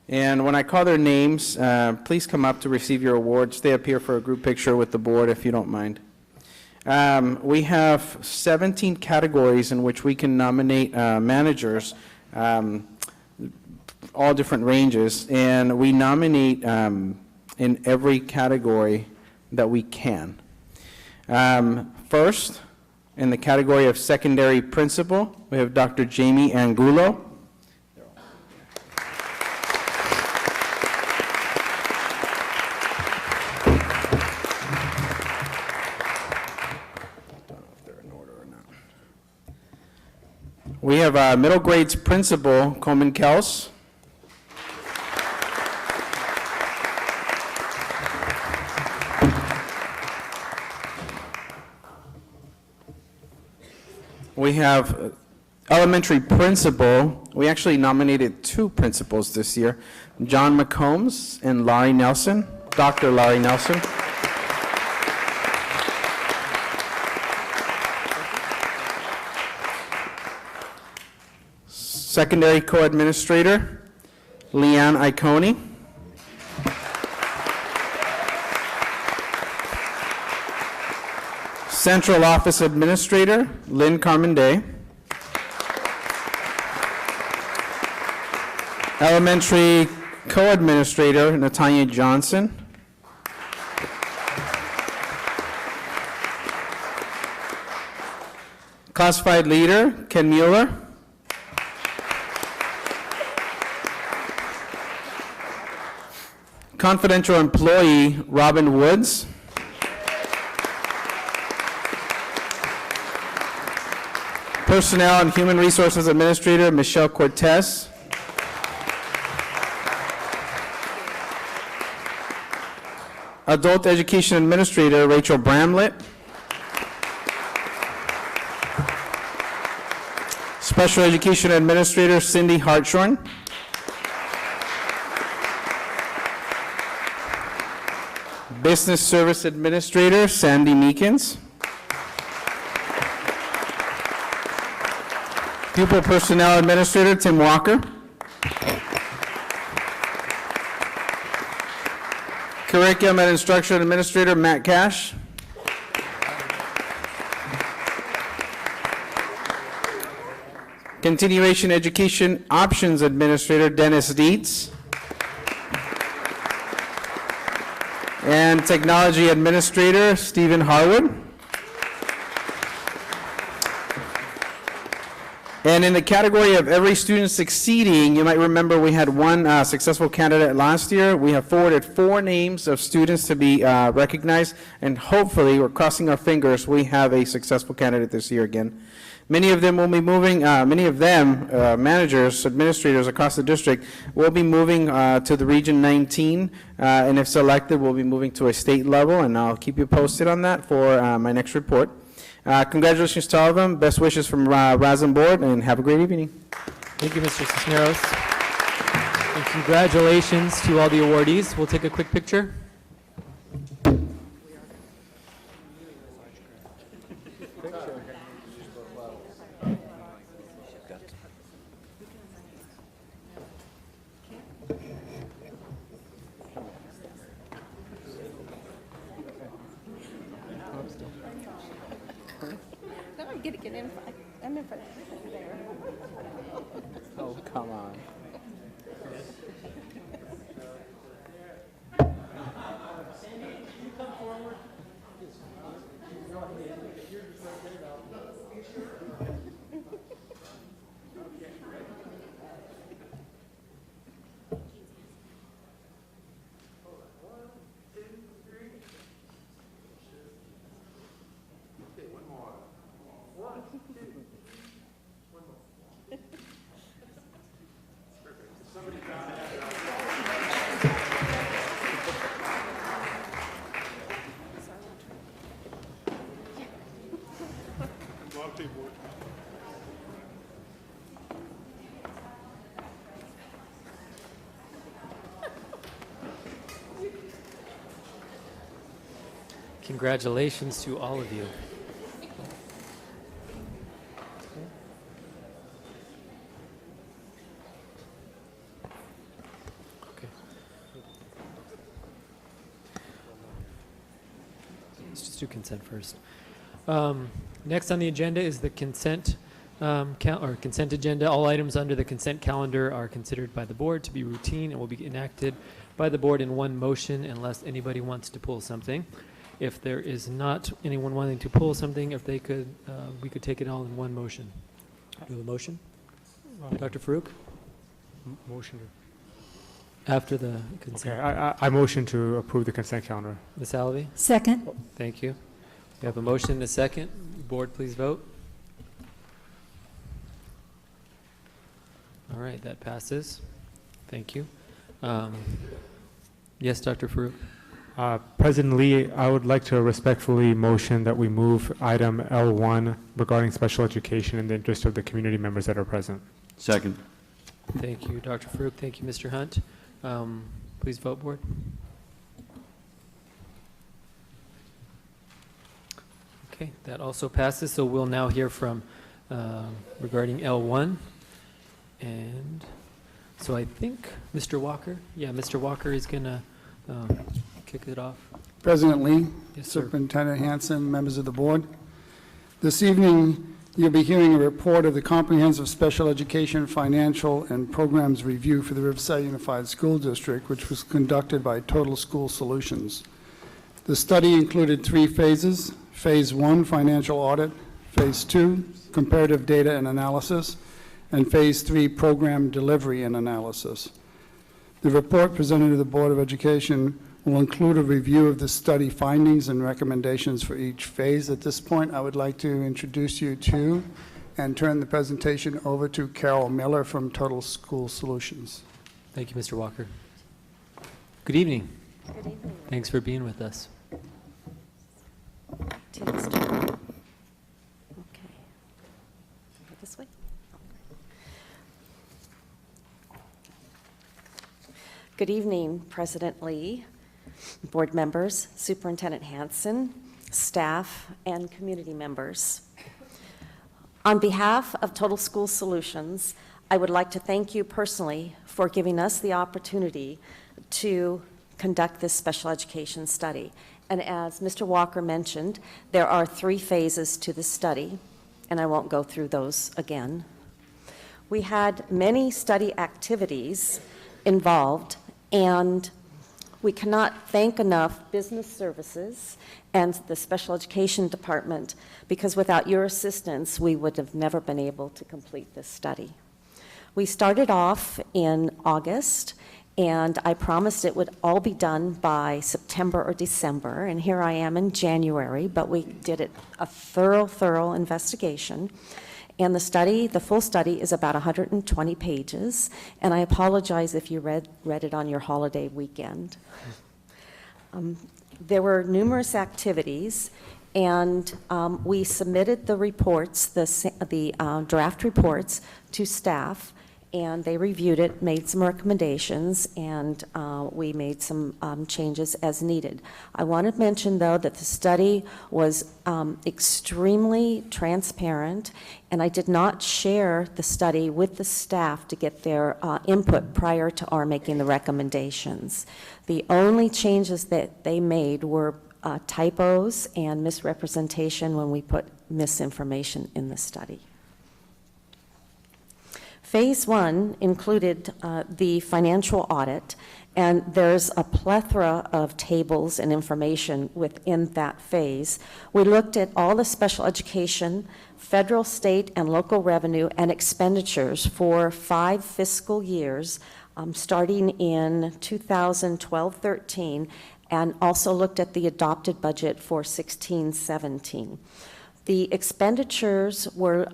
Speaker 13: And when I call their names, please come up to receive your award. Stay up here for a group picture with the board if you don't mind. We have 17 categories in which we can nominate managers, all different ranges, and we nominate in every category that we can. First, in the category of secondary principal, we have Dr. Jamie Angulo. We have middle grades principal, Coleman Kels. We have elementary principal. We actually nominated 2 principals this year, John McCombs and Laurie Nelson, Dr. Laurie Nelson. Secondary co-administrator, Leanne Iconi. Central Office Administrator, Lynn Carmenday. Elementary Co-Administrator, Natanya Johnson. Classified Leader, Ken Mueller. Confidential Employee, Robin Woods. Personnel and Human Resources Administrator, Michelle Cortez. Adult Education Administrator, Rachel Bramlett. Special Education Administrator, Cindy Hartshorn. Business Service Administrator, Sandy Meekins. Pupil Personnel Administrator, Tim Walker. Curriculum and Instruction Administrator Matt Cash. Continuation Education Options Administrator Dennis Dietz. And Technology Administrator Stephen Harwood. And in the category of every student succeeding, you might remember we had one successful candidate last year. We have forwarded 4 names of students to be recognized, and hopefully, we're crossing our fingers, we have a successful candidate this year again. Many of them will be moving, managers, administrators across the district, will be moving to the Region 19, and if selected, we'll be moving to a state level, and I'll keep you posted on that for my next report. Congratulations to all of them. Best wishes from RASM Board, and have a great evening.
Speaker 1: Thank you, Mr. Cisneros. And congratulations to all the awardees. We'll take a quick picture.
Speaker 18: I'm in front.
Speaker 13: Oh, come on.
Speaker 1: Congratulations to all of you. Okay. Let's just do consent first. Next on the agenda is the consent consent agenda. All items under the consent calendar are considered by the board to be routine and will be enacted by the board in one motion unless anybody wants to pull something. If there is not anyone wanting to pull something, if they could, we could take it all in one motion. Do you have a motion? Dr. Farouk?
Speaker 14: Motion.
Speaker 1: After the consent.
Speaker 14: Okay, I motion to approve the consent calendar.
Speaker 1: Ms. Alavi?
Speaker 10: Second.
Speaker 1: Thank you. We have a motion and a second. Board, please vote. All right, that passes. Thank you. Yes, Dr. Farouk?
Speaker 14: President Lee, I would like to respectfully motion that we move item L1 regarding special education in the interest of the community members that are present.
Speaker 3: Second.
Speaker 1: Thank you, Dr. Farouk. Thank you, Mr. Hunt. Please vote, board. Okay, that also passes. So we'll now hear from regarding L1. And so I think Mr. Walker, Mr. Walker is going to kick it off.
Speaker 15: President Lee,
Speaker 1: Yes, sir.
Speaker 15: Superintendent Hanson, members of the board. This evening, you'll be hearing a report of the Comprehensive Special Education Financial and Programs Review for the Riverside Unified School District, which was conducted by Total School Solutions. The study included 3 phases: Phase 1, financial audit; Phase 2, comparative data and analysis; and Phase 3, program delivery and analysis. The report presented to the Board of Education will include a review of the study findings and recommendations for each phase. At this point, I would like to introduce you to and turn the presentation over to Carol Miller from Total School Solutions.
Speaker 1: Thank you, Mr. Walker. Good evening.
Speaker 6: Good evening.
Speaker 1: Thanks for being with us.
Speaker 6: Okay. This way. Good evening, President Lee, board members, Superintendent Hanson, staff, and community members. On behalf of Total School Solutions, I would like to thank you personally for giving us the opportunity to
Speaker 4: conduct this special education study. And as Mr. Walker mentioned, there are 3 phases to the study, and I won't go through those again. We had many study activities involved, and we cannot thank enough business services and the special education department, because without your assistance, we would have never been able to complete this study. We started off in August, and I promised it would all be done by September or December, and here I am in January, but we did a thorough investigation. And the study, the full study, is about 120 pages, and I apologize if you read it on your holiday weekend. There were numerous activities, and we submitted the reports, the draft reports, to staff, and they reviewed it, made some recommendations, and we made some changes as needed. I want to mention, though, that the study was extremely transparent, and I did not share the study with the staff to get their input prior to our making the recommendations. The only changes that they made were typos and misrepresentation when we put misinformation in the study. Phase 1 included the financial audit, and there's a plethora of tables and information within that phase. We looked at all the special education, federal, state, and local revenue and expenditures for 5 fiscal years, starting in 2012-13, and also looked at the adopted budget for 16-17. The expenditures were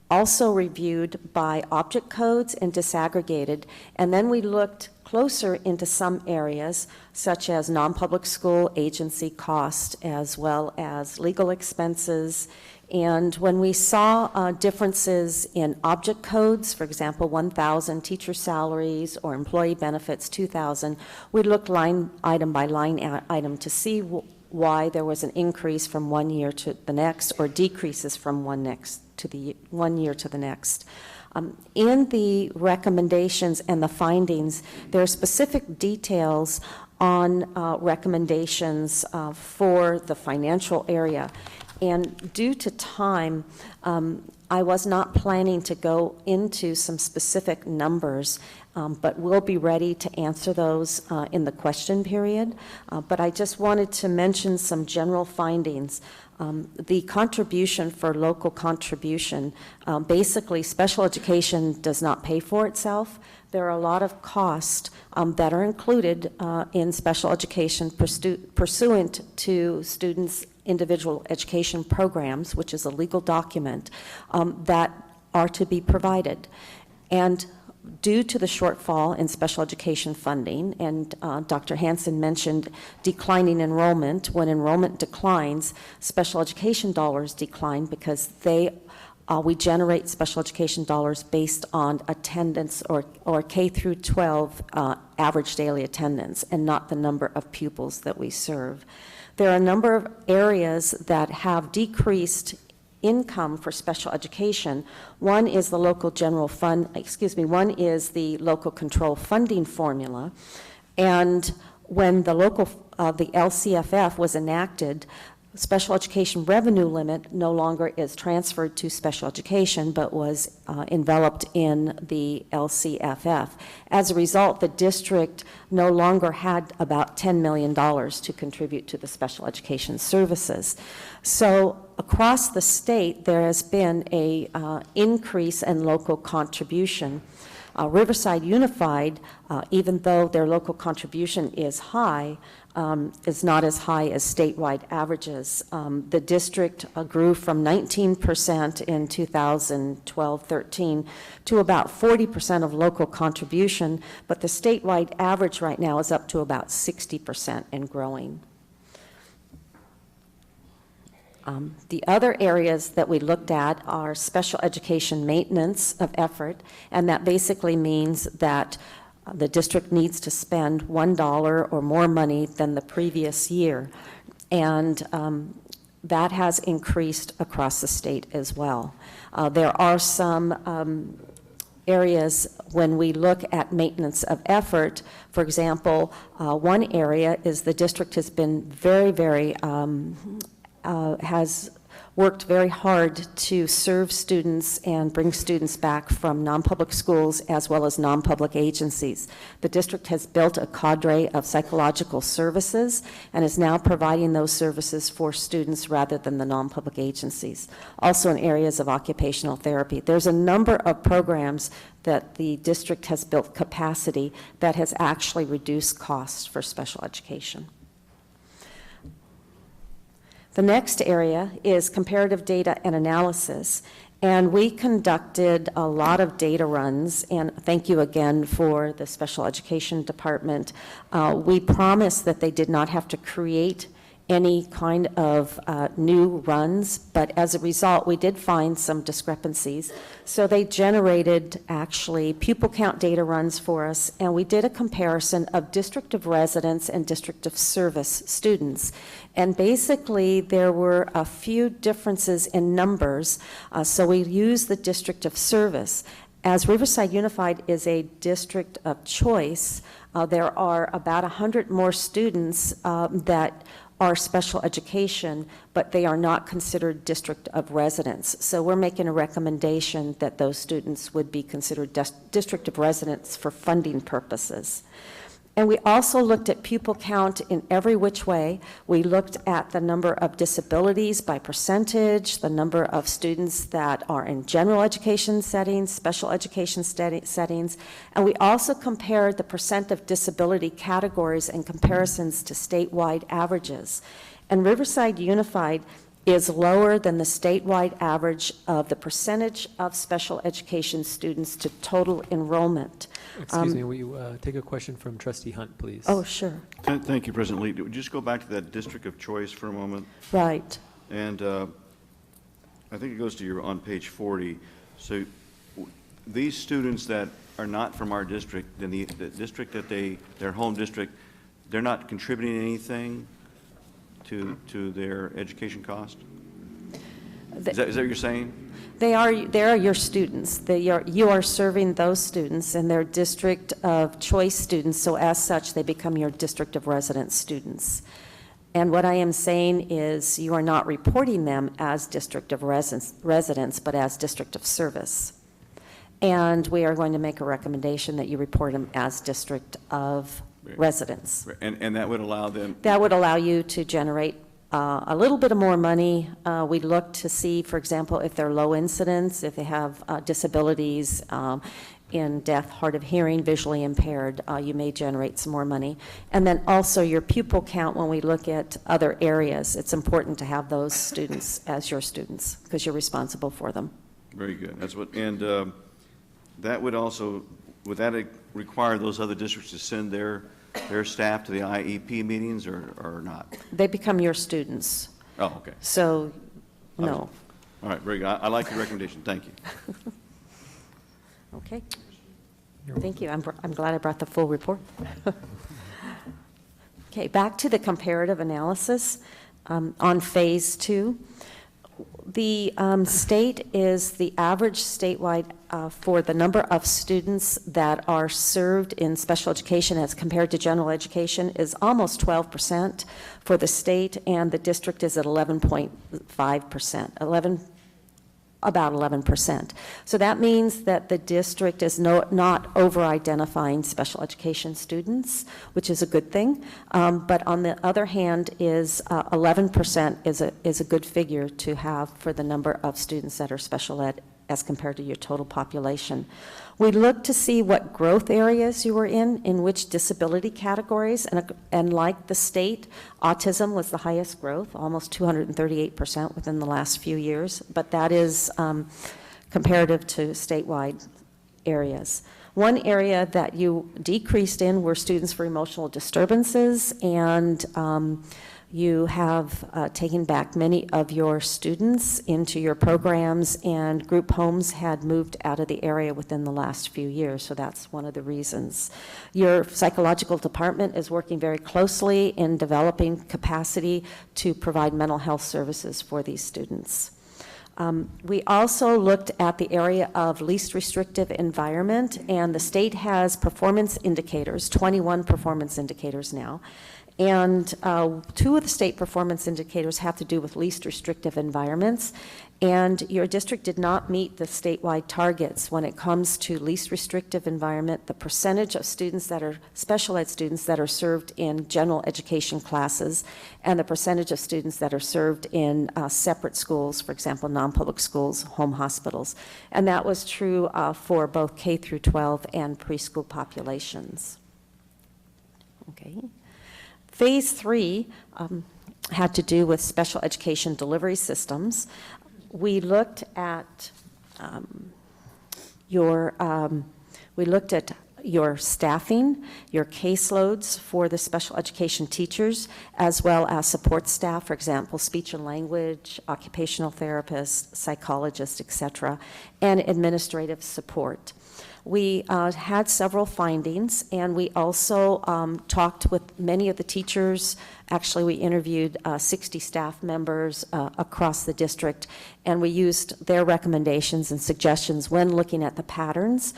Speaker 4: also reviewed by object codes and disaggregated, and then we looked closer into some areas such as non-public school agency cost as well as legal expenses. And when we saw differences in object codes, for example, 1,000 teacher salaries or employee benefits 2,000, we looked line item by line item to see why there was an increase from one year to the next or decreases from one year to the next. In the recommendations and the findings, there are specific details on recommendations for the financial area. And due to time, I was not planning to go into some specific numbers, but we'll be ready to answer those in the question period. But I just wanted to mention some general findings. The contribution for local contribution, basically special education does not pay for itself. There are a lot of costs that are included in special education pursuant to students' individual education programs, which is a legal document, that are to be provided. And due to the shortfall in special education funding, and Dr. Hansen mentioned declining enrollment, when enrollment declines, special education dollars decline because we generate special education dollars based on attendance or K through 12 average daily attendance and not the number of pupils that we serve. There are a number of areas that have decreased income for special education. One is the local general fund, one is the local control funding formula. And when the LCFF was enacted, special education revenue limit no longer is transferred to special education, but was enveloped in the LCFF. As a result, the district no longer had about $10 million to contribute to the special education services. So across the state, there has been an increase in local contribution. Riverside Unified, even though their local contribution is high, is not as high as statewide averages. The district grew from 19% in 2012-13 to about 40% of local contribution, but the statewide average right now is up to about 60% and growing. The other areas that we looked at are special education maintenance of effort, and that basically means that the district needs to spend $1 or more money than the previous year, and that has increased across the state as well. There are some areas when we look at maintenance of effort. For example, one area is the district has been has worked very hard to serve students and bring students back from non-public schools as well as non-public agencies. The district has built a cadre of psychological services and is now providing those services for students rather than the non-public agencies. Also in areas of occupational therapy. There's a number of programs that the district has built capacity that has actually reduced costs for special education. The next area is comparative data and analysis, and we conducted a lot of data runs, and thank you again for the special education department. We promised that they did not have to create any kind of new runs, but as a result, we did find some discrepancies. So they generated actually pupil count data runs for us, and we did a comparison of district of residence and district of service students. And basically, there were a few differences in numbers, so we used the district of service. As Riverside Unified is a district of choice, there are about 100 more students that are special education, but they are not considered district of residence. So we're making a recommendation that those students would be considered district of residence for funding purposes. And we also looked at pupil count in every which way. We looked at the number of disabilities by percentage, the number of students that are in general education settings, special education settings, and we also compared the percent of disability categories in comparisons to statewide averages. And Riverside Unified is lower than the statewide average of the percentage of special education students to total enrollment.
Speaker 1: Excuse me, will you take a question from Trustee Hunt, please?
Speaker 4: Oh, sure.
Speaker 3: Thank you, President Lee. Would you just go back to that district of choice for a moment?
Speaker 4: Right.
Speaker 3: And I think it goes to your on page 40. So these students that are not from our district, then the district that their home district, they're not contributing anything to their education cost? Is that what you're saying?
Speaker 4: They are your students. You are serving those students, and they're district of choice students, so as such, they become your district of residence students. And what I am saying is you are not reporting them as district of residence, but as district of service. And we are going to make a recommendation that you report them as district of residence.
Speaker 3: And that would allow them?
Speaker 4: That would allow you to generate a little bit of more money. We look to see, for example, if they're low incidence, if they have disabilities in deaf, hard of hearing, visually impaired, you may generate some more money. And then also your pupil count when we look at other areas. It's important to have those students as your students because you're responsible for them.
Speaker 3: Very good. That's what, and that would also, would that require those other districts to send their staff to the IEP meetings or not?
Speaker 4: They become your students.
Speaker 3: Oh, okay.
Speaker 4: So, no.
Speaker 3: All right, very good. I like your recommendation. Thank you.
Speaker 4: Okay. Thank you. I'm glad I brought the full report. Okay, back to the comparative analysis on phase 2. The state is the average statewide for the number of students that are served in special education as compared to general education is almost 12% for the state, and the district is at 11.5%, about 11%. So that means that the district is not over-identifying special education students, which is a good thing. But on the other hand, 11% is a good figure to have for the number of students that are special ed as compared to your total population. We looked to see what growth areas you were in which disability categories, and like the state, autism was the highest growth, almost 238% within the last few years, but that is comparative to statewide areas. One area that you decreased in were students for emotional disturbances, and you have taken back many of your students into your programs, and group homes had moved out of the area within the last few years, so that's one of the reasons. Your psychological department is working very closely in developing capacity to provide mental health services for these students. We also looked at the area of least restrictive environment, and the state has performance indicators, 21 performance indicators now. And 2 of the state performance indicators have to do with least restrictive environments. And your district did not meet the statewide targets when it comes to least restrictive environment, the percentage of students that are special ed students that are served in general education classes, and the percentage of students that are served in separate schools, for example, non-public schools, home hospitals. And that was true for both K through 12 and preschool populations. Okay. Phase 3 had to do with special education delivery systems. We looked at your staffing, your caseloads for the special education teachers, as well as support staff, for example, speech and language, occupational therapists, psychologists, etc., and administrative support. We had several findings, and we also talked with many of the teachers. Actually, we interviewed 60 staff members across the district, and we used their recommendations and suggestions when looking at the patterns.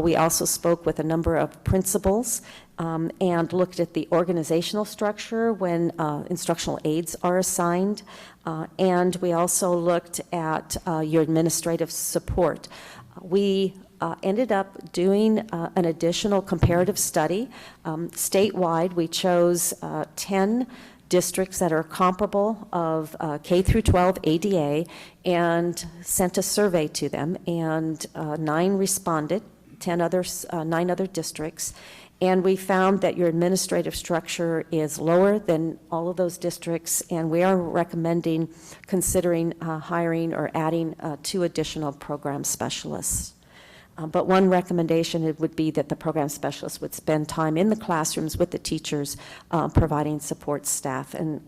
Speaker 4: We also spoke with a number of principals and looked at the organizational structure when instructional aides are assigned, and we also looked at your administrative support. We ended up doing an additional comparative study. Statewide, we chose 10 districts that are comparable of K through 12 ADA and sent a survey to them, and 9 responded, 9 other districts. And we found that your administrative structure is lower than all of those districts, and we are recommending considering hiring or adding 2 additional program specialists. But one recommendation would be that the program specialist would spend time in the classrooms with the teachers, providing support staff and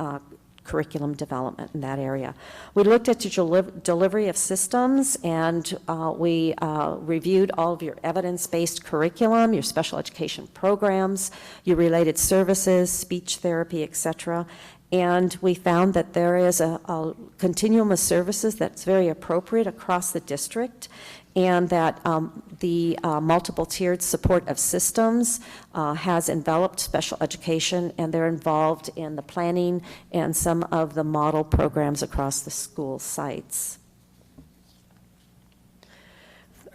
Speaker 4: curriculum development in that area. We looked at your delivery of systems, and we reviewed all of your evidence-based curriculum, your special education programs, your related services, speech therapy, etc. And we found that there is a continuum of services that's very appropriate across the district, and that the multiple tiered support of systems has enveloped special education, and they're involved in the planning and some of the model programs across the school sites.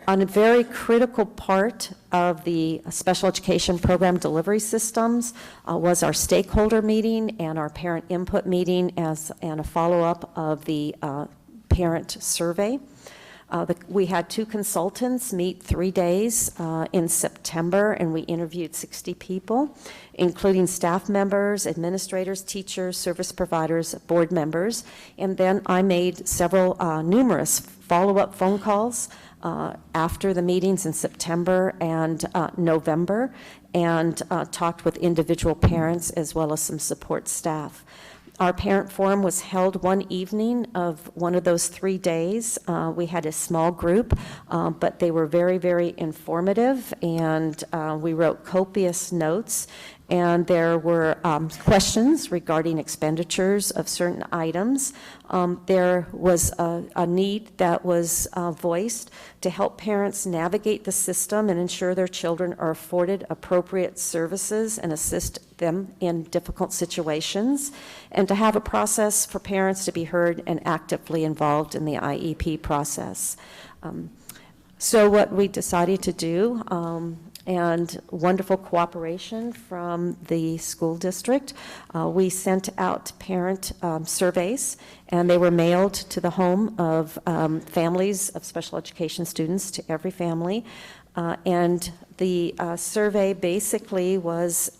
Speaker 4: On a very critical part of the special education program delivery systems was our stakeholder meeting and our parent input meeting and a follow-up of the parent survey. We had 2 consultants meet 3 days in September, and we interviewed 60 people, including staff members, administrators, teachers, service providers, board members. And then I made numerous follow-up phone calls after the meetings in September and November, and talked with individual parents as well as some support staff. Our parent forum was held one evening of one of those 3 days. We had a small group, but they were very, very informative, and we wrote copious notes. And there were questions regarding expenditures of certain items. There was a need that was voiced to help parents navigate the system and ensure their children are afforded appropriate services and assist them in difficult situations, and to have a process for parents to be heard and actively involved in the IEP process. So what we decided to do, and wonderful cooperation from the school district, we sent out parent surveys, and they were mailed to the home of families of special education students, to every family. And the survey basically was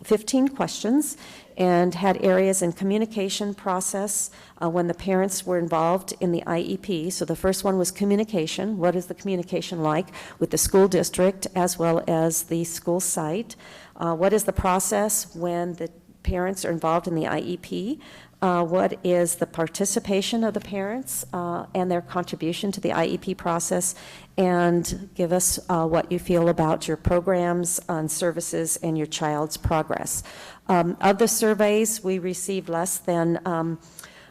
Speaker 4: 15 questions and had areas in communication process when the parents were involved in the IEP. So the first one was communication. What is the communication like with the school district as well as the school site? What is the process when the parents are involved in the IEP? What is the participation of the parents and their contribution to the IEP process? And give us what you feel about your programs and services and your child's progress. Of the surveys, we received less than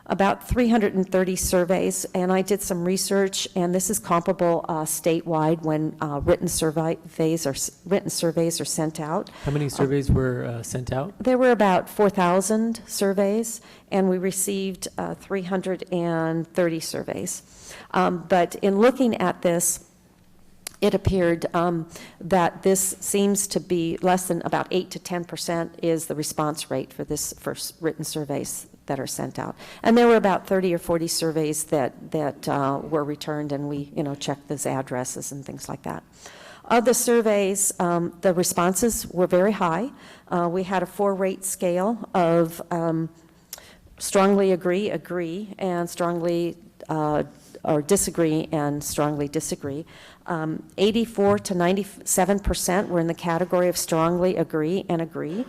Speaker 4: about 330 surveys, and I did some research, and this is comparable statewide when written surveys are sent out.
Speaker 1: How many surveys were sent out?
Speaker 4: There were about 4,000 surveys, and we received 330 surveys. But in looking at this, it appeared that this seems to be less than about 8 to 10% is the response rate for this first written surveys that are sent out. And there were about 30 or 40 surveys that were returned, and we checked those addresses and things like that. Of the surveys, the responses were very high. We had a 4-rate scale of strongly agree, and strongly or disagree and strongly disagree. 84 to 97% were in the category of strongly agree and agree,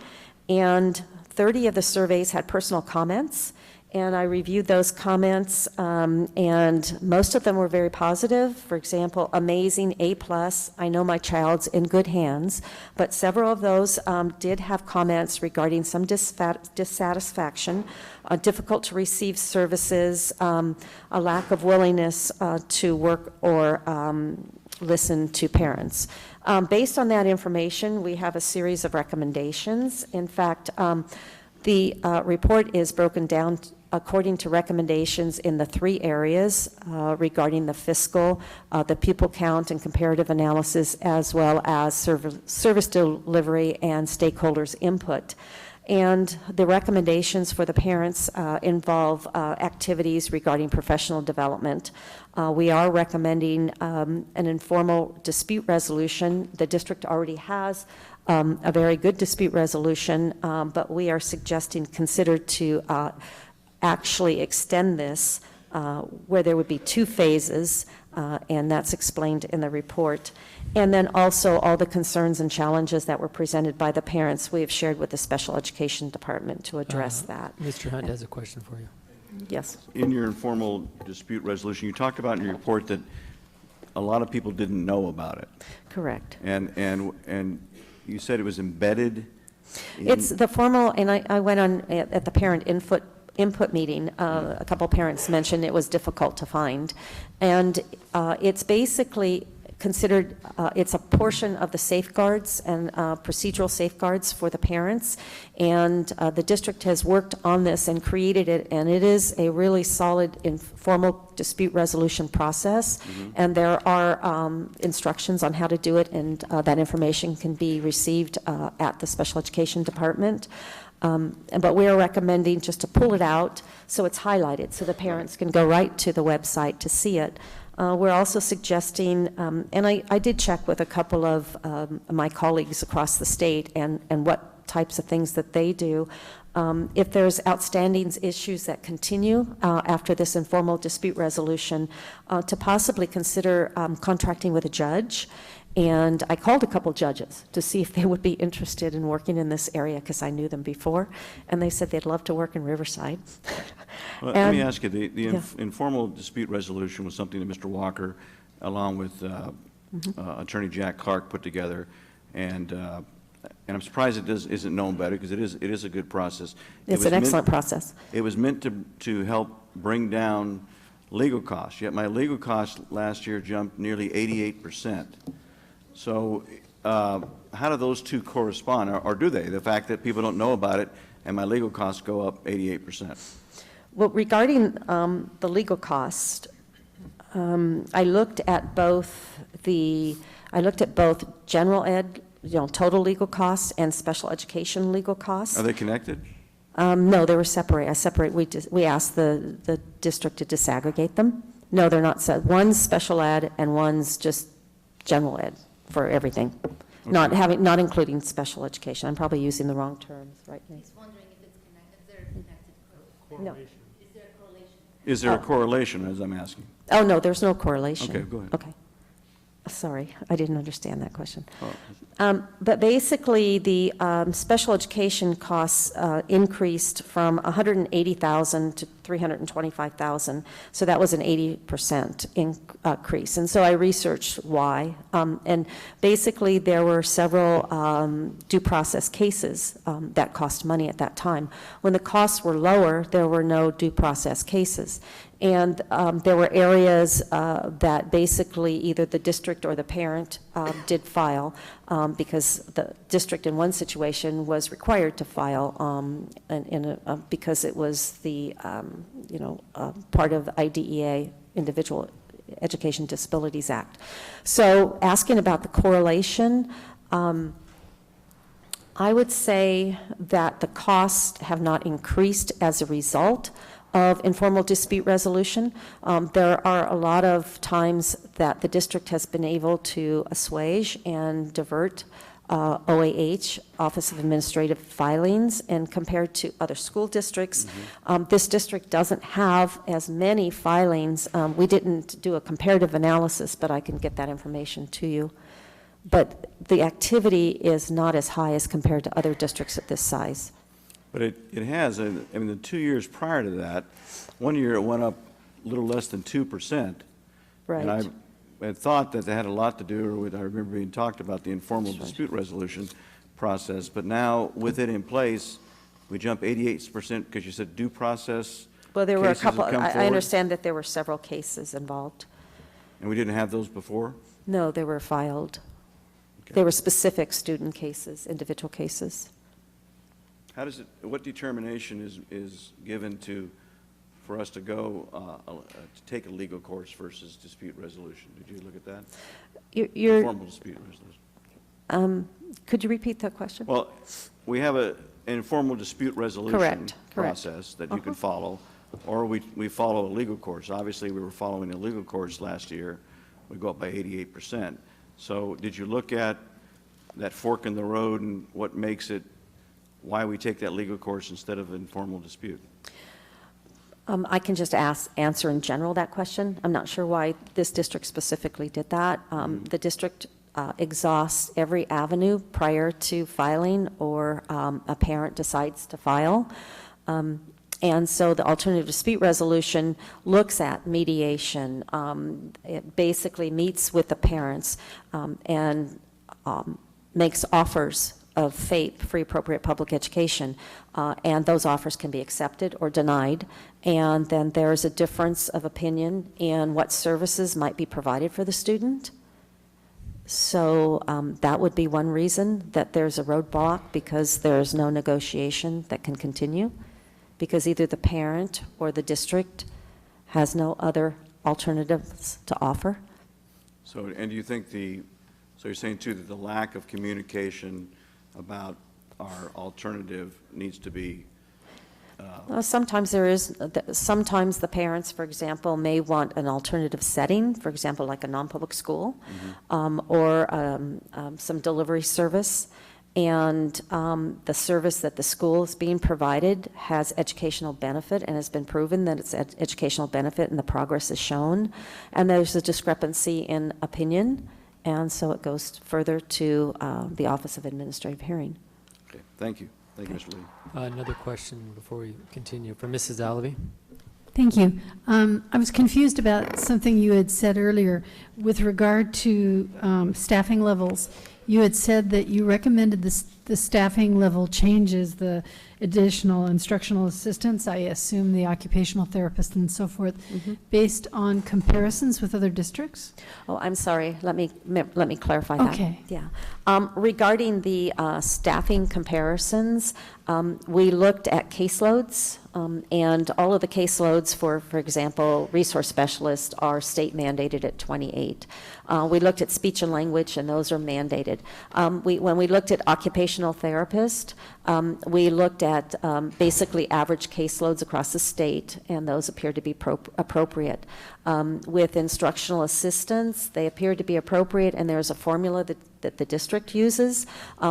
Speaker 4: and 30 of the surveys had personal comments, and I reviewed those comments, and most of them were very positive. For example, amazing, A+, I know my child's in good hands, but several of those did have comments regarding some dissatisfaction, difficult to receive services, a lack of willingness to work or listen to parents. Based on that information, we have a series of recommendations. In fact, the report is broken down according to recommendations in the 3 areas regarding the fiscal, the pupil count and comparative analysis, as well as service delivery and stakeholders' input. And the recommendations for the parents involve activities regarding professional development. We are recommending an informal dispute resolution. The district already has a very good dispute resolution, but we are suggesting consider to actually extend this where there would be 2 phases, and that's explained in the report. And then also all the concerns and challenges that were presented by the parents, we have shared with the special education department to address that.
Speaker 1: Mr. Hunt has a question for you.
Speaker 4: Yes.
Speaker 3: In your informal dispute resolution, you talked about in your report that a lot of people didn't know about it.
Speaker 4: Correct.
Speaker 3: And you said it was embedded in...
Speaker 4: It's the formal, and I went on at the parent input meeting, a couple parents mentioned it was difficult to find. And it's basically considered, it's a portion of the safeguards and procedural safeguards for the parents. And the district has worked on this and created it, and it is a really solid informal dispute resolution process. And there are instructions on how to do it, and that information can be received at the special education department. But we are recommending just to pull it out so it's highlighted so the parents can go right to the website to see it. We're also suggesting, and I did check with a couple of my colleagues across the state and what types of things that they do. If there's outstanding issues that continue after this informal dispute resolution, to possibly consider contracting with a judge. And I called a couple judges to see if they would be interested in working in this area because I knew them before, and they said they'd love to work in Riverside.
Speaker 3: Well, let me ask you, the informal dispute resolution was something that Mr. Walker, along with Attorney Jack Clark, put together, and I'm surprised it isn't known better because it is a good process.
Speaker 4: It's an excellent process. It
Speaker 3: was meant to help bring down legal costs, yet my legal costs last year jumped nearly 88%. So how do those two correspond, or do they? The fact that people don't know about it and my legal costs go up 88%.
Speaker 4: Well, regarding the legal cost, I looked at both general ed, total legal costs, and special education legal costs.
Speaker 3: Are they connected?
Speaker 4: No, they were separate. We asked the district to disaggregate them. No, they're not. One's special ed and one's just general ed for everything, okay. not including special education. I'm probably using the wrong terms right now.
Speaker 17: Just wondering if it's connected. Is there a connected
Speaker 4: No.
Speaker 17: Is there a correlation?
Speaker 3: Is there a correlation, as I'm asking?
Speaker 4: Oh, no, there's no correlation.
Speaker 3: Okay, go ahead.
Speaker 4: Okay. Sorry, I didn't understand that question. But basically, the special education costs increased from $180,000 $325,000. So that was an 80% increase. And so I researched why. And basically, there were several due process cases that cost money at that time. When the costs were lower, there were no due process cases. And there were areas that basically either the district or the parent did file because the district in one situation was required to file because it was the, part of the IDEA, Individual Education Disabilities Act. So asking about the correlation, I would say that the costs have not increased as a result of informal dispute resolution. There are a lot of times that the district has been able to assuage and divert OAH, Office of Administrative Filings, and compared to other school districts, this district doesn't have as many filings. We didn't do a comparative analysis, but I can get that information to you. But the activity is not as high as compared to other districts at this size.
Speaker 3: But it has, I mean, the 2 years prior to that, one year it went up a little less than 2%.
Speaker 4: Right.
Speaker 3: And I had thought that that had a lot to do with, I remember being talked about the informal dispute resolution process, but now with it in place, we jump 88% because you said due process.
Speaker 4: Well, there were a couple, I
Speaker 3: understand.
Speaker 4: understand that there were several cases involved.
Speaker 3: And we didn't have those before?
Speaker 4: No, they were filed. They were specific student cases, individual cases.
Speaker 3: How does it, what determination is given for us to go, to take a legal course versus dispute resolution? Did you look at that? Informal dispute resolution.
Speaker 4: Could you repeat that question?
Speaker 3: Well, we have an informal dispute resolution
Speaker 4: Correct.
Speaker 3: process that you can follow, or we follow a legal course. Obviously, we were following a legal course last year. We go up by 88%. So did you look at that fork in the road and what makes it, why we take that legal course instead of informal dispute?
Speaker 4: I can just answer in general that question. I'm not sure why this district specifically did that. The district exhausts every avenue prior to filing or a parent decides to file. And so the alternative dispute resolution looks at mediation. It basically meets with the parents and makes offers of FAPE, free appropriate public education, and those offers can be accepted or denied. And then there's a difference of opinion in what services might be provided for the student. So that would be one reason that there's a roadblock, because there's no negotiation that can continue, because either the parent or the district has no other alternatives to offer.
Speaker 3: So, and do you think so you're saying too that the lack of communication about our alternative needs to be
Speaker 4: sometimes there is, sometimes the parents, for example, may want an alternative setting, for example, like a non-public school, or some delivery service, and the service that the school is being provided has educational benefit and has been proven that it's educational benefit and the progress is shown, and there's a discrepancy in opinion, and so it goes further to the Office of Administrative Hearing.
Speaker 3: Okay, thank you. Thank you, Mr. Lee.
Speaker 1: Another question before we continue from Mrs. Alavi.
Speaker 19: Thank you. I was confused about something you had said earlier with regard to staffing levels. You had said that you recommended the staffing level changes, the additional instructional assistants, I assume the occupational therapist and so forth, based on comparisons with other districts?
Speaker 4: Oh, I'm sorry. Let me clarify that.
Speaker 19: Okay.
Speaker 4: Yeah. Regarding the staffing comparisons, we looked at caseloads, and all of the caseloads for example, resource specialists are state mandated at 28. We looked at speech and language, and those are mandated. When we looked at occupational therapist, we looked at basically average caseloads across the state, and those appear to be appropriate. With instructional assistants, they appear to be appropriate, and there's a formula that the district uses.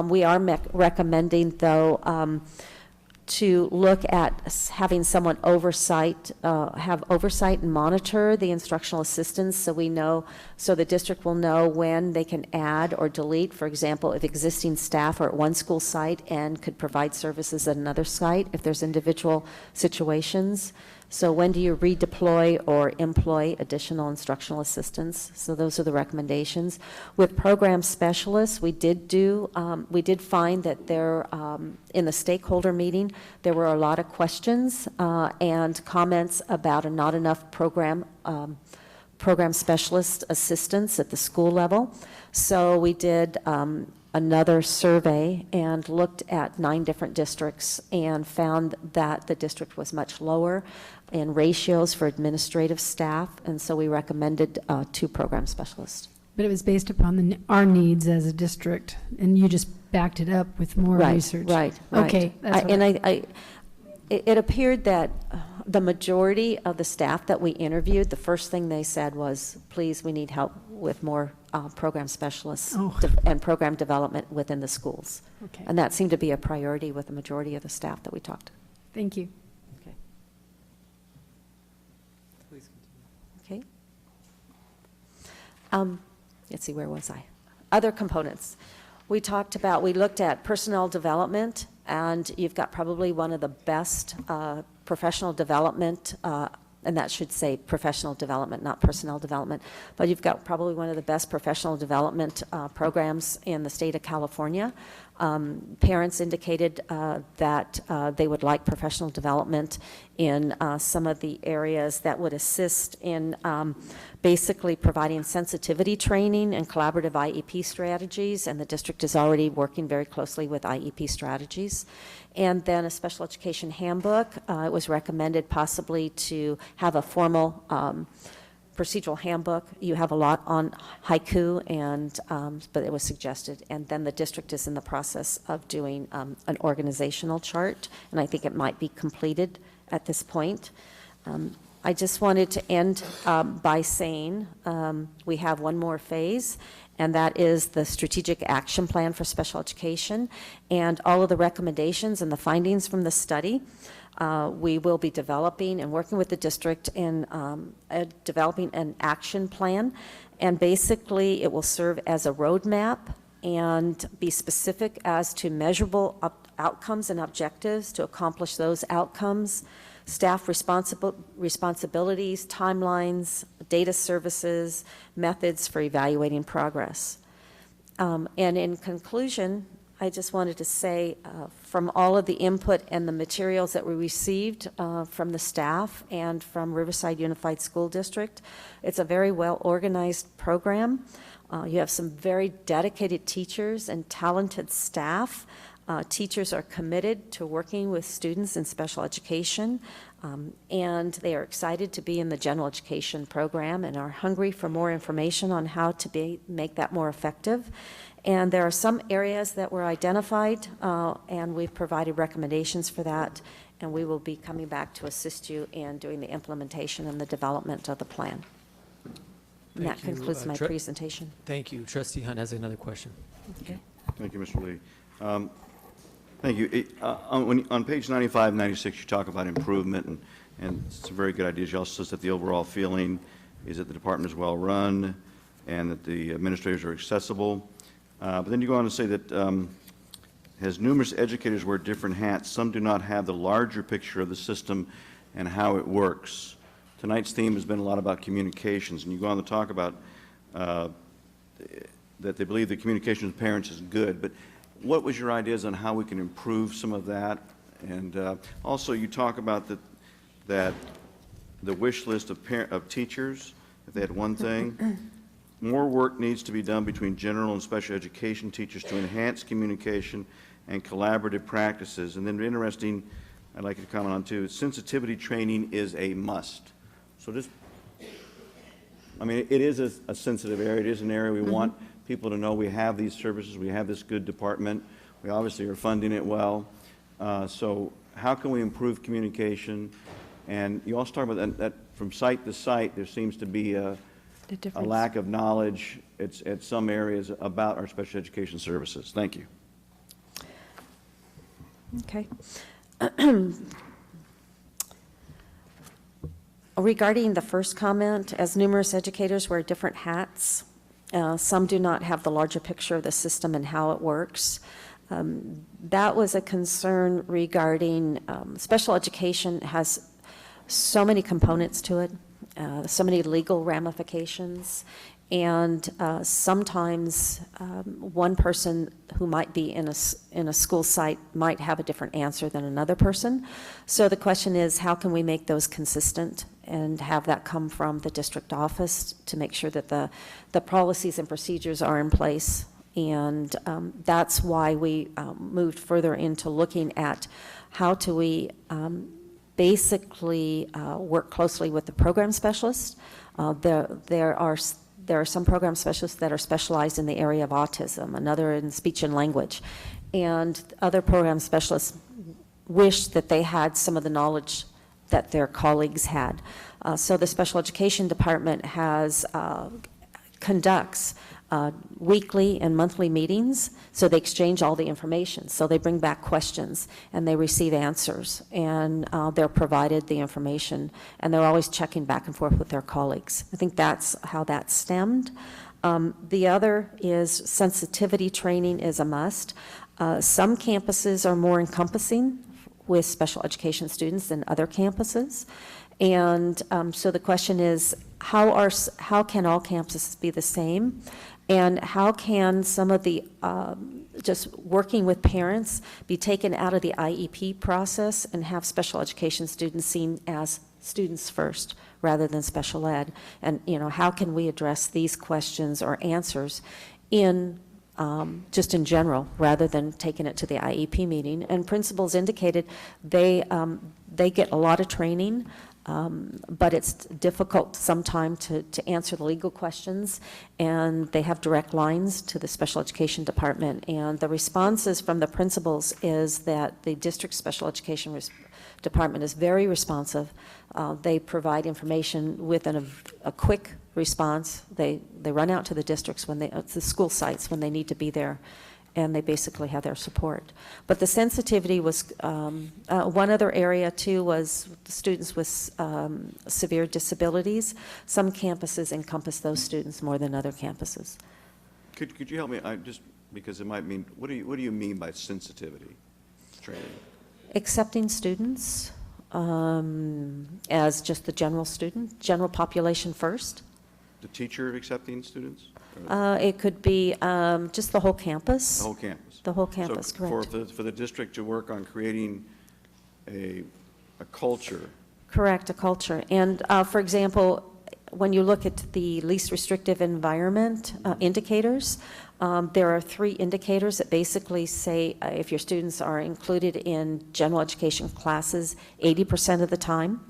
Speaker 4: We are recommending, though, to look at having someone have oversight and monitor the instructional assistants, so the district will know when they can add or delete, for example, if existing staff are at one school site and could provide services at another site if there's individual situations. So when do you redeploy or employ additional instructional assistants? So those are the recommendations. With program specialists, we did find that there, in the stakeholder meeting, there were a lot of questions and comments about not enough program specialist assistance at the school level. So we did another survey and looked at 9 different districts and found that the district was much lower in ratios for administrative staff, and so we recommended 2 program specialists.
Speaker 19: But it was based upon our needs as a district, and you just backed it up with more research.
Speaker 4: Right.
Speaker 19: Okay.
Speaker 4: It appeared that the majority of the staff that we interviewed, the first thing they said was, please, we need help with more program specialists and program development within the schools.
Speaker 19: Okay.
Speaker 4: And that seemed to be a priority with the majority of the staff that we talked to.
Speaker 19: Thank you.
Speaker 4: Okay. Please continue. Okay. Let's see, where was I? Other components. We looked at personnel development, and you've got probably one of the best professional development, and that should say professional development, not personnel development, but you've got probably one of the best professional development programs in the state of California. Parents indicated that they would like professional development in some of the areas that would assist in basically providing sensitivity training and collaborative IEP strategies, and the district is already working very closely with IEP strategies. And then a special education handbook. It was recommended possibly to have a formal procedural handbook. You have a lot on haiku, but it was suggested. And then the district is in the process of doing an organizational chart, and I think it might be completed at this point. I just wanted to end by saying we have one more phase, and that is the strategic action plan for special education, and all of the recommendations and the findings from the study. We will be developing and working with the district in developing an action plan, and basically it will serve as a roadmap and be specific as to measurable outcomes and objectives to accomplish those outcomes, staff responsibilities, timelines, data services, methods for evaluating progress. And in conclusion, I just wanted to say from all of the input and the materials that we received from the staff and from Riverside Unified School District, it's a very well-organized program. You have some very dedicated teachers and talented staff. Teachers are committed to working with students in special education, and they are excited to be in the general education program and are hungry for more information on how to make that more effective. And there are some areas that were identified, and we've provided recommendations for that, and we will be coming back to assist you in doing the implementation and the development of the plan. And that concludes my presentation.
Speaker 1: Thank you. Trustee Hunt has another question.
Speaker 4: Okay.
Speaker 3: Thank you, Mr. Lee. Thank you. On page 95, 96, you talk about improvement, and some very good ideas. You also said that the overall feeling is that the department is well-run and that the administrators are accessible. But then you go on to say that as numerous educators wear different hats, some do not have the larger picture of the system and how it works. Tonight's theme has been a lot about communications, and you go on to talk about that they believe the communication with parents is good, but what was your ideas on how we can improve some of that? And also you talk about that the wish list of teachers, if they had one thing, more work needs to be done between general and special education teachers to enhance communication and collaborative practices. And then interesting, I'd like you to comment on too, sensitivity training is a must. So just, I mean, it is a sensitive area. It is an area we want people to know we have these services, we have this good department, we obviously are funding it well. So how can we improve communication? And you also talk about that from site to site, there seems to be a lack of knowledge at some areas about our special education services. Thank you.
Speaker 4: Okay. Regarding the first comment, as numerous educators wear different hats, some do not have the larger picture of the system and how it works. That was a concern regarding special education has so many components to it, so many legal ramifications, and sometimes one person who might be in a school site might have a different answer than another person. So the question is, how can we make those consistent and have that come from the district office to make sure that the policies and procedures are in place? And that's why we moved further into looking at how do we basically work closely with the program specialists. There are some program specialists that are specialized in the area of autism, another in speech and language, and other program specialists wish that they had some of the knowledge that their colleagues had. So the special education department conducts weekly and monthly meetings, so they exchange all the information. So they bring back questions and they receive answers, and they're provided the information, and they're always checking back and forth with their colleagues. I think that's how that stemmed. The other is sensitivity training is a must. Some campuses are more encompassing with special education students than other campuses. And so the question is, how can all campuses be the same? And how can some of the just working with parents be taken out of the IEP process and have special education students seen as students first rather than special ed? And how can we address these questions or answers in just in general rather than taking it to the IEP meeting? And principals indicated they get a lot of training. But it's difficult sometimes to answer the legal questions, and they have direct lines to the special education department. And the responses from the principals is that the district special education department is very responsive. They provide information within a quick response. They run out to the districts the school sites when they need to be there, and they basically have their support. But the sensitivity was, one other area too was the students with severe disabilities. Some campuses encompass those students more than other campuses.
Speaker 3: Could you help me? Because it might mean, what do you mean by sensitivity training?
Speaker 4: Accepting students as just the general student, general population first.
Speaker 3: The teacher accepting students?
Speaker 4: It could be just the whole campus.
Speaker 3: The whole campus.
Speaker 4: The whole campus,
Speaker 3: so
Speaker 4: correct.
Speaker 3: For the district to work on creating a culture.
Speaker 4: Correct, a culture. And for example, when you look at the least restrictive environment indicators, there are 3 indicators that basically say if your students are included in general education classes 80% of the time,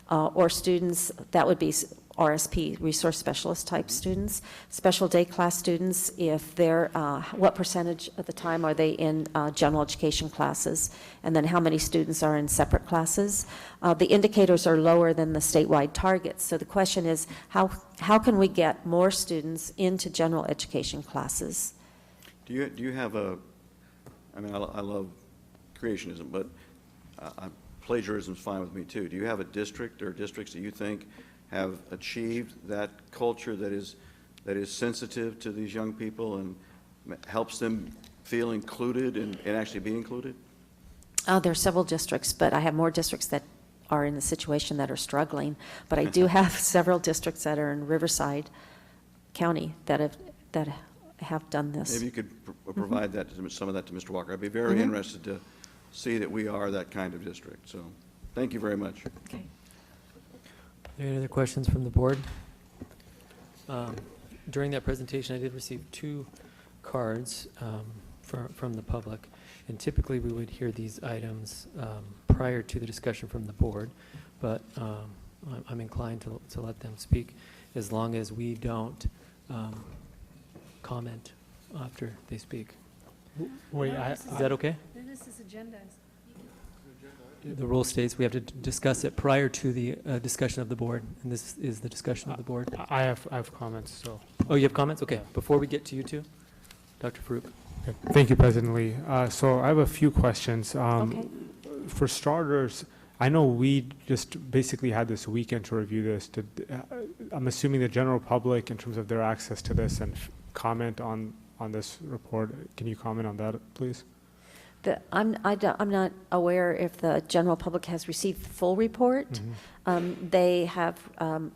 Speaker 4: or students, that would be RSP, resource specialist type students, special day class students, if they're, what percentage of the time are they in general education classes, and then how many students are in separate classes. The indicators are lower than the statewide targets. So the question is, how can we get more students into general education classes?
Speaker 3: Do you have I love creationism, but plagiarism is fine with me too. Do you have a district or districts that you think have achieved that culture that is sensitive to these young people and helps them feel included and actually be included?
Speaker 4: There are several districts, but I have more districts that are in a situation that are struggling. But I do have several districts that are in Riverside County that have done this.
Speaker 3: Maybe you could provide that some of that to Mr. Walker. I'd be very interested to see that we are that kind of district. So thank you very much.
Speaker 4: Okay.
Speaker 1: Any other questions from the board? During that presentation, I did receive 2 cards from the public, and typically we would hear these items prior to the discussion from the board, but I'm inclined to let them speak as long as we don't comment after they speak.
Speaker 14: Wait,
Speaker 1: is that okay?
Speaker 17: This is agenda.
Speaker 1: The rule states we have to discuss it prior to the discussion of the board, and this is the discussion of the board.
Speaker 14: I have comments, so.
Speaker 1: Oh, you have comments? Okay. Before we get to you two, Dr. Farouk.
Speaker 14: Okay. Thank you, President Lee. So I have a few questions.
Speaker 4: Okay.
Speaker 14: For starters, I know we just basically had this weekend to review this. I'm assuming the general public, in terms of their access to this and comment on this report, can you comment on that, please?
Speaker 4: I'm not aware if the general public has received the full report. They have,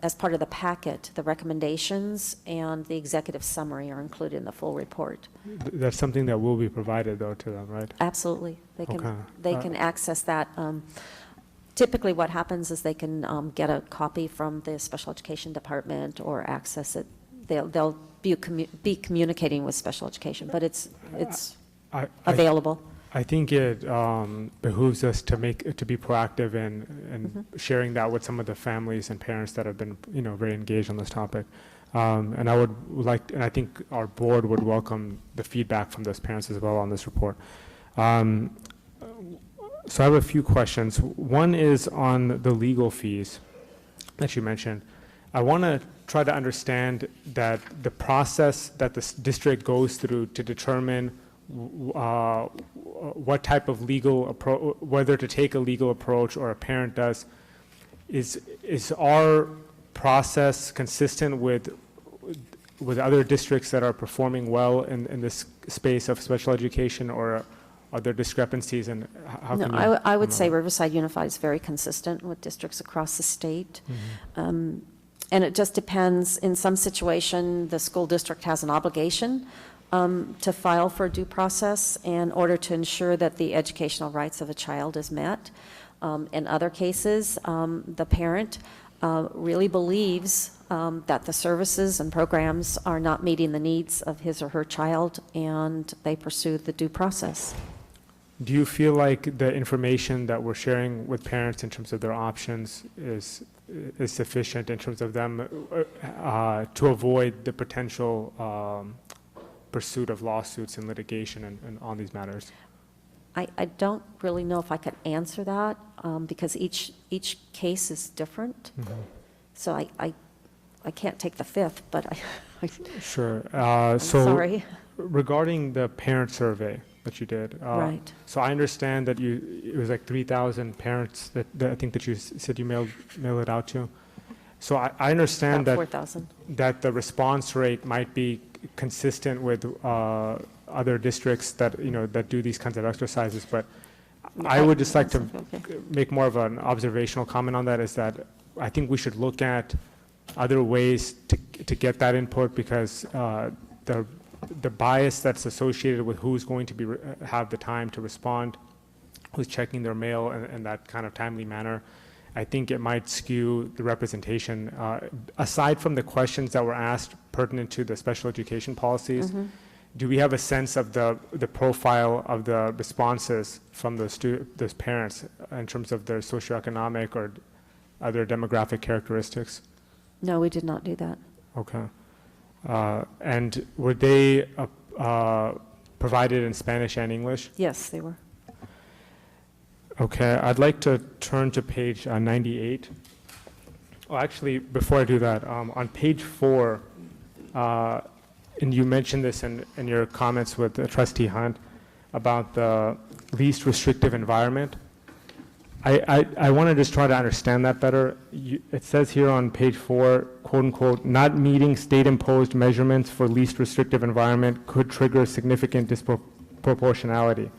Speaker 4: as part of the packet, the recommendations and the executive summary are included in the full report.
Speaker 14: That's something that will be provided, though, to them, right?
Speaker 4: Absolutely. They can,
Speaker 14: Okay.
Speaker 4: they can access that. Typically, what happens is they can get a copy from the special education department or access it. They'll be communicating with special education, but it's available.
Speaker 14: I think it behooves us to be proactive in sharing that with some of the families and parents that have been, very engaged on this topic. And I would like, and I think our board would welcome the feedback from those parents as well on this report. So I have a few questions. One is on the legal fees that you mentioned. I want to try to understand that the process that the district goes through to determine what type of legal approach, whether to take a legal approach or a parent does, is our process consistent with other districts that are performing well in this space of special education, or are there discrepancies, and how
Speaker 4: No,
Speaker 14: can you?
Speaker 4: I would say Riverside Unified is very consistent with districts across the state. And it just depends. In some situation, the school district has an obligation to file for due process in order to ensure that the educational rights of a child is met. In other cases, the parent really believes that the services and programs are not meeting the needs of his or her child, and they pursue the due process.
Speaker 14: Do you feel like the information that we're sharing with parents in terms of their options is sufficient in terms of them to avoid the potential pursuit of lawsuits and litigation and on these matters?
Speaker 4: I don't really know if I could answer that because each case is different. So I can't take the fifth, but I
Speaker 14: Sure.
Speaker 4: I'm
Speaker 14: So
Speaker 4: sorry.
Speaker 14: regarding the parent survey that you did.
Speaker 4: Right.
Speaker 14: So I understand that it was like 3,000 parents that I think that you said you mailed it out to. So I understand
Speaker 4: About
Speaker 14: that
Speaker 4: 4,000.
Speaker 14: that the response rate might be consistent with other districts that that do these kinds of exercises, but I would just like to make more of an observational comment on that. Is that I think we should look at other ways to get that input, because the bias that's associated with who's going to have the time to respond, who's checking their mail in that kind of timely manner, I think it might skew the representation. Aside from the questions that were asked pertinent to the special education policies, do we have a sense of the profile of the responses from those parents in terms of their socioeconomic or other demographic characteristics?
Speaker 4: No, we did not do that.
Speaker 14: Okay. And were they provided in Spanish and English?
Speaker 4: Yes, they were.
Speaker 14: Okay, I'd like to turn to page 98. Oh, actually, before I do that, on page 4, and you mentioned this in your comments with Trustee Hunt about the least restrictive environment. I want to just try to understand that better. It says here on page 4, quote unquote, not meeting state-imposed measurements for least restrictive environment could trigger significant disproportionality.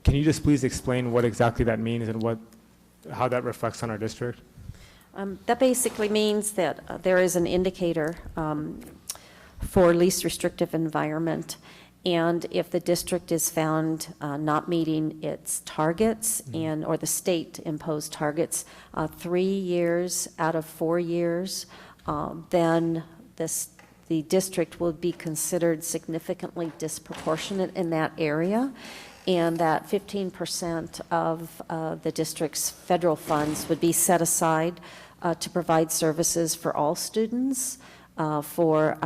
Speaker 14: Can you just please explain what exactly that means and how that reflects on our district?
Speaker 4: That basically means that there is an indicator for least restrictive environment, and if the district is found not meeting its targets or the state imposed targets 3 years out of 4 years, then the district will be considered significantly disproportionate in that area, and that 15% of the district's federal funds would be set aside to provide services for all students, for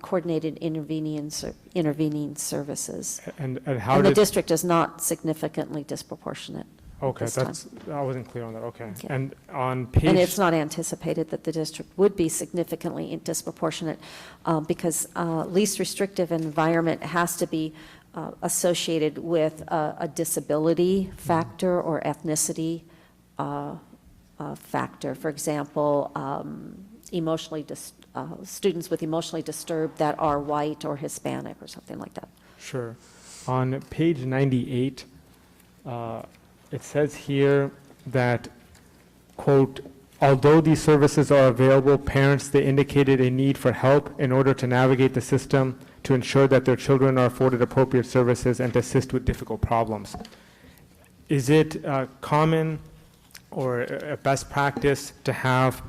Speaker 4: coordinated intervening services.
Speaker 14: And
Speaker 4: the district is not significantly disproportionate.
Speaker 14: Okay, I wasn't clear on that. Okay. And on page...
Speaker 4: And it's not anticipated that the district would be significantly disproportionate because least restrictive environment has to be associated with a disability factor or ethnicity factor. For example, students with emotionally disturbed that are white or Hispanic or something like that.
Speaker 14: Sure. On page 98, it says here that, quote, although these services are available, parents, they indicated a need for help in order to navigate the system to ensure that their children are afforded appropriate services and to assist with difficult problems. Is it common or a best practice to have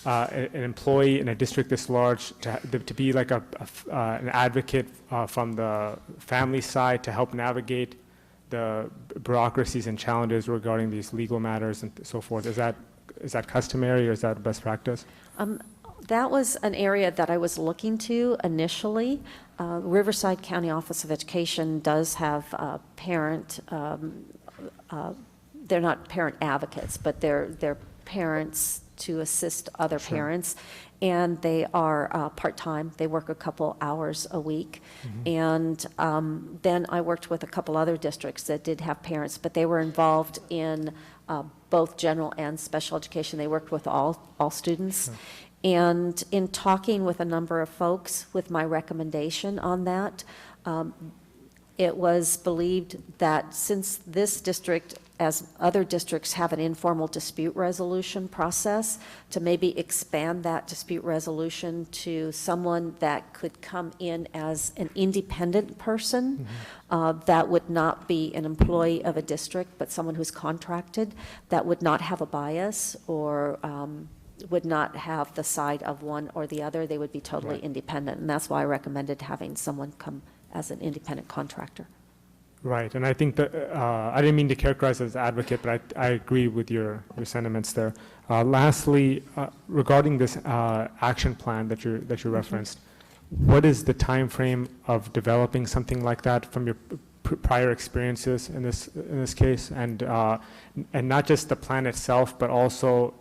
Speaker 14: an employee in a district this large to be like an advocate from the family side to help navigate the bureaucracies and challenges regarding these legal matters and so forth? Is that customary, or is that best practice?
Speaker 4: That was an area that I was looking to initially. Riverside County Office of Education does have parent, they're not parent advocates, but they're parents to assist other parents, and they are part-time. They work a couple hours a week. And then I worked with a couple other districts that did have parents, but they were involved in both general and special education. They worked with all students. And in talking with a number of folks with my recommendation on that, it was believed that since this district, as other districts, have an informal dispute resolution process, to maybe expand that dispute resolution to someone that could come in as an independent person that would not be an employee of a district, but someone who's contracted, that would not have a bias or would not have the side of one or the other. They would be totally independent, and that's why I recommended having someone come as an independent contractor.
Speaker 14: Right, and I think that, I didn't mean to characterize it as advocate, but I agree with your sentiments there. Lastly, regarding this action plan that you referenced, what is the time frame of developing something like that from your prior experiences in this case, and not just the plan itself, but also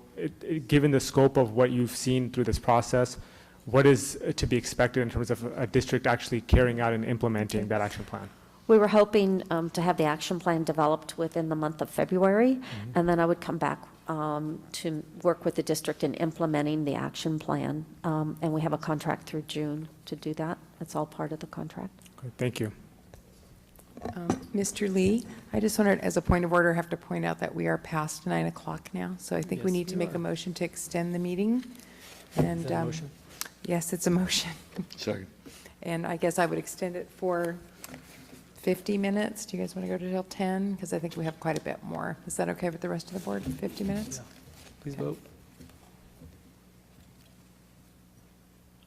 Speaker 14: given the scope of what you've seen through this process, what is to be expected in terms of a district actually carrying out and implementing that action plan?
Speaker 4: We were hoping to have the action plan developed within the month of February, and then I would come back to work with the district in implementing the action plan. And we have a contract through June to do that. That's all part of the contract.
Speaker 14: Okay, thank you.
Speaker 9: Mr. Lee, I just wanted, as a point of order, have to point out that we are past 9 o'clock now, so I think we need to make a motion to extend the meeting. And
Speaker 1: Is that a motion?
Speaker 9: Yes, it's a motion.
Speaker 3: Second.
Speaker 9: And I guess I would extend it for 50 minutes. Do you guys want to go to till 10? Because I think we have quite a bit more. Is that okay with the rest of the board? 50 minutes?
Speaker 1: Yeah. Please vote.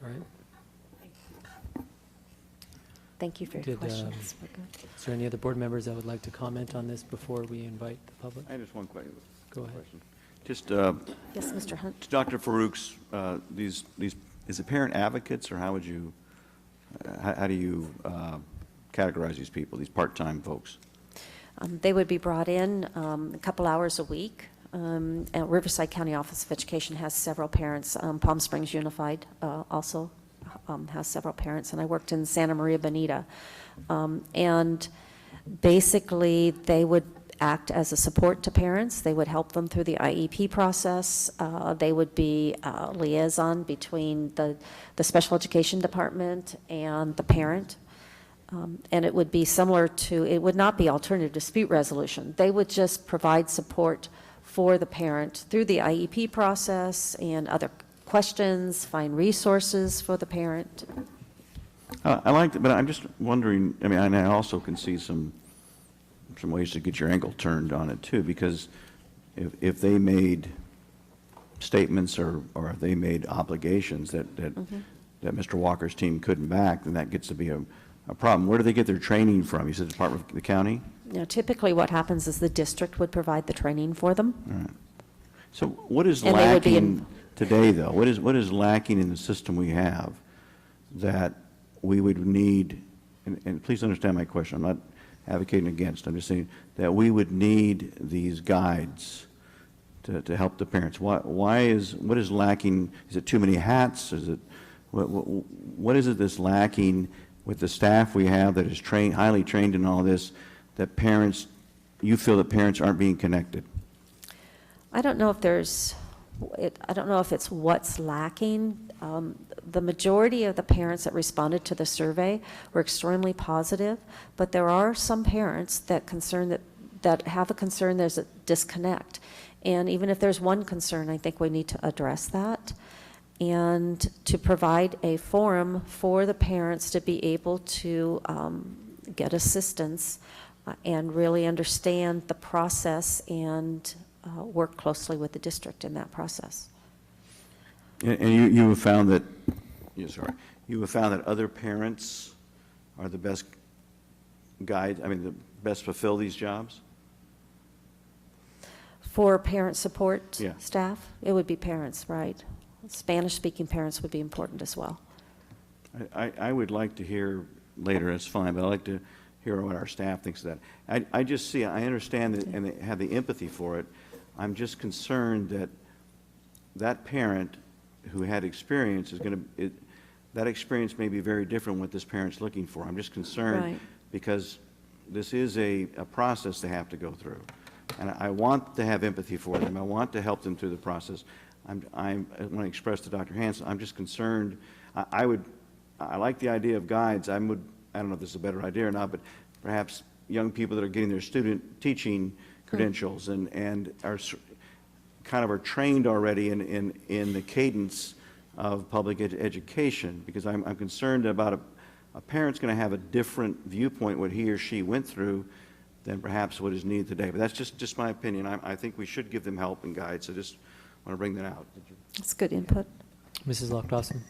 Speaker 1: All right.
Speaker 4: Thank you for your questions. We're good.
Speaker 1: Is there any other board members that would like to comment on this before we invite the public?
Speaker 3: I have just one question.
Speaker 1: Go ahead.
Speaker 3: Just,
Speaker 4: Yes, Mr. Hunt.
Speaker 3: Dr. Farouk's, these, is it parent advocates, or how would you, how do you categorize these people, these part-time folks?
Speaker 4: They would be brought in a couple hours a week. And Riverside County Office of Education has several parents. Palm Springs Unified also has several parents, and I worked in Santa Maria Bonita. And basically, they would act as a support to parents. They would help them through the IEP process. They would be a liaison between the special education department and the parent. And it would be similar to, it would not be alternative dispute resolution. They would just provide support for the parent through the IEP process and other questions, find resources for the parent.
Speaker 3: I like that, but I'm just wondering, I mean, and I also can see some ways to get your ankle turned on it too, because if they made statements or if they made obligations that Mr. Walker's team couldn't back, then that gets to be a problem. Where do they get their training from? You said the Department of the County?
Speaker 4: Now, typically what happens is the district would provide the training for them.
Speaker 3: All right. So what is
Speaker 4: And they would be
Speaker 3: lacking today, though? What is lacking in the system we have that we would need, and please understand my question, I'm not advocating against, I'm just saying that we would need these guides to help the parents. What is lacking? Is it too many hats? Is it, what is it that's lacking with the staff we have that is trained, highly trained in all this, that parents, you feel that parents aren't being connected?
Speaker 4: I don't know if there's, I don't know if it's what's lacking. the majority of the parents that responded to the survey were extremely positive, but there are some parents that have a concern there's a disconnect. And even if there's one concern, I think we need to address that and to provide a forum for the parents to be able to get assistance and really understand the process and work closely with the district in that process.
Speaker 3: And you have found that, you have found that other parents are the best the best fulfill these jobs?
Speaker 4: For parent support
Speaker 3: Yeah.
Speaker 4: staff, it would be parents, right? Spanish-speaking parents would be important as well.
Speaker 3: I would like to hear later, it's fine, but I'd like to hear what our staff thinks of that. I just see, I understand that, and they have the empathy for it. I'm just concerned that that parent who had experience is going to, that experience may be very different what this parent's looking for. I'm just concerned
Speaker 4: Right.
Speaker 3: because this is a process they have to go through. And I want to have empathy for them. I want to help them through the process. I want to express to Dr. Hansen, I'm just concerned. I like the idea of guides. I don't know if this is a better idea or not, but perhaps young people that are getting their student teaching credentials and are trained already in the cadence of public education, because I'm concerned about a parent's going to have a different viewpoint what he or she went through than perhaps what is needed today. But that's just my opinion. I think we should give them help and guide, so just want to bring that out.
Speaker 4: That's good input.
Speaker 1: Mrs. Lockdawson?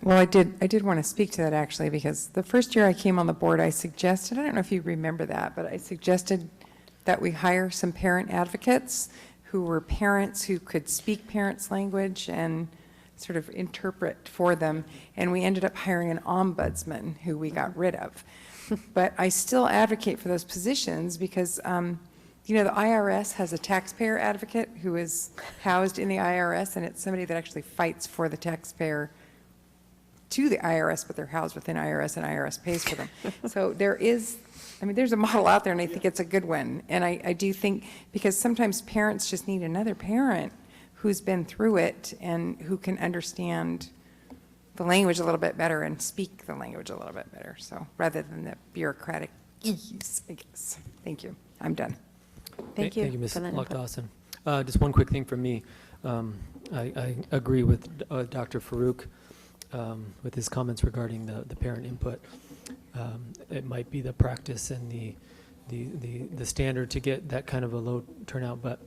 Speaker 9: Well, I did want to speak to that actually, because the first year I came on the board, I suggested, I don't know if you remember that, but I suggested that we hire some parent advocates who were parents who could speak parents' language and sort of interpret for them. And we ended up hiring an ombudsman who we got rid of. But I still advocate for those positions because, the IRS has a taxpayer advocate who is housed in the IRS, and it's somebody that actually fights for the taxpayer to the IRS, but they're housed within IRS, and IRS pays for them. So there's a model out there, and I think it's a good one. And I do think, because sometimes parents just need another parent who's been through it and who can understand the language a little bit better and speak the language a little bit better. So rather than the bureaucratic ease, I guess. Thank you. I'm done.
Speaker 4: Thank you.
Speaker 1: Thank you, Ms.
Speaker 4: for that input.
Speaker 1: Lockdawson. Just one quick thing from me. I agree with Dr. Farouk with his comments regarding the parent input. It might be the practice and the standard to get that kind of a low turnout, but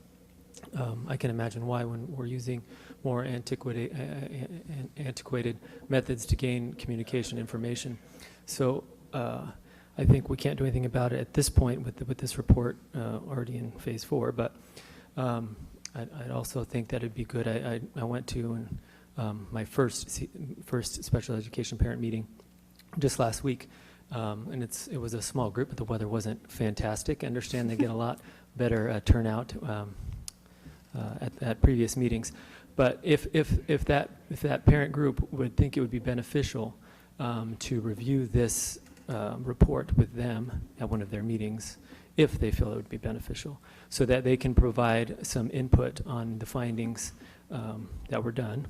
Speaker 1: I can imagine why when we're using more antiquated methods to gain communication information. So I think we can't do anything about it at this point with this report already in phase 4, but I'd also think that it'd be good. I went to my first special education parent meeting just last week, and it was a small group, but the weather wasn't fantastic. I understand they get a lot better turnout at previous meetings, but if that parent group would think it would be beneficial to review this report with them at one of their meetings, if they feel it would be beneficial, so that they can provide some input on the findings that were done,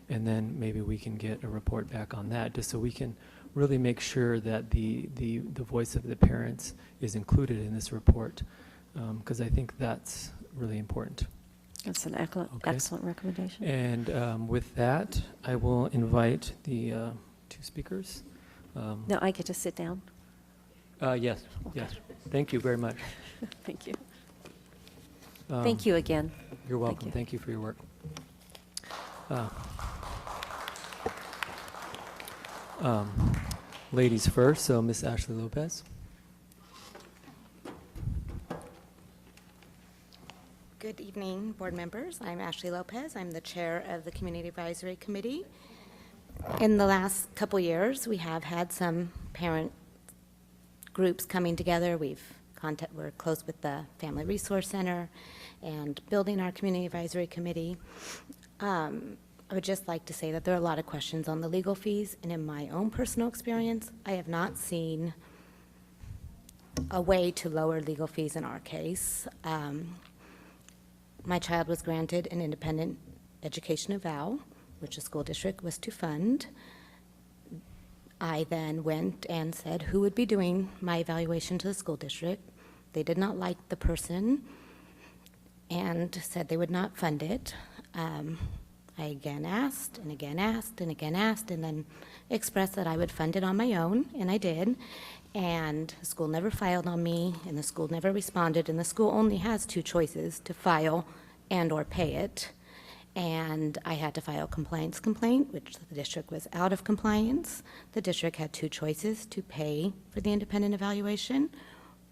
Speaker 1: and then maybe we can get a report back on that, just so we can really make sure that the voice of the parents is included in this report, because I think that's really important.
Speaker 4: That's an excellent recommendation.
Speaker 1: And with that, I will invite the 2 speakers.
Speaker 4: Now I get to sit down?
Speaker 1: Yes, yes. Thank you very much.
Speaker 4: Thank you. Thank you again.
Speaker 1: You're welcome. Thank you for your work. Ladies first, so Ms. Ashley Lopez.
Speaker 16: Good evening, board members. I'm Ashley Lopez. I'm the chair of the Community Advisory Committee. In the last couple years, we have had some parent groups coming together. We're close with the Family Resource Center and building our Community Advisory Committee. I would just like to say that there are a lot of questions on the legal fees, and in my own personal experience, I have not seen a way to lower legal fees in our case. My child was granted an independent education eval which the school district was to fund. I then went and said who would be doing my evaluation to the school district. They did not like the person and said they would not fund it. I again asked and again asked and again asked, and then expressed that I would fund it on my own, and I did. And the school never filed on me, and the school never responded, and the school only has two choices: to file and or pay it. And I had to file a compliance complaint, which the district was out of compliance. The district had two choices: to pay for the independent evaluation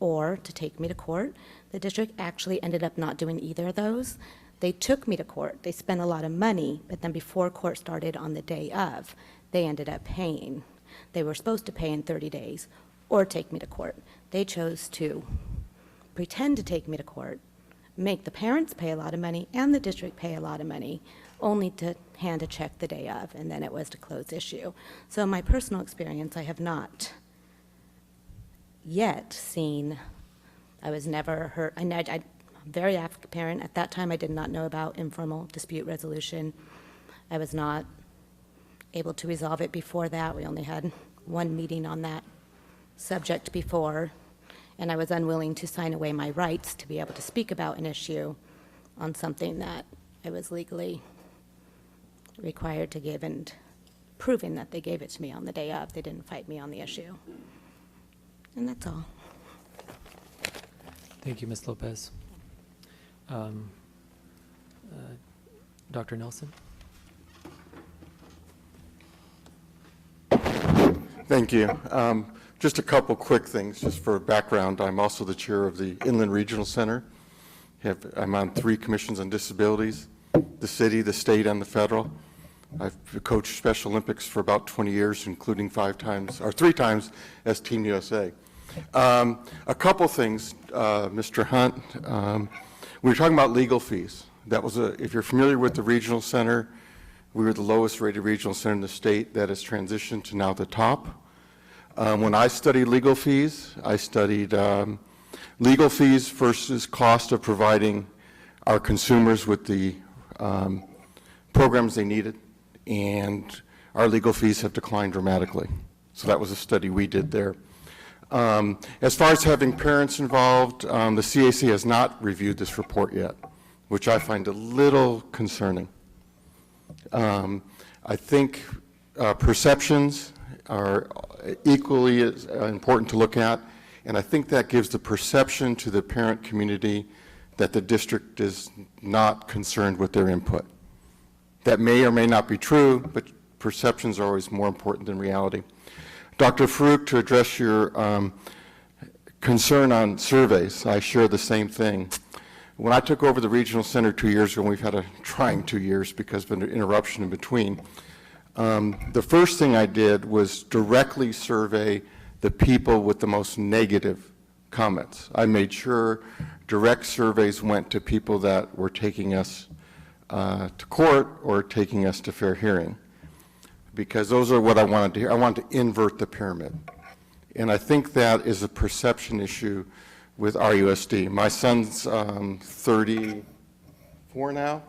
Speaker 16: or to take me to court. The district actually ended up not doing either of those. They took me to court. They spent a lot of money, but then before court started on the day of, they ended up paying. They were supposed to pay in 30 days or take me to court. They chose to pretend to take me to court, make the parents pay a lot of money and the district pay a lot of money, only to hand a check the day of, and then it was to close issue. So in my personal experience, I have not yet seen, I was never hurt. I'm a very active parent. At that time, I did not know about informal dispute resolution. I was not able to resolve it before that. We only had one meeting on that subject before, and I was unwilling to sign away my rights to be able to speak about an issue on something that I was legally required to give, and proving that they gave it to me on the day of. They didn't fight me on the issue. And that's all.
Speaker 1: Thank you, Ms. Lopez. Dr. Nelson?
Speaker 20: Thank you. Just a couple quick things, just for background. I'm also the chair of the Inland Regional Center. I'm on 3 commissions on disabilities, the city, the state, and the federal. I've coached Special Olympics for about 20 years, including 3 times as Team USA. A couple things, Mr. Hunt. We were talking about legal fees. That was if you're familiar with the regional center, we were the lowest rated regional center in the state. That has transitioned to now the top. When I studied legal fees, I studied legal fees versus cost of providing our consumers with the programs they needed, and our legal fees have declined dramatically. So that was a study we did there. As far as having parents involved, the CAC has not reviewed this report yet, which I find a little concerning. I think perceptions are equally as important to look at, and I think that gives the perception to the parent community that the district is not concerned with their input. That may or may not be true, but perceptions are always more important than reality. Dr. Farouk, to address your concern on surveys, I share the same thing. When I took over the regional center 2 years ago, and we've had a trying 2 years because of an interruption in between, the first thing I did was directly survey the people with the most negative comments. I made sure direct surveys went to people that were taking us to court or taking us to fair hearing, because those are what I wanted to hear. I wanted to invert the pyramid. And I think that is a perception issue with RUSD. My son's 34 now.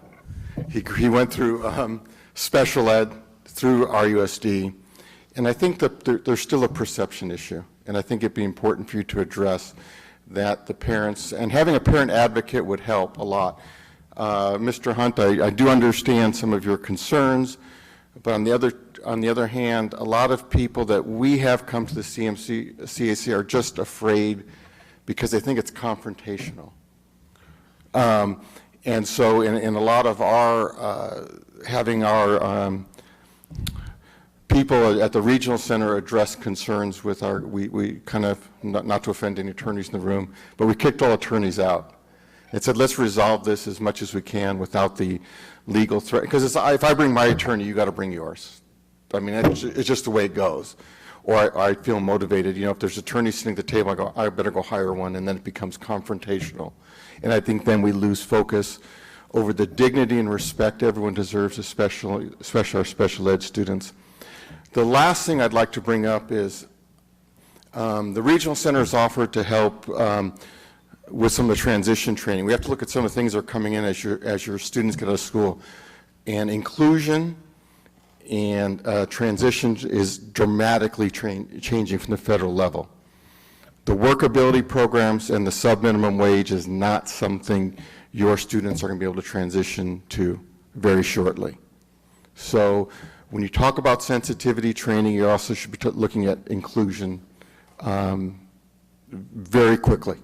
Speaker 20: He went through special ed through RUSD. And I think that there's still a perception issue. And I think it'd be important for you to address that the parents, and having a parent advocate would help a lot. Mr. Hunt, I do understand some of your concerns, but on the other hand, a lot of people that we have come to the CAC are just afraid because they think it's confrontational. And so in a lot of our, having our people at the regional center address concerns with our, we kind of, not to offend any attorneys in the room, but we kicked all attorneys out. It said, let's resolve this as much as we can without the legal threat. Because if I bring my attorney, you got to bring yours. I mean, it's just the way it goes. Or I feel motivated. You know, if there's attorneys sitting at the table, I go, I better go hire one, and then it becomes confrontational. And I think then we lose focus over the dignity and respect everyone deserves, especially our special ed students. The last thing I'd like to bring up is the regional center has offered to help with some of the transition training. We have to look at some of the things that are coming in as your students get out of school. And inclusion and transition is dramatically changing from the federal level. The workability programs and the sub-minimum wage is not something your students are going to be able to transition to very shortly. So when you talk about sensitivity training, you also should be looking at inclusion very quickly.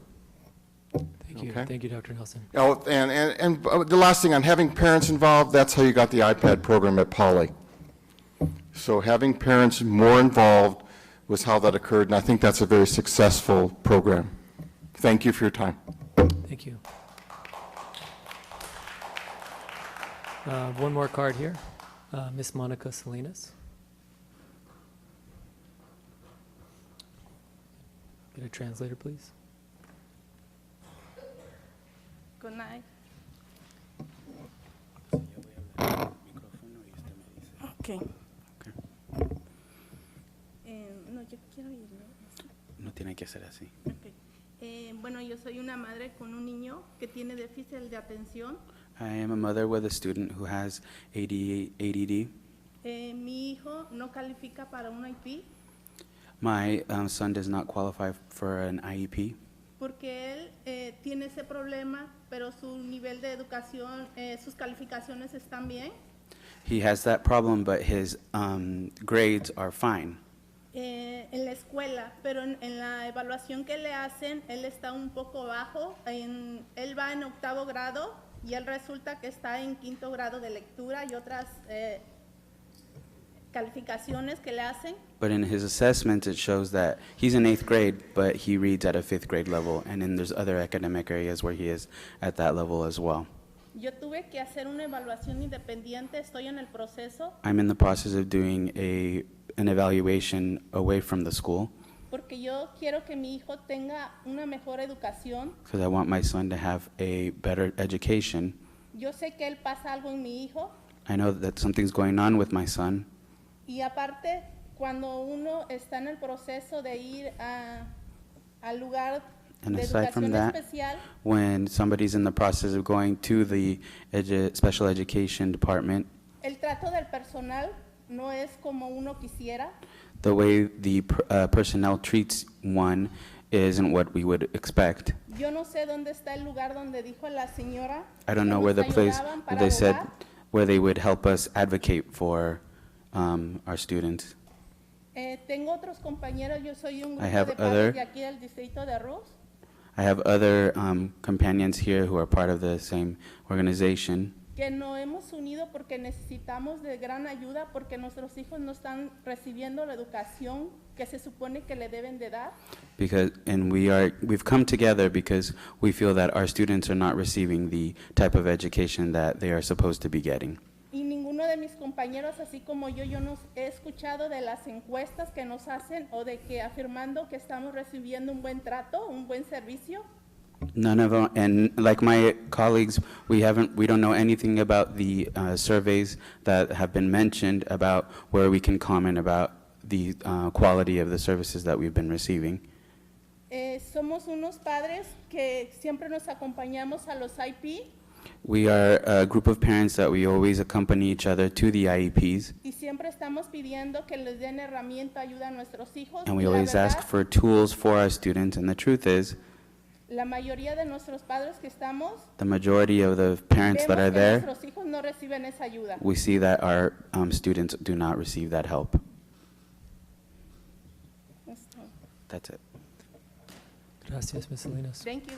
Speaker 1: Thank you.
Speaker 20: Okay.
Speaker 1: Thank you, Dr. Nelson.
Speaker 20: Oh, and the last thing, on having parents involved, that's how you got the iPad program at Poly. So having parents more involved was how that occurred, and I think that's a very successful program. Thank you for your time.
Speaker 1: Thank you. One more card here. Miss Monica Salinas. Get a translator, please.
Speaker 2: Good night. Okay. No, yo quiero ir, ¿no?
Speaker 22: No tiene que ser así.
Speaker 2: Okay. Bueno, yo soy una madre con un niño que tiene déficit de atención.
Speaker 22: I am a mother with a student who has ADD.
Speaker 2: Mi hijo no califica para un IEP
Speaker 22: My son does not qualify for an IEP
Speaker 2: porque él tiene ese problema, pero su nivel de educación, sus calificaciones están bien.
Speaker 22: He has that problem, but his grades are fine.
Speaker 2: En la escuela, pero en la evaluación que le hacen, él está un poco bajo. Él va en 8º grado y él resulta que está en 5º grado de lectura y otras calificaciones que le hacen.
Speaker 22: But in his assessment, it shows that he's in 8th grade, but he reads at a 5th grade level, and then there's other academic areas where he is at that level as well.
Speaker 2: Yo tuve que hacer una evaluación independiente, estoy en el proceso,
Speaker 22: I'm in the process of doing an evaluation away from the school
Speaker 2: porque yo quiero que mi hijo tenga una mejor educación.
Speaker 22: because I want my son to have a better education.
Speaker 2: Yo sé que él pasa algo en mi hijo
Speaker 22: I know that something's going on with my son.
Speaker 2: y aparte, cuando uno está en el proceso de ir al lugar
Speaker 22: And
Speaker 2: de
Speaker 22: aside from
Speaker 2: educación
Speaker 22: that,
Speaker 2: especial,
Speaker 22: when somebody's in the process of going to the special education department,
Speaker 2: el trato del personal no es como uno quisiera.
Speaker 22: the way the personnel treats one isn't what we would expect.
Speaker 2: Yo no sé dónde está el lugar donde dijo la señora
Speaker 22: I don't
Speaker 2: que
Speaker 22: know where
Speaker 2: nos
Speaker 22: the place
Speaker 2: ayudaban
Speaker 22: where
Speaker 2: para
Speaker 22: they said
Speaker 2: abogar.
Speaker 22: where they would help us advocate for our students.
Speaker 2: Tengo otros compañeros, yo soy un
Speaker 22: I
Speaker 2: grupo
Speaker 22: have
Speaker 2: de padres
Speaker 22: other-
Speaker 2: de aquí del distrito de Rus.
Speaker 22: I have other companions here who are part of the same organization,
Speaker 2: Que nos hemos unido porque necesitamos de gran ayuda porque nuestros hijos no están recibiendo la educación que se supone que le deben de dar.
Speaker 22: we've come together because we feel that our students are not receiving the type of education that they are supposed to be getting.
Speaker 2: Y ninguno de mis compañeros, así como yo no he escuchado de las encuestas que nos hacen o de que afirmando que estamos recibiendo un buen trato, un buen servicio.
Speaker 22: None of them, and like my colleagues, we don't know anything about the surveys that have been mentioned about where we can comment about the quality of the services that we've been receiving.
Speaker 2: Somos unos padres que siempre nos acompañamos a los IP
Speaker 22: We are a group of parents that we always accompany each other to the IEPs,
Speaker 2: y siempre estamos pidiendo que les den herramienta, ayuda a nuestros hijos.
Speaker 22: and we
Speaker 2: Y la
Speaker 22: always ask
Speaker 2: verdad,
Speaker 22: for tools for our students, and the truth is,
Speaker 2: la mayoría de nuestros padres que estamos,
Speaker 22: the majority of the parents that
Speaker 2: vemos
Speaker 22: are
Speaker 2: que
Speaker 22: there,
Speaker 2: nuestros hijos no reciben esa ayuda.
Speaker 22: we see that our students do not receive that help. That's it.
Speaker 1: Gracias, Ms. Salinas.
Speaker 2: Thank you.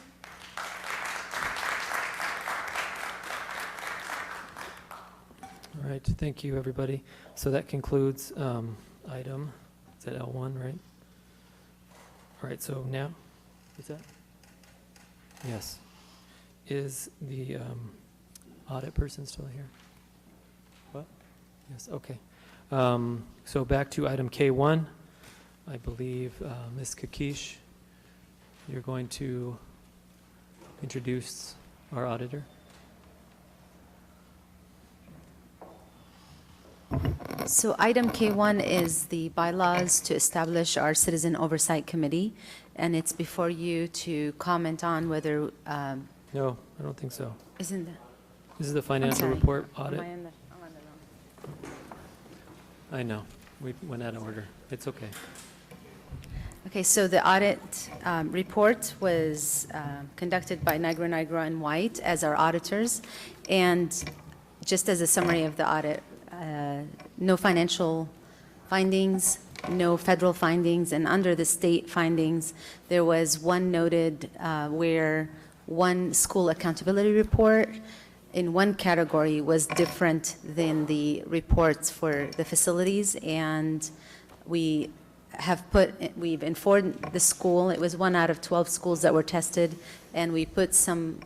Speaker 1: All right, thank you, everybody. So that concludes item, is that L1, right? All right, so now, is that? Yes. Is the audit person still here? What? Yes, okay. So back to item K1. I believe Ms. Kakish, you're going to introduce our auditor.
Speaker 23: So item K1 is the bylaws to establish our Citizen Oversight Committee, and it's before you to comment on whether,
Speaker 1: No, I don't think so.
Speaker 23: isn't that?
Speaker 1: This is the
Speaker 23: I'm
Speaker 1: financial
Speaker 23: sorry.
Speaker 1: report
Speaker 23: Am
Speaker 1: audit.
Speaker 23: I on the wrong?
Speaker 1: I know. We went out of order. It's okay.
Speaker 23: Okay, so the audit report was conducted by Nigra and White as our auditors. And just as a summary of the audit, no financial findings, no federal findings, and under the state findings, there was one noted where one school accountability report in one category was different than the reports for the facilities, and we've informed the school. It was 1 out of 12 schools that were tested, and we put some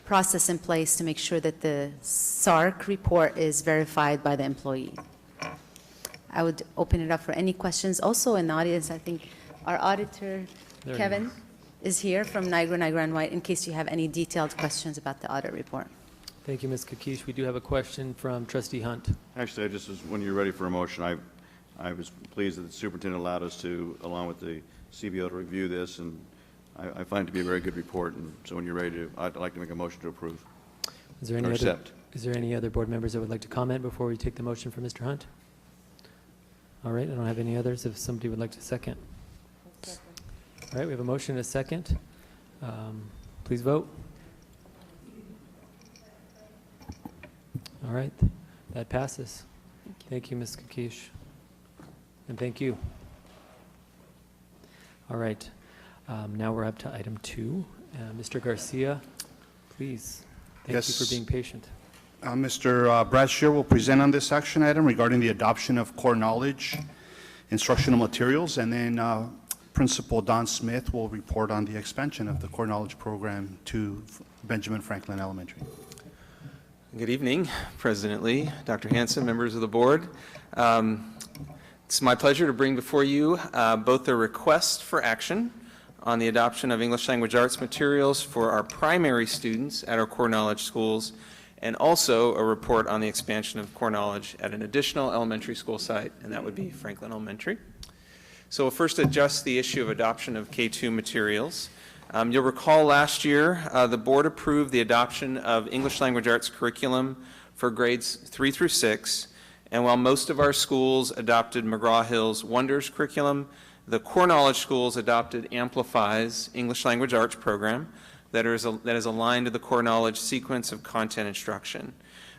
Speaker 23: process in place to make sure that the SARC report is verified by the employee. I would open it up for any questions. Also in the audience, I think our auditor,
Speaker 1: There
Speaker 23: Kevin, is here from Nigra and White in case you have any detailed questions about the audit report.
Speaker 1: Thank you, Ms. Kakish. We do have a question from Trustee Hunt.
Speaker 3: Actually, I just was, when you're ready for a motion, I was pleased that the superintendent allowed us to, along with the CBO, to review this, and I find it to be a very good report, and so when you're ready to, I'd like to make a motion to approve.
Speaker 1: Is there any other board members that would like to comment before we take the motion for Mr. Hunt? All right, I don't have any others. If somebody would like to second. All right, we have a motion and a second. Please vote. All right, that passes. Thank you, Ms. Kakish. And thank you. All right, now we're up to item 2. Mr. Garcia, please. Thank you for being patient.
Speaker 5: Mr. Brad Scheer will present on this action item regarding the adoption of core knowledge instructional materials, and then Principal Don Smith will report on the expansion of the core knowledge program to Benjamin Franklin Elementary.
Speaker 7: Good evening, President Lee, Dr. Hansen, members of the board. It's my pleasure to bring before you both a request for action on the adoption of English language arts materials for our primary students at our core knowledge schools, and also a report on the expansion of core knowledge at an additional elementary school site, and that would be Franklin Elementary. So we'll first address the issue of adoption of K-2 materials. You'll recall last year, the board approved the adoption of English language arts curriculum for grades 3 through 6, and while most of our schools adopted McGraw-Hill's Wonders curriculum, the core knowledge schools adopted Amplify's English language arts program that is aligned to the core knowledge sequence of content instruction.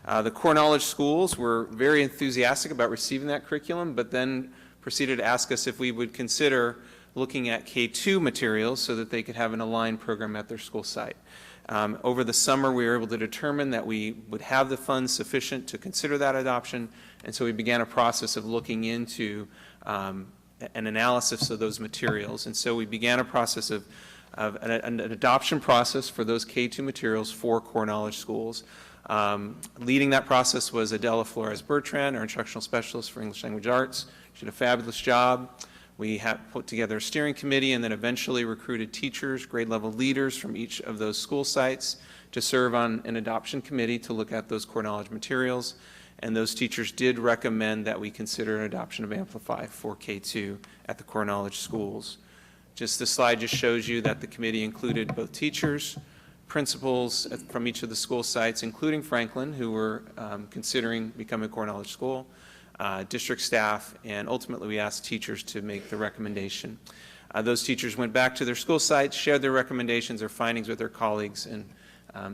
Speaker 7: The core knowledge schools were very enthusiastic about receiving that curriculum, but then proceeded to ask us if we would consider looking at K-2 materials so that they could have an aligned program at their school site. Over the summer, we were able to determine that we would have the funds sufficient to consider that adoption, and so we began a process of looking into an analysis of those materials. And so we began a process of an adoption process for those K-2 materials for core knowledge schools. Leading that process was Adela Flores-Bertrand, our instructional specialist for English language arts. She did a fabulous job. We have put together a steering committee and then eventually recruited teachers, grade level leaders from each of those school sites to serve on an adoption committee to look at those core knowledge materials. And those teachers did recommend that we consider an adoption of Amplify for K-2 at the core knowledge schools. Just this slide just shows you that the committee included both teachers, principals from each of the school sites, including Franklin, who were considering becoming a core knowledge school, district staff, and ultimately we asked teachers to make the recommendation. Those teachers went back to their school sites, shared their recommendations or findings with their colleagues, and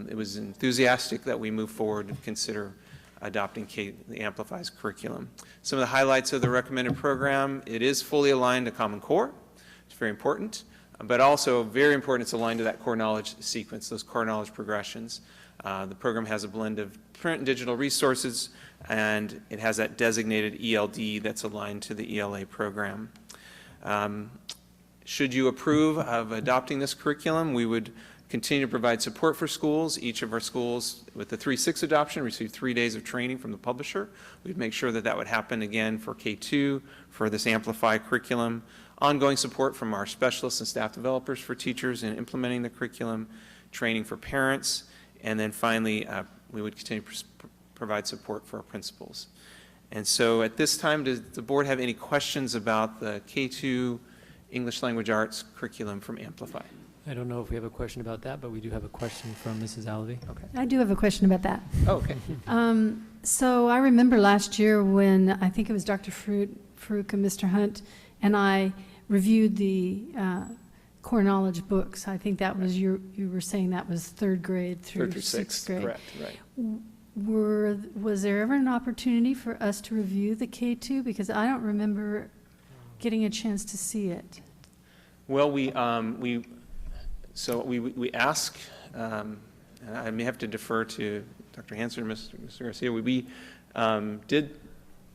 Speaker 7: it was enthusiastic that we move forward and consider adopting the Amplify's curriculum. Some of the highlights of the recommended program: it is fully aligned to Common Core. It's very important, but also very important, it's aligned to that core knowledge sequence, those core knowledge progressions. The program has a blend of print and digital resources, and it has that designated ELD that's aligned to the ELA program. Should you approve of adopting this curriculum, we would continue to provide support for schools. Each of our schools with the 3-6 adoption received 3 days of training from the publisher. We'd make sure that that would happen again for K-2 for this Amplify curriculum. Ongoing support from our specialists and staff developers for teachers in implementing the curriculum, training for parents, and then finally we would continue to provide support for our principals. And so at this time, does the board have any questions about the K-2 English language arts curriculum from Amplify?
Speaker 1: I don't know if we have a question about that, but we do have a question from Mrs. Alvey. Okay.
Speaker 19: I do have a question about that.
Speaker 1: Oh, okay.
Speaker 19: So I remember last year when I think it was Dr. Farouk and Mr. Hunt and I reviewed the core knowledge books. I think that was you were saying that was third grade through sixth grade.
Speaker 7: Correct, right.
Speaker 19: Was there ever an opportunity for us to review the K2? Because I don't remember getting a chance to see it.
Speaker 7: Well, we ask, and I may have to defer to Dr. Hansen or Mr. Garcia. We did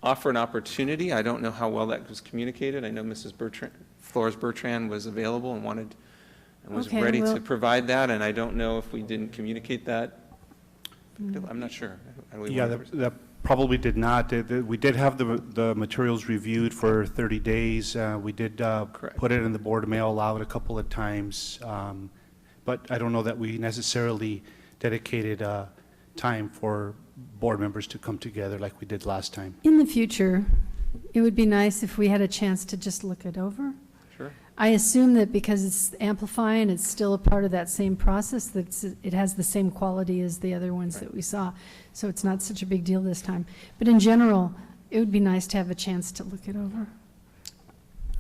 Speaker 7: offer an opportunity. I don't know how well that was communicated. I know Mrs. Flores Bertrand was available and was ready to provide that, and I don't know if we didn't communicate that. I'm not sure.
Speaker 5: Yeah, that probably did not. We did have the materials reviewed for 30 days. We did put it in the board mail aloud a couple of times, but I don't know that we necessarily dedicated time for board members to come together like we did last time.
Speaker 19: In the future, it would be nice if we had a chance to just look it over.
Speaker 7: Sure.
Speaker 19: I assume that because it's amplifying, it's still a part of that same process, that it has the same quality as the other ones that we saw. So it's not such a big deal this time. But in general, it would be nice to have a chance to look it over.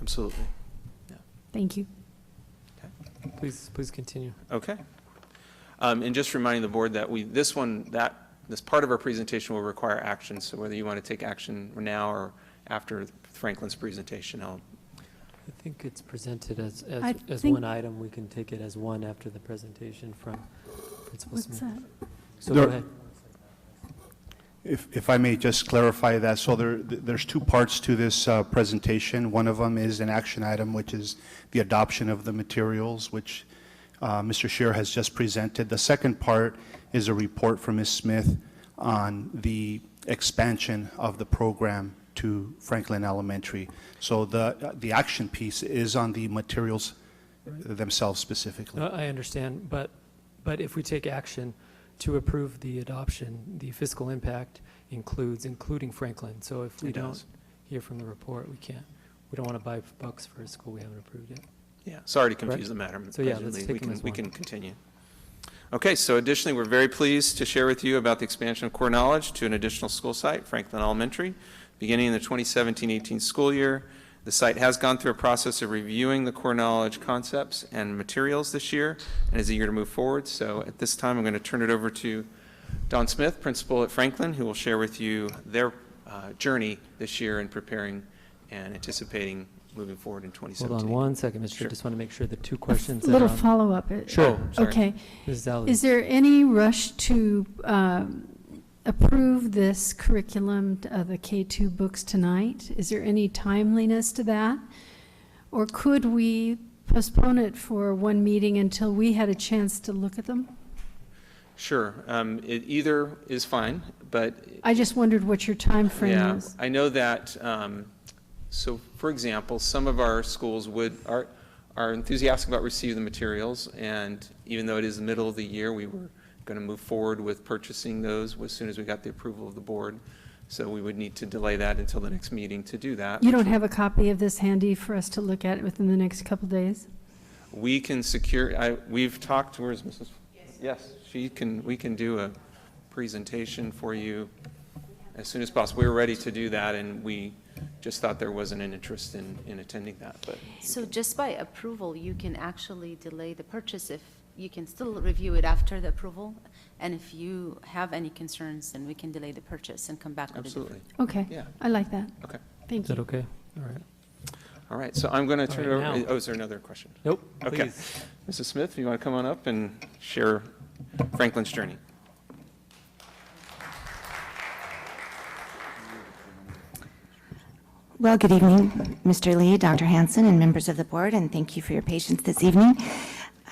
Speaker 7: Absolutely. Yeah.
Speaker 19: Thank you.
Speaker 7: Okay.
Speaker 1: Please continue.
Speaker 7: Okay. And just reminding the board that this part of our presentation will require action. So whether you want to take action now or after Franklin's presentation,
Speaker 1: I think it's presented as one item. We can take it as one after the presentation from Principal Smith.
Speaker 19: What's that?
Speaker 1: So go ahead.
Speaker 5: If I may just clarify that, so there's two parts to this presentation. One of them is an action item, which is the adoption of the materials, which Mr. Scheer has just presented. The second part is a report from Ms. Smith on the expansion of the program to Franklin Elementary. So the action piece is on the materials themselves specifically.
Speaker 1: I understand, but if we take action to approve the adoption, the fiscal impact including Franklin. So if we don't hear from the report, we don't want to buy books for a school we haven't approved yet.
Speaker 7: Yeah, sorry to confuse the matter.
Speaker 1: So yeah, let's take them as
Speaker 7: we
Speaker 1: one.
Speaker 7: can continue. Okay, so additionally, we're very pleased to share with you about the expansion of core knowledge to an additional school site, Franklin Elementary, beginning in the 2017-18 school year. The site has gone through a process of reviewing the core knowledge concepts and materials this year and is eager to move forward. So at this time, I'm going to turn it over to Don Smith, principal at Franklin, who will share with you their journey this year in preparing and anticipating moving forward in 2017.
Speaker 1: Hold on one second, Mr. Chair. Just want to make sure the two questions.
Speaker 19: A little follow-up.
Speaker 1: Sure.
Speaker 19: Okay.
Speaker 1: Mrs. Alley.
Speaker 19: Is there any rush to approve this curriculum, the K2 books tonight? Is there any timeliness to that? Or could we postpone it for one meeting until we had a chance to look at them?
Speaker 7: Sure. It either is fine, but
Speaker 19: I just wondered what your time frame was.
Speaker 7: I know that, so for example, some of our schools are enthusiastic about receiving the materials, and even though it is the middle of the year, we were going to move forward with purchasing those as soon as we got the approval of the board. So we would need to delay that until the next meeting to do that.
Speaker 19: You don't have a copy of this handy for us to look at within the next couple days?
Speaker 7: We can secure, we've talked, where's Mrs.? Yes, we can do a presentation for you as soon as possible. We were ready to do that, and we just thought there wasn't an interest in attending that. But
Speaker 23: So just by approval, you can actually delay the purchase if you can still review it after the approval, and if you have any concerns, then we can delay the purchase and come back with
Speaker 7: absolutely.
Speaker 19: Okay.
Speaker 7: Yeah.
Speaker 19: I like that.
Speaker 7: Okay.
Speaker 19: Thank
Speaker 1: Is
Speaker 19: you.
Speaker 1: that okay? All right.
Speaker 7: All right, so I'm going to turn it over.
Speaker 1: now.
Speaker 7: Oh, is there another question?
Speaker 1: Nope.
Speaker 7: Okay.
Speaker 1: Please.
Speaker 7: Mrs. Smith, you want to come on up and share Franklin's journey?
Speaker 8: Well, good evening, Mr. Lee, Dr. Hansen, and members of the board, and thank you for your patience this evening.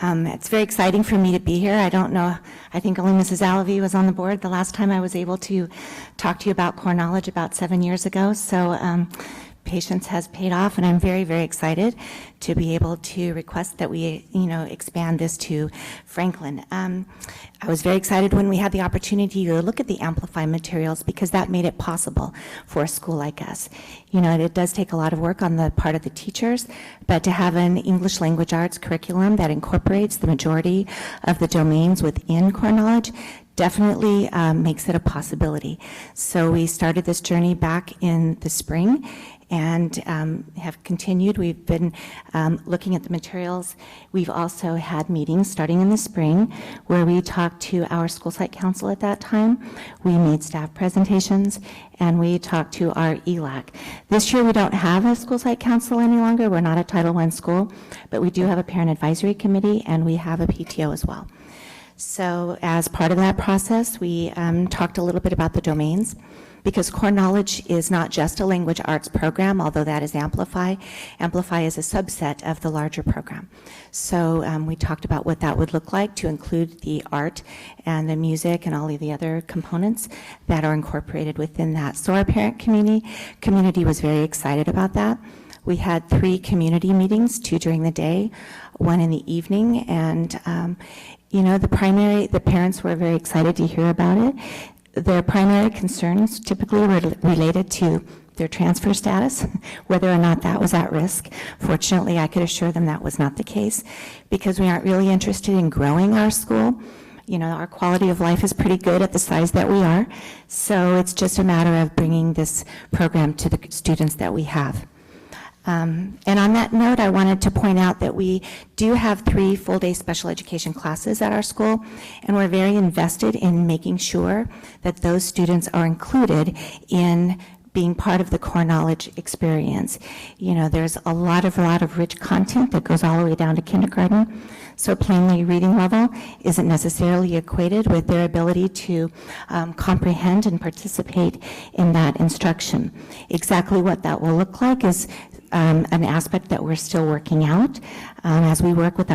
Speaker 8: It's very exciting for me to be here. I don't know, I think only Mrs. Alavi was on the board the last time I was able to talk to you about core knowledge about 7 years ago. So patience has paid off, and I'm very, very excited to be able to request that we, expand this to Franklin. I was very excited when we had the opportunity to look at the Amplify materials because that made it possible for a school like us. It does take a lot of work on the part of the teachers, but to have an English language arts curriculum that incorporates the majority of the domains within core knowledge definitely makes it a possibility. So we started this journey back in the spring and have continued. We've been looking at the materials. We've also had meetings starting in the spring where we talked to our school site council at that time. We made staff presentations and we talked to our ELAC. This year we don't have a school site council any longer. We're not a Title I school, but we do have a parent advisory committee and we have a PTO as well. So as part of that process, we talked a little bit about the domains, because core knowledge is not just a language arts program, although that is Amplify. Amplify is a subset of the larger program. So we talked about what that would look like to include the art and the music and all of the other components that are incorporated within that. So our parent community was very excited about that. We had 3 community meetings, 2 during the day, 1 in the evening, and you know, the parents were very excited to hear about it. Their primary concerns typically were related to their transfer status, whether or not that was at risk. Fortunately, I could assure them that was not the case, because we aren't really interested in growing our school. You know, our quality of life is pretty good at the size that we are, so it's just a matter of bringing this program to the students that we have. And on that note, I wanted to point out that we do have 3 full-day special education classes at our school, and we're very invested in making sure that those students are included in being part of the core knowledge experience. You know, there's a lot of rich content that goes all the way down to kindergarten, so plainly reading level isn't necessarily equated with their ability to comprehend and participate in that instruction. Exactly what that will look like is an aspect that we're still working out as we work with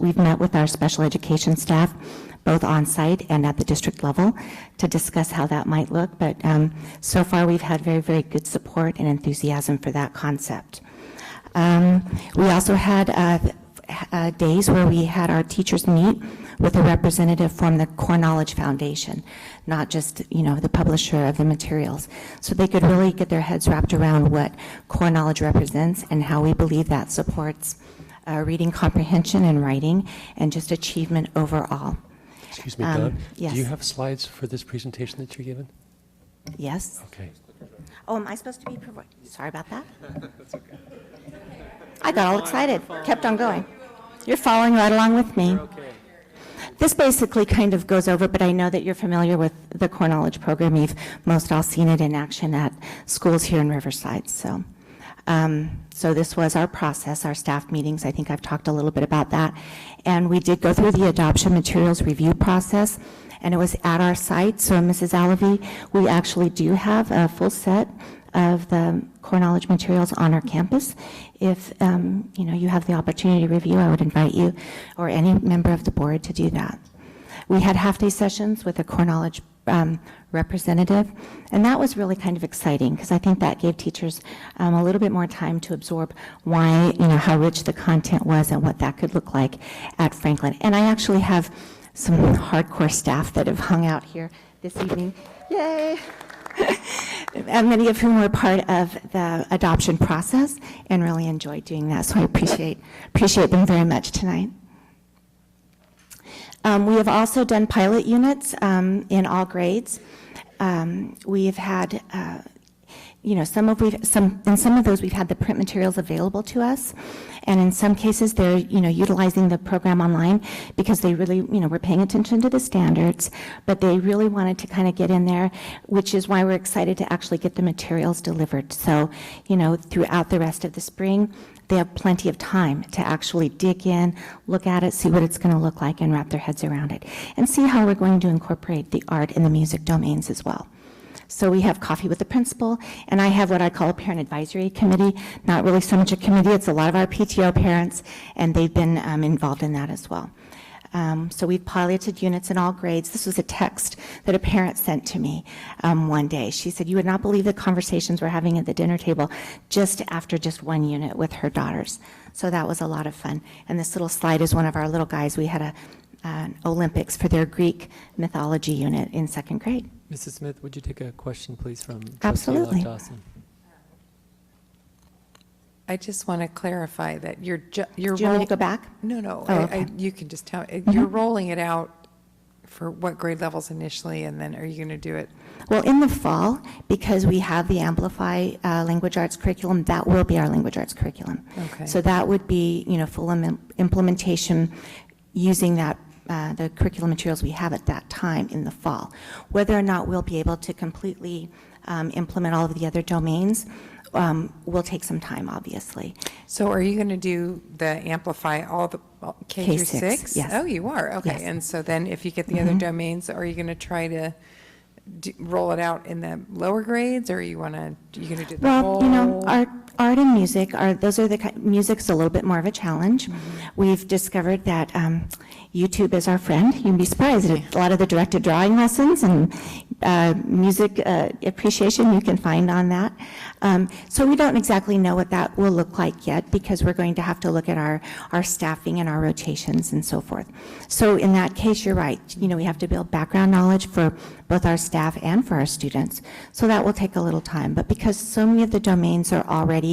Speaker 8: we've met with our special education staff, both on-site and at the district level, to discuss how that might look. But so far we've had very, very good support and enthusiasm for that concept. We also had days where we had our teachers meet with a representative from the Core Knowledge Foundation, not just, you know, the publisher of the materials, so they could really get their heads wrapped around what core knowledge represents and how we believe that supports reading comprehension and writing and just achievement overall.
Speaker 11: Excuse me, Dawn.
Speaker 8: Yes.
Speaker 11: Do you have slides for this presentation that you're given?
Speaker 8: Yes.
Speaker 11: Okay.
Speaker 8: Oh, am I supposed to be? Sorry about that. That's okay. I got all excited, kept on going. You're following right along with me. This basically kind of goes over, but I know that you're familiar with the Core Knowledge Program. You've most all seen it in action at schools here in Riverside. So this was our process, our staff meetings. I think I've talked a little bit about that. And we did go through the adoption materials review process, and it was at our site. So Mrs. Alavi, we actually do have a full set of the core knowledge materials on our campus. If you know, you have the opportunity to review, I would invite you or any member of the board to do that. We had half-day sessions with a core knowledge representative, and that was really kind of exciting because I think that gave teachers a little bit more time to absorb why, you know, how rich the content was and what that could look like at Franklin. And I actually have some hardcore staff that have hung out here this evening. Yay! And many of whom were part of the adoption process and really enjoyed doing that. So I appreciate them very much tonight. We have also done pilot units in all grades. We have had, you know, in some of those we've had the print materials available to us, and in some cases they're, you know, utilizing the program online because they really, you know, were paying attention to the standards, but they really wanted to kind of get in there, which is why we're excited to actually get the materials delivered. So, you know, throughout the rest of the spring, they have plenty of time to actually dig in, look at it, see what it's going to look like, and wrap their heads around it, and see how we're going to incorporate the art and the music domains as well. So we have coffee with the principal, and I have what I call a parent advisory committee. Not really so much a committee, it's a lot of our PTO parents, and they've been involved in that as well. So we've piloted units in all grades. This was a text that a parent sent to me one day. She said, "You would not believe the conversations we're having at the dinner table just after just one unit with her daughters." So that was a lot of fun. And this little slide is one of our little guys. We had an Olympics for their Greek mythology unit in second grade.
Speaker 1: Mrs. Smith, would you take a question, please, from
Speaker 8: Absolutely.
Speaker 1: Trustee Dawson?
Speaker 9: I just want to clarify that you're
Speaker 8: Do you want me to go back?
Speaker 9: No,
Speaker 8: Oh, okay.
Speaker 9: you can just tell. You're rolling it out for what grade levels initially, and then are you going to do it?
Speaker 8: Well, in the fall, because we have the Amplify Language Arts curriculum, that will be our language arts curriculum.
Speaker 9: Okay.
Speaker 8: So that would be, full implementation using that, the curriculum materials we have at that time in the fall. Whether or not we'll be able to completely implement all of the other domains will take some time, obviously.
Speaker 9: So are you going to do the Amplify all the K through
Speaker 8: K-6,
Speaker 9: 6?
Speaker 8: yes.
Speaker 9: Oh, you are? Okay.
Speaker 8: Yes.
Speaker 9: And so then if you get the other domains, are you going to try to roll it out in the lower grades, or you going to do the
Speaker 8: Well,
Speaker 9: whole?
Speaker 8: art and music those are music's a little bit more of a challenge. We've discovered that YouTube is our friend. You'd be surprised at a lot of the directed drawing lessons and music appreciation you can find on that. So we don't exactly know what that will look like yet, because we're going to have to look at our staffing and our rotations and so forth. So in that case, you're right. We have to build background knowledge for both our staff and for our students. So that will take a little time. But because so many of the domains are already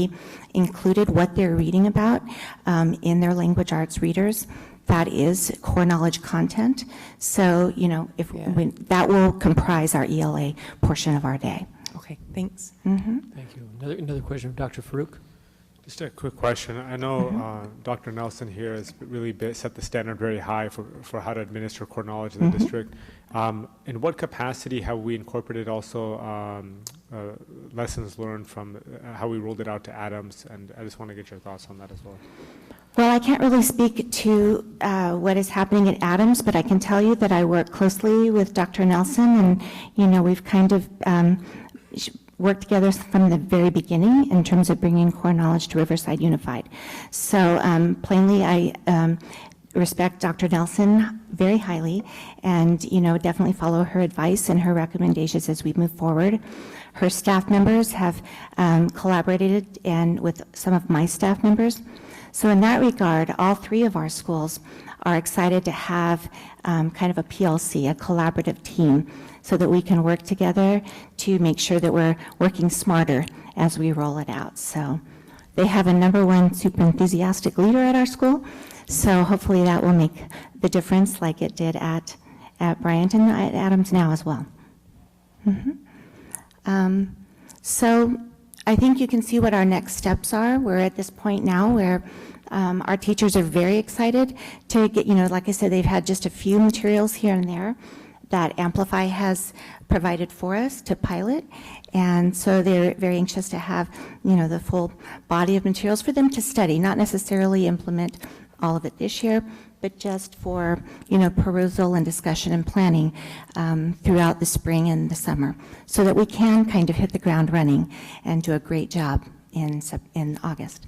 Speaker 8: included what they're reading about in their language arts readers, that is core knowledge content. So, that will comprise our ELA portion of our day.
Speaker 9: Okay, thanks.
Speaker 8: Mm-hmm.
Speaker 11: Thank you. Another question from Dr. Farouk.
Speaker 14: Just a quick question. I know Dr. Nelson here has really set the standard very high for how to administer core knowledge in the district. In what capacity have we incorporated also lessons learned from how we rolled it out to Adams? And I just want to get your thoughts on that as well.
Speaker 8: Well, I can't really speak to what is happening at Adams, but I can tell you that I work closely with Dr. Nelson, and, we've kind of worked together from the very beginning in terms of bringing core knowledge to Riverside Unified. So plainly, I respect Dr. Nelson very highly, and, definitely follow her advice and her recommendations as we move forward. Her staff members have collaborated with some of my staff members. So in that regard, all three of our schools are excited to have kind of a PLC, a collaborative team, so that we can work together to make sure that we're working smarter as we roll it out. So they have a #1 super enthusiastic leader at our school, so hopefully that will make the difference like it did at Bryant and at Adams now as well. So I think you can see what our next steps are. We're at this point now where our teachers are very excited to get, like I said, they've had just a few materials here and there that Amplify has provided for us to pilot. And so they're very anxious to have, the full body of materials for them to study, not necessarily implement all of it this year, but just for, perusal and discussion and planning throughout the spring and the summer, so that we can kind of hit the ground running and do a great job in August.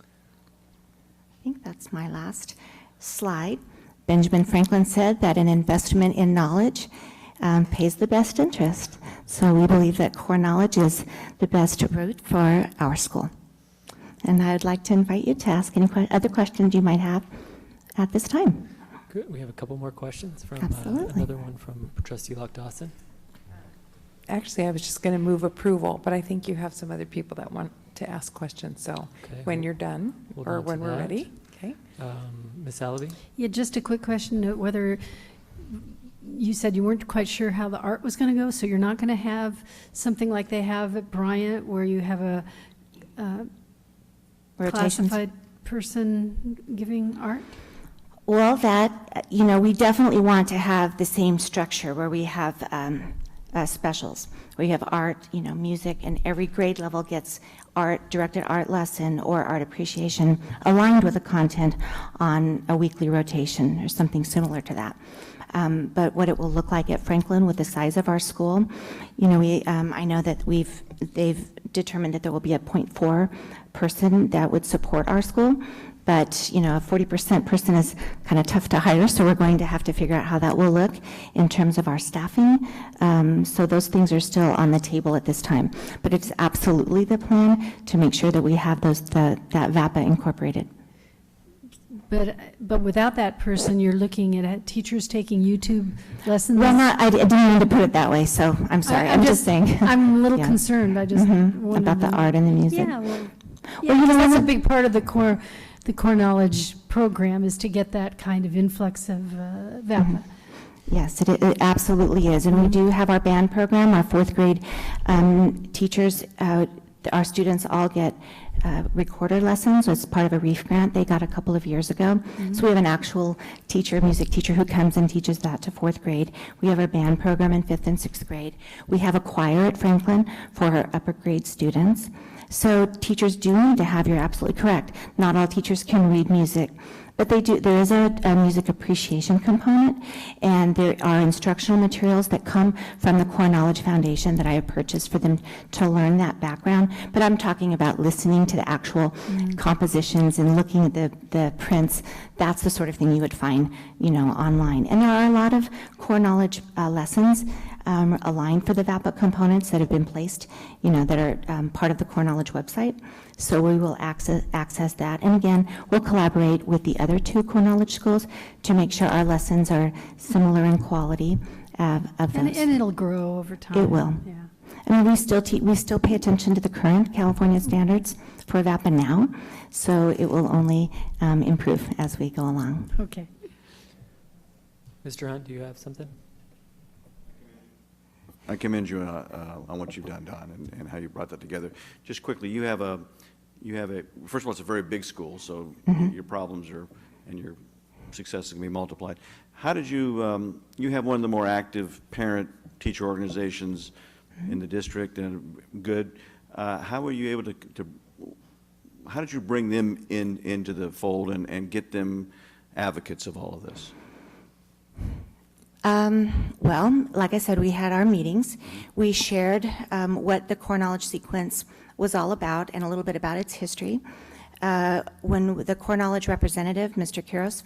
Speaker 8: I think that's my last slide. Benjamin Franklin said that an investment in knowledge pays the best interest. So we believe that core knowledge is the best route for our school. And I would like to invite you to ask any other questions you might have at this time.
Speaker 11: Good. We have a couple more questions from
Speaker 8: Absolutely.
Speaker 11: another one from Trustee Locke Dawson.
Speaker 9: Actually, I was just going to move approval, but I think you have some other people that want to ask questions. So
Speaker 11: Okay,
Speaker 9: when you're done,
Speaker 11: hold
Speaker 9: or
Speaker 11: on to
Speaker 9: when we're
Speaker 11: that.
Speaker 9: ready. Okay.
Speaker 11: Ms. Alavi?
Speaker 19: Yeah, just a quick question, whether you said you weren't quite sure how the art was going to go, so you're not going to have something like they have at Bryant, where you have a
Speaker 8: Rotations.
Speaker 19: classified person giving art?
Speaker 8: Well, that, we definitely want to have the same structure where we have specials, where you have art, music, and every grade level gets directed art lesson or art appreciation aligned with the content on a weekly rotation or something similar to that. But what it will look like at Franklin with the size of our school, I know that they've determined that there will be a 0.4 person that would support our school, but a 40% person is kind of tough to hire, so we're going to have to figure out how that will look in terms of our staffing. So those things are still on the table at this time, but it's absolutely the plan to make sure that we have that VAPA incorporated.
Speaker 19: But without that person, you're looking at teachers taking YouTube lessons?
Speaker 8: Well, I didn't mean to put it that way, so I'm sorry. I'm just saying.
Speaker 19: I'm a little
Speaker 8: Yeah.
Speaker 19: concerned. I just wanted
Speaker 8: about the
Speaker 19: to-
Speaker 8: art and the music.
Speaker 19: Yeah, that's a big part of the core knowledge program, is to get that kind of influx of VAPA.
Speaker 8: Yes, it absolutely is. And we do have our band program, our fourth grade teachers, our students all get recorder lessons as part of a REEF grant they got a couple of years ago. So we have an actual teacher, music teacher, who comes and teaches that to fourth grade. We have our band program in fifth and sixth grade. We have a choir at Franklin for our upper grade students. So teachers do need to have, you're absolutely correct, not all teachers can read music. But they do. There is a music appreciation component, and there are instructional materials that come from the Core Knowledge Foundation that I have purchased for them to learn that background. But I'm talking about listening to the actual compositions and looking at the prints. That's the sort of thing you would find, online. And there are a lot of core knowledge lessons aligned for the VAPA components that have been placed, that are part of the Core Knowledge website. So we will access that. And again, we'll collaborate with the other two Core Knowledge schools to make sure our lessons are similar in quality of those.
Speaker 19: And it'll grow over time.
Speaker 8: It will.
Speaker 19: Yeah.
Speaker 8: I mean, we still pay attention to the current California standards for VAPA now, so it will only improve as we go along.
Speaker 19: Okay.
Speaker 11: Mr. Hunt, do you have something?
Speaker 3: I commend you on what you've done, Don, and how you brought that together. Just quickly, you have a, first of all, it's a very big school, so your problems and your successes can be multiplied. How did you, you have one of the more active parent-teacher organizations in the district, and good. How were you able to how did you bring them into the fold and get them advocates of all of this?
Speaker 8: Well, like I said, we had our meetings. We shared what the Core Knowledge Sequence was all about and a little bit about its history. When the Core Knowledge representative, Mr. Quiros,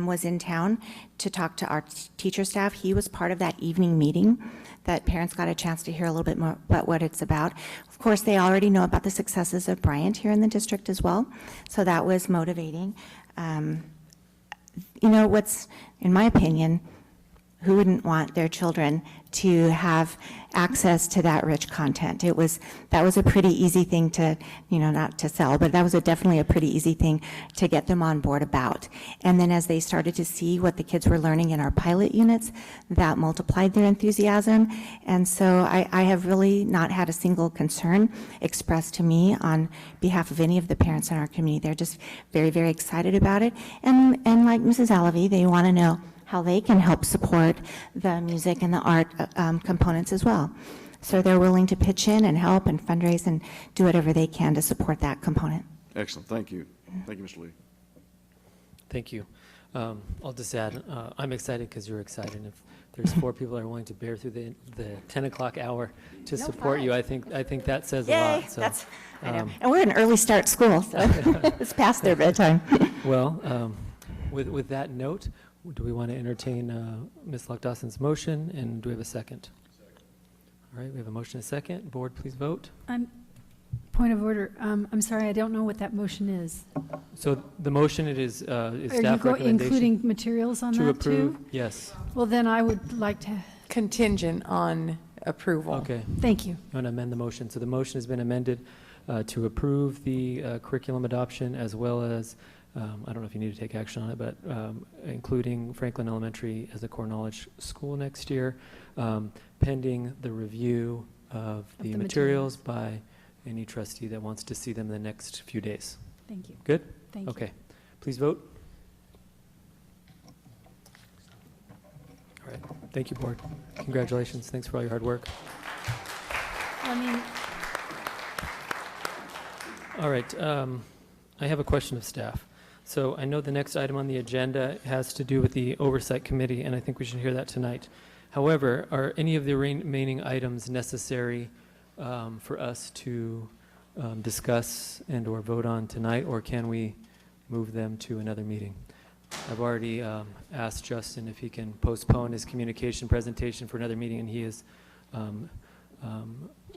Speaker 8: was in town to talk to our teacher staff, he was part of that evening meeting that parents got a chance to hear a little bit more about what it's about. Of course, they already know about the successes of Bryant here in the district as well, so that was motivating. What's, in my opinion, who wouldn't want their children to have access to that rich content? That was a pretty easy thing to, not to sell, but that was definitely a pretty easy thing to get them on board about. And then as they started to see what the kids were learning in our pilot units, that multiplied their enthusiasm. And so I have really not had a single concern expressed to me on behalf of any of the parents in our community. They're just very, very excited about it. And like Mrs. Alavi, they want to know how they can help support the music and the art components as well. So they're willing to pitch in and help and fundraise and do whatever they can to support that component.
Speaker 3: Excellent. Thank you. Thank you, Mr. Lee.
Speaker 11: Thank you. I'll just add, I'm excited because you're excited. And if there's 4 people that are willing to bear through the 10 o'clock hour to support you, I think that says a lot. So,
Speaker 8: I know. And we're an early start school, so it's past their bedtime.
Speaker 11: Well, with that note, do we want to entertain Ms. Lock-Dawson's motion, and do we have a second? All right, we have a motion and a second. Board, please vote.
Speaker 19: Point of order. I'm sorry, I don't know what that motion is.
Speaker 11: So the motion, it is staff
Speaker 19: Are you
Speaker 11: recommendation.
Speaker 19: including materials on that too?
Speaker 11: To approve, yes.
Speaker 19: Well, then I would like to.
Speaker 9: Contingent on approval.
Speaker 11: Okay.
Speaker 19: Thank you.
Speaker 11: You want to amend the motion. So the motion has been amended to approve the curriculum adoption, as well as I don't know if you need to take action on it, but including Franklin Elementary as a core knowledge school next year, pending the review of the materials by any trustee that wants to see them in the next few days.
Speaker 19: Thank you.
Speaker 11: Good?
Speaker 19: Thank you.
Speaker 11: Okay. Please vote. All right. Thank you, board. Congratulations. Thanks for all your hard work. All right. I have a question of staff. So I know the next item on the agenda has to do with the Oversight Committee, and I think we should hear that tonight. However, are any of the remaining items necessary for us to discuss and or vote on tonight, or can we move them to another meeting? I've already asked Justin if he can postpone his communication presentation for another meeting, and he is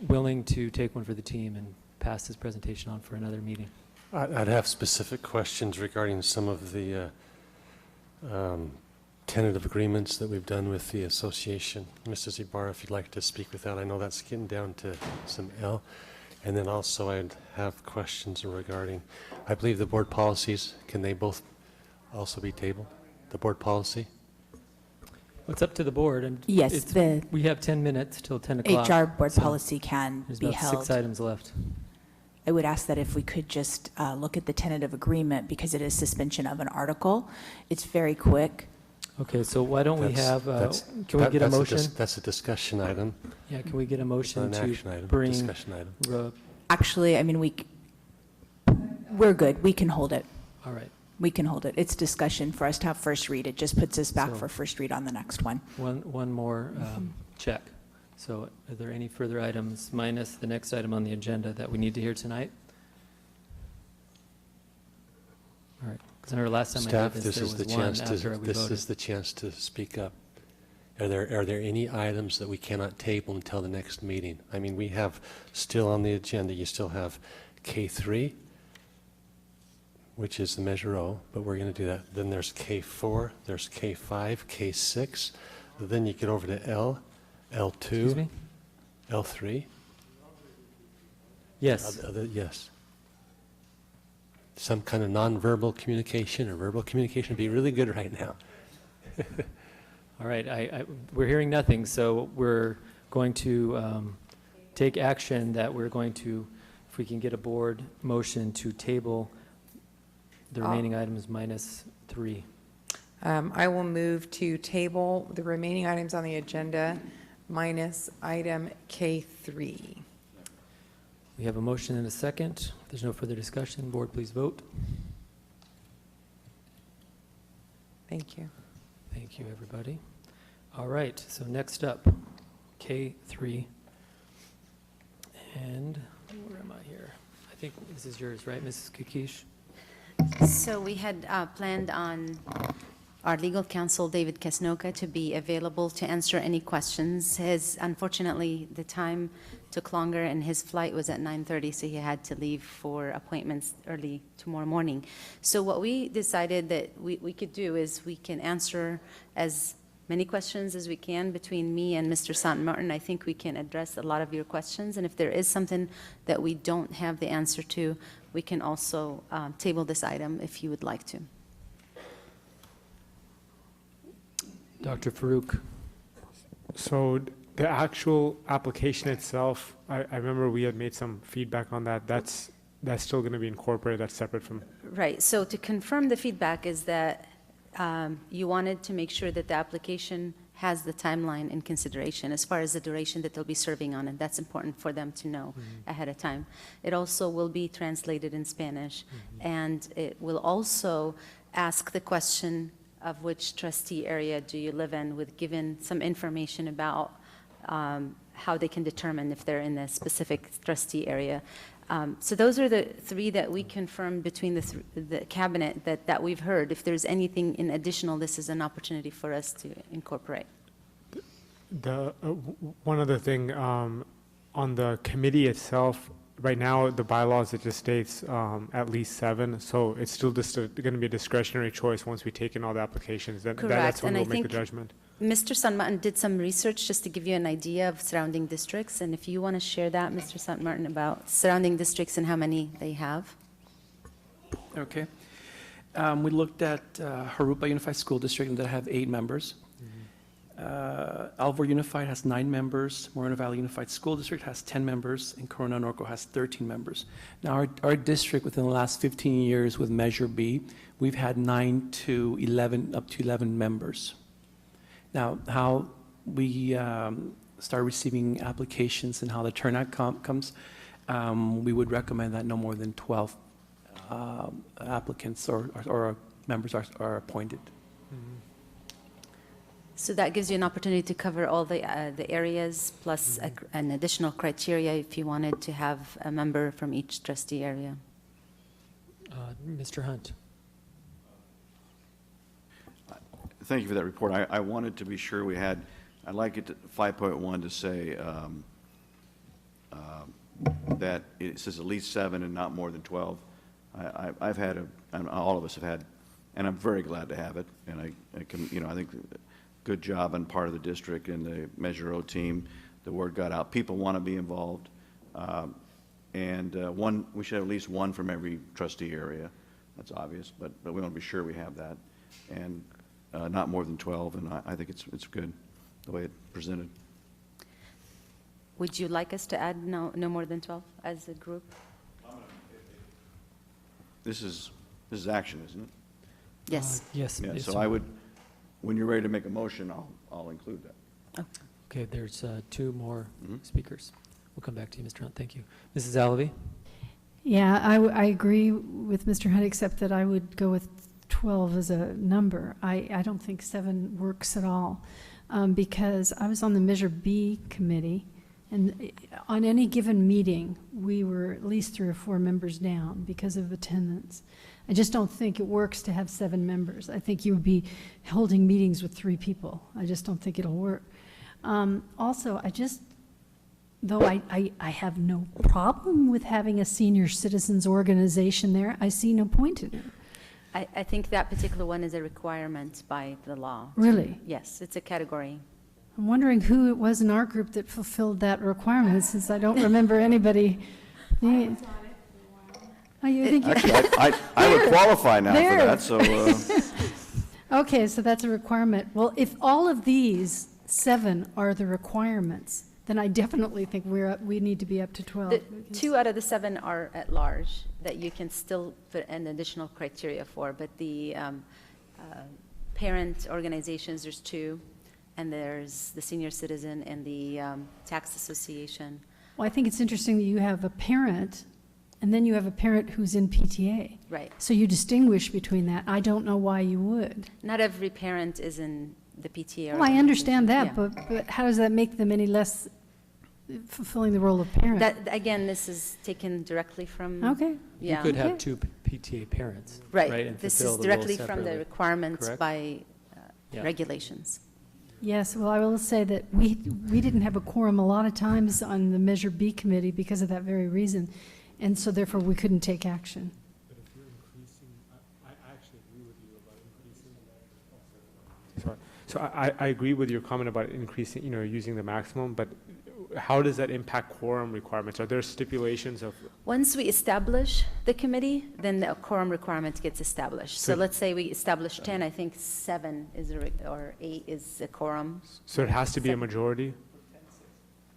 Speaker 11: willing to take one for the team and pass his presentation on for another meeting.
Speaker 12: I'd have specific questions regarding some of the tentative agreements that we've done with the association. Mrs. Ibarra, if you'd like to speak with that, I know that's getting down to some L. And then also I'd have questions regarding, I believe the board policies, can they both also be tabled? The board policy?
Speaker 11: It's up to the board, and
Speaker 13: Yes,
Speaker 11: we have 10 minutes till 10 o'clock.
Speaker 13: HR board
Speaker 11: so
Speaker 13: policy can
Speaker 11: there's
Speaker 13: be
Speaker 11: about
Speaker 13: held.
Speaker 11: 6 items left.
Speaker 13: I would ask that if we could just look at the tentative agreement, because it is suspension of an article. It's very quick.
Speaker 11: Okay, so why don't we have, can we
Speaker 12: That-
Speaker 11: get a
Speaker 12: that's
Speaker 11: motion?
Speaker 12: That's a discussion item.
Speaker 11: Yeah, can we get a motion
Speaker 12: Not an
Speaker 11: to
Speaker 12: action item,
Speaker 11: bring?
Speaker 12: discussion item.
Speaker 13: Actually, I mean, we're good. We can hold it.
Speaker 11: All right.
Speaker 13: We can hold it. It's discussion for us to have first read. It just puts us back
Speaker 11: So-
Speaker 13: for first read on the next one.
Speaker 11: One more check. So are there any further items minus the next item on the agenda that we need to hear tonight? All right, because I remember last time I
Speaker 12: Staff,
Speaker 11: did
Speaker 12: this
Speaker 11: there
Speaker 12: is the
Speaker 11: was one
Speaker 12: chance
Speaker 11: after
Speaker 12: to,
Speaker 11: we
Speaker 12: this
Speaker 11: voted.
Speaker 12: is the chance to speak up. Are there any items that we cannot table until the next meeting? I mean, we have still on the agenda, you still have K3, which is the Measure O, but we're going to do that. Then there's K4, there's K5, K6. Then you get over to L, L2,
Speaker 11: Excuse me?
Speaker 12: L3.
Speaker 11: Yes.
Speaker 12: Yes. Some kind of nonverbal communication or verbal communication would be really good right now.
Speaker 11: All right, we're hearing nothing, so we're going to take action that we're going to, if we can get a board motion to table the remaining items minus 3.
Speaker 9: I will move to table the remaining items on the agenda minus item K3.
Speaker 11: We have a motion and a second. If there's no further discussion, board, please vote.
Speaker 9: Thank you.
Speaker 11: Thank you, everybody. All right, so next up, K3. And where am I here? I think this is yours, right, Mrs. Kikish?
Speaker 23: So we had planned on our legal counsel, David Kasnoka, to be available to answer any questions. Unfortunately, the time took longer and his flight was at 9:30, so he had to leave for appointments early tomorrow morning. So what we decided that we could do is we can answer as many questions as we can between me and Mr. Sant Martin. I think we can address a lot of your questions, and if there is something that we don't have the answer to, we can also table this item if you would like to.
Speaker 11: Dr. Farouk.
Speaker 14: So the actual application itself, I remember we had made some feedback on that. That's still going to be incorporated. That's separate from.
Speaker 23: Right, so to confirm the feedback is that you wanted to make sure that the application has the timeline in consideration as far as the duration that they'll be serving on, and that's important for them to know ahead of time. It also will be translated in Spanish, and it will also ask the question of which trustee area do you live in, with given some information about how they can determine if they're in the specific trustee area. So those are the 3 that we confirmed between the cabinet that we've heard. If there's anything in additional, this is an opportunity for us to incorporate.
Speaker 14: One other thing, on the committee itself, right now, the bylaws, it just states at least 7, so it's still just going to be a discretionary choice once we take in all the applications. That's
Speaker 23: Correct,
Speaker 14: when
Speaker 23: and I
Speaker 14: we'll make the
Speaker 23: think
Speaker 14: judgment.
Speaker 23: Mr. Sant Martin did some research just to give you an idea of surrounding districts, and if you want to share that, Mr. Sant Martin, about surrounding districts and how many they have.
Speaker 18: Okay. We looked at Harupa Unified School District that have 8 members. Alvor Unified has 9 members. Moreno Valley Unified School District has 10 members, and Corona Norco has 13 members. Now, our district within the last 15 years with Measure B, we've had 9 to 11, up to 11 members. Now, how we start receiving applications and how the turnout comes, we would recommend that no more than 12 applicants or members are appointed.
Speaker 23: So that gives you an opportunity to cover all the areas, plus an additional criteria if you wanted to have a member from each trustee area.
Speaker 11: Mr. Hunt.
Speaker 3: Thank you for that report. I wanted to be sure we had, I'd like it to 5.1 to say that it says at least 7 and not more than 12. I've had, and all of us have had, and I'm very glad to have it. And I can, I think good job on part of the district and the Measure O team. The word got out. People want to be involved. And we should have at least 1 from every trustee area. That's obvious, but we want to be sure we have that. And not more than 12, and I think it's good, the way it's presented.
Speaker 23: Would you like us to add no more than 12 as a group?
Speaker 3: This is action, isn't it?
Speaker 23: Yes.
Speaker 11: Yes.
Speaker 3: Yeah,
Speaker 11: it's-
Speaker 3: so I would, when you're ready to make a motion, I'll include that.
Speaker 11: Okay, there's two more speakers. We'll come back to you, Mr. Hunt. Thank you. Mrs. Alavi?
Speaker 19: Yeah, I agree with Mr. Hunt, except that I would go with 12 as a number. I don't think 7 works at all, because I was on the Measure B committee, and on any given meeting, we were at least 3 or 4 members down because of attendance. I just don't think it works to have 7 members. I think you would be holding meetings with 3 people. I just don't think it'll work. Also, though I have no problem with having a senior citizens organization there, I see no point in it.
Speaker 23: I think that particular one is a requirement by the law.
Speaker 19: Really?
Speaker 23: Yes, it's a category.
Speaker 19: I'm wondering who it was in our group that fulfilled that requirement, since I don't remember anybody. Oh, you think
Speaker 3: Actually, I would qualify now for that, so.
Speaker 19: Okay, so that's a requirement. Well, if all of these 7 are the requirements, then I definitely think we need to be up to 12.
Speaker 23: The 2 out of the 7 are at large that you can still put an additional criteria for, but the parent organizations, there's 2, and there's the senior citizen and the tax association.
Speaker 19: Well, I think it's interesting that you have a parent, and then you have a parent who's in PTA.
Speaker 23: Right.
Speaker 19: So you distinguish between that. I don't know why you would.
Speaker 23: Not every parent is in the PTA.
Speaker 19: Well, I understand that,
Speaker 23: Yeah.
Speaker 19: but how does that make them any less fulfilling the role of parent?
Speaker 23: That, again, this is taken directly from.
Speaker 19: Okay.
Speaker 23: Yeah.
Speaker 11: You could have 2 PTA parents.
Speaker 23: Right.
Speaker 11: And
Speaker 23: This
Speaker 11: fulfill
Speaker 23: is
Speaker 11: the role
Speaker 23: directly from the
Speaker 11: separately.
Speaker 23: requirements
Speaker 11: Correct?
Speaker 23: by
Speaker 11: Yeah.
Speaker 23: regulations.
Speaker 19: Yes, well, I will say that we didn't have a quorum a lot of times on the Measure B committee because of that very reason, and so therefore we couldn't take action.
Speaker 14: But if you're increasing, I actually agree with you about increasing. Sorry. So I agree with your comment about increasing, using the maximum, but how does that impact quorum requirements? Are there stipulations of?
Speaker 23: Once we establish the committee, then the quorum requirement gets established. So
Speaker 14: So-
Speaker 23: let's say we establish 10, I think 7 is, or 8 is a quorum.
Speaker 14: So it has to be a majority?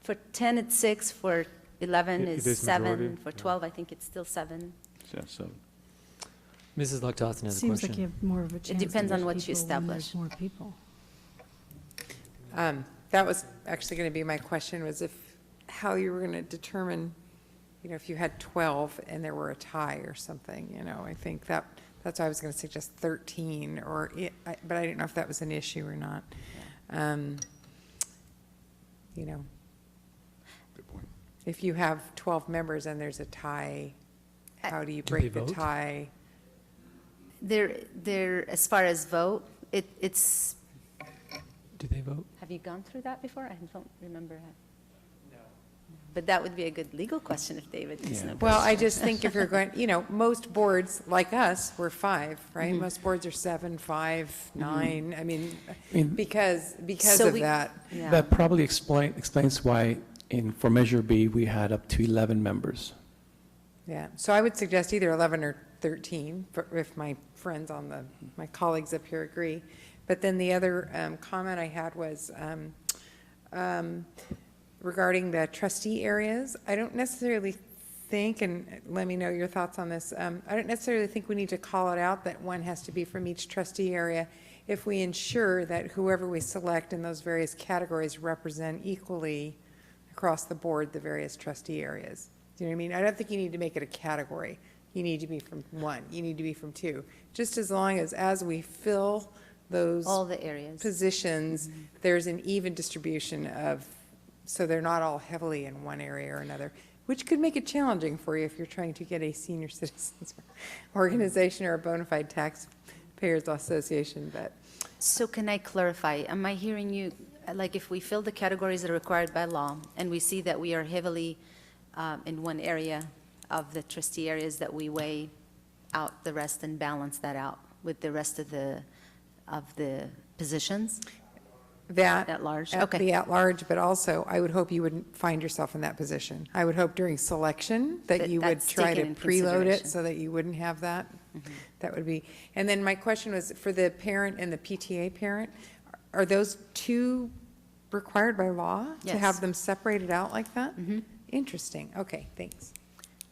Speaker 23: For 10, it's 6, for 11
Speaker 14: It
Speaker 23: is
Speaker 14: is
Speaker 23: 7,
Speaker 14: majority?
Speaker 23: for 12, I think it's still 7.
Speaker 3: Yeah, so.
Speaker 11: Mrs. Luchtausen has a
Speaker 19: Seems
Speaker 11: question.
Speaker 19: like you have more of a chance.
Speaker 23: depends
Speaker 19: to
Speaker 23: on
Speaker 19: get
Speaker 23: what you
Speaker 19: people when there's
Speaker 23: establish.
Speaker 19: more people.
Speaker 9: That was actually going to be my question, was how you were going to determine, if you had 12 and there were a tie or something, I think that's why I was going to suggest 13, but I didn't know if that was an issue or not. If you have 12 members and there's a tie, how do you
Speaker 11: Do they
Speaker 9: break the
Speaker 11: vote?
Speaker 9: tie?
Speaker 23: They're, as far as vote, it's,
Speaker 11: Do they vote?
Speaker 23: have you gone through that before? I don't remember. No. But that would be a good legal question if David does know.
Speaker 9: Well, I just think if you're going, most boards like us, we're 5, right? Most boards are 7, 5, 9. I mean, because
Speaker 23: So
Speaker 9: of
Speaker 23: we-
Speaker 9: that.
Speaker 23: Yeah.
Speaker 18: That probably explains why for Measure B, we had up to 11 members.
Speaker 9: Yeah, so I would suggest either 11 or 13, if my friends my colleagues up here agree. But then the other comment I had was regarding the trustee areas. I don't necessarily think, and let me know your thoughts on this, I don't necessarily think we need to call it out that one has to be from each trustee area if we ensure that whoever we select in those various categories represent equally across the board the various trustee areas. Do you know what I mean? I don't think you need to make it a category. You need to be from 1, you need to be from 2. Just as long as we fill those
Speaker 23: All the areas.
Speaker 9: positions, there's an even distribution so they're not all heavily in one area or another, which could make it challenging for you if you're trying to get a senior citizens organization or a bona fide taxpayers association. But
Speaker 23: So can I clarify, am I hearing you, like if we fill the categories that are required by law and we see that we are heavily in one area of the trustee areas, that we weigh out the rest and balance that out with the rest of the positions?
Speaker 9: that
Speaker 23: At large,
Speaker 9: at
Speaker 23: okay.
Speaker 9: the at large, but also I would hope you wouldn't find yourself in that position. I would hope during selection that you would
Speaker 23: That's
Speaker 9: try to
Speaker 23: taken in
Speaker 9: preload it
Speaker 23: consideration.
Speaker 9: so that you wouldn't have that. That would be, and then my question was, for the parent and the PTA parent, are those two required by law to
Speaker 23: Yes.
Speaker 9: have them separated out like that? Interesting, okay, thanks.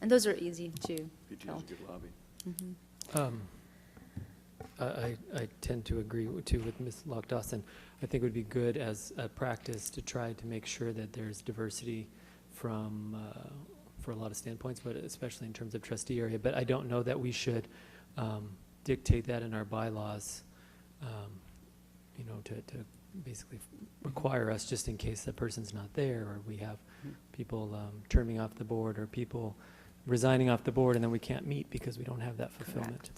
Speaker 23: And those are easy to
Speaker 3: PTO's
Speaker 23: fill.
Speaker 3: a good lobby.
Speaker 1: I tend to agree with Ms. Lock-Dawson. I think it would be good as a practice to try to make sure that there's diversity from, for a lot of standpoints, but especially in terms of trustee area. But I don't know that we should dictate that in our bylaws, you know, to basically require us just in case that person's not there, or we have people terming off the board, or people resigning off the board, and then we can't meet because we don't have that fulfillment.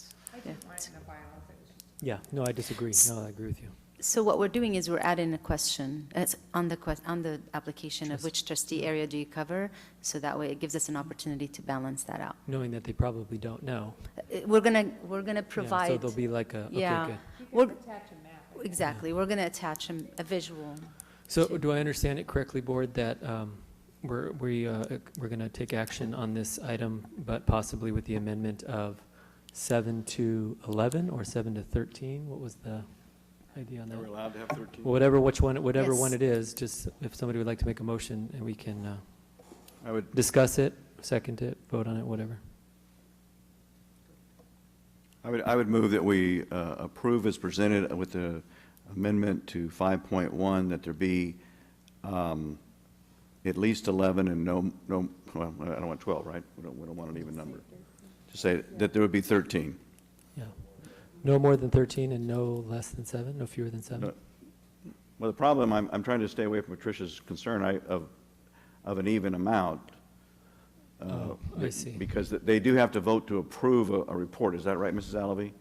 Speaker 1: Yeah, no, I disagree. No, I agree with you.
Speaker 23: So what we're doing is we're adding a question on the application of which trustee area do you cover, so that way it gives us an opportunity to balance that out.
Speaker 1: Knowing that they probably don't know.
Speaker 23: We're gonna provide.
Speaker 1: So there'll be like a, okay,
Speaker 23: Yeah.
Speaker 1: good.
Speaker 23: Exactly, we're gonna attach a visual.
Speaker 1: So do I understand it correctly, Board, that we're going to take action on this item, but possibly with the amendment of 7 to 11 or 7 to 13? What was the idea on that?
Speaker 3: Are we allowed to have 13?
Speaker 1: Well, whatever
Speaker 23: Yes.
Speaker 1: one it is, just if somebody would like to make a motion, and we can
Speaker 3: I would
Speaker 1: discuss it, second it, vote on it, whatever.
Speaker 3: I would move that we approve as presented with the amendment to 5.1, that there be at least 11 and no, well, I don't want 12, right? We don't want an even number. To say that there would be 13.
Speaker 1: Yeah. No more than 13 and no less than 7, no fewer than 7?
Speaker 3: No. Well, the problem, I'm trying to stay away from Patricia's concern of an even amount.
Speaker 1: I see.
Speaker 3: Because they do have to vote to approve a report. Is that right, Mrs. Alavi?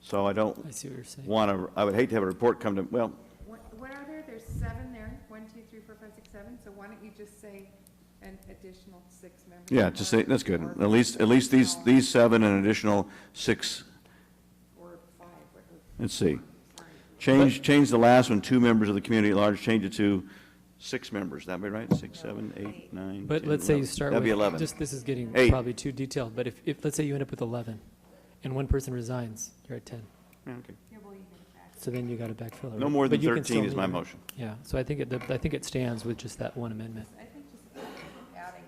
Speaker 3: So I don't
Speaker 1: I see what you're saying.
Speaker 3: I would hate to have a report come to, well,
Speaker 9: What are there? There's 7 there, 1, 2, 3, 4, 5, 6, 7, so why don't you just say an additional 6 members?
Speaker 3: yeah, just say, that's good. At least these 7 and an additional 6.
Speaker 9: Or 5.
Speaker 3: Let's see. Change the last one, 2 members of the community at large, change it to 6 members. That'd be right? 6, 7, 8, 9,
Speaker 1: But
Speaker 3: 10,
Speaker 1: let's say you
Speaker 3: 11.
Speaker 1: start
Speaker 3: That'd
Speaker 1: with,
Speaker 3: be 11.
Speaker 1: just, this is getting
Speaker 3: 8.
Speaker 1: probably too detailed, but if, let's say you end up with 11, and one person resigns, you're at 10.
Speaker 3: Yeah, okay.
Speaker 1: So then you got to backfill it.
Speaker 3: No
Speaker 1: right?
Speaker 3: more than
Speaker 1: But you can
Speaker 3: 13
Speaker 1: still
Speaker 3: is my
Speaker 1: meet.
Speaker 3: motion.
Speaker 1: Yeah, so I think it stands with just that one amendment.
Speaker 9: I think just adding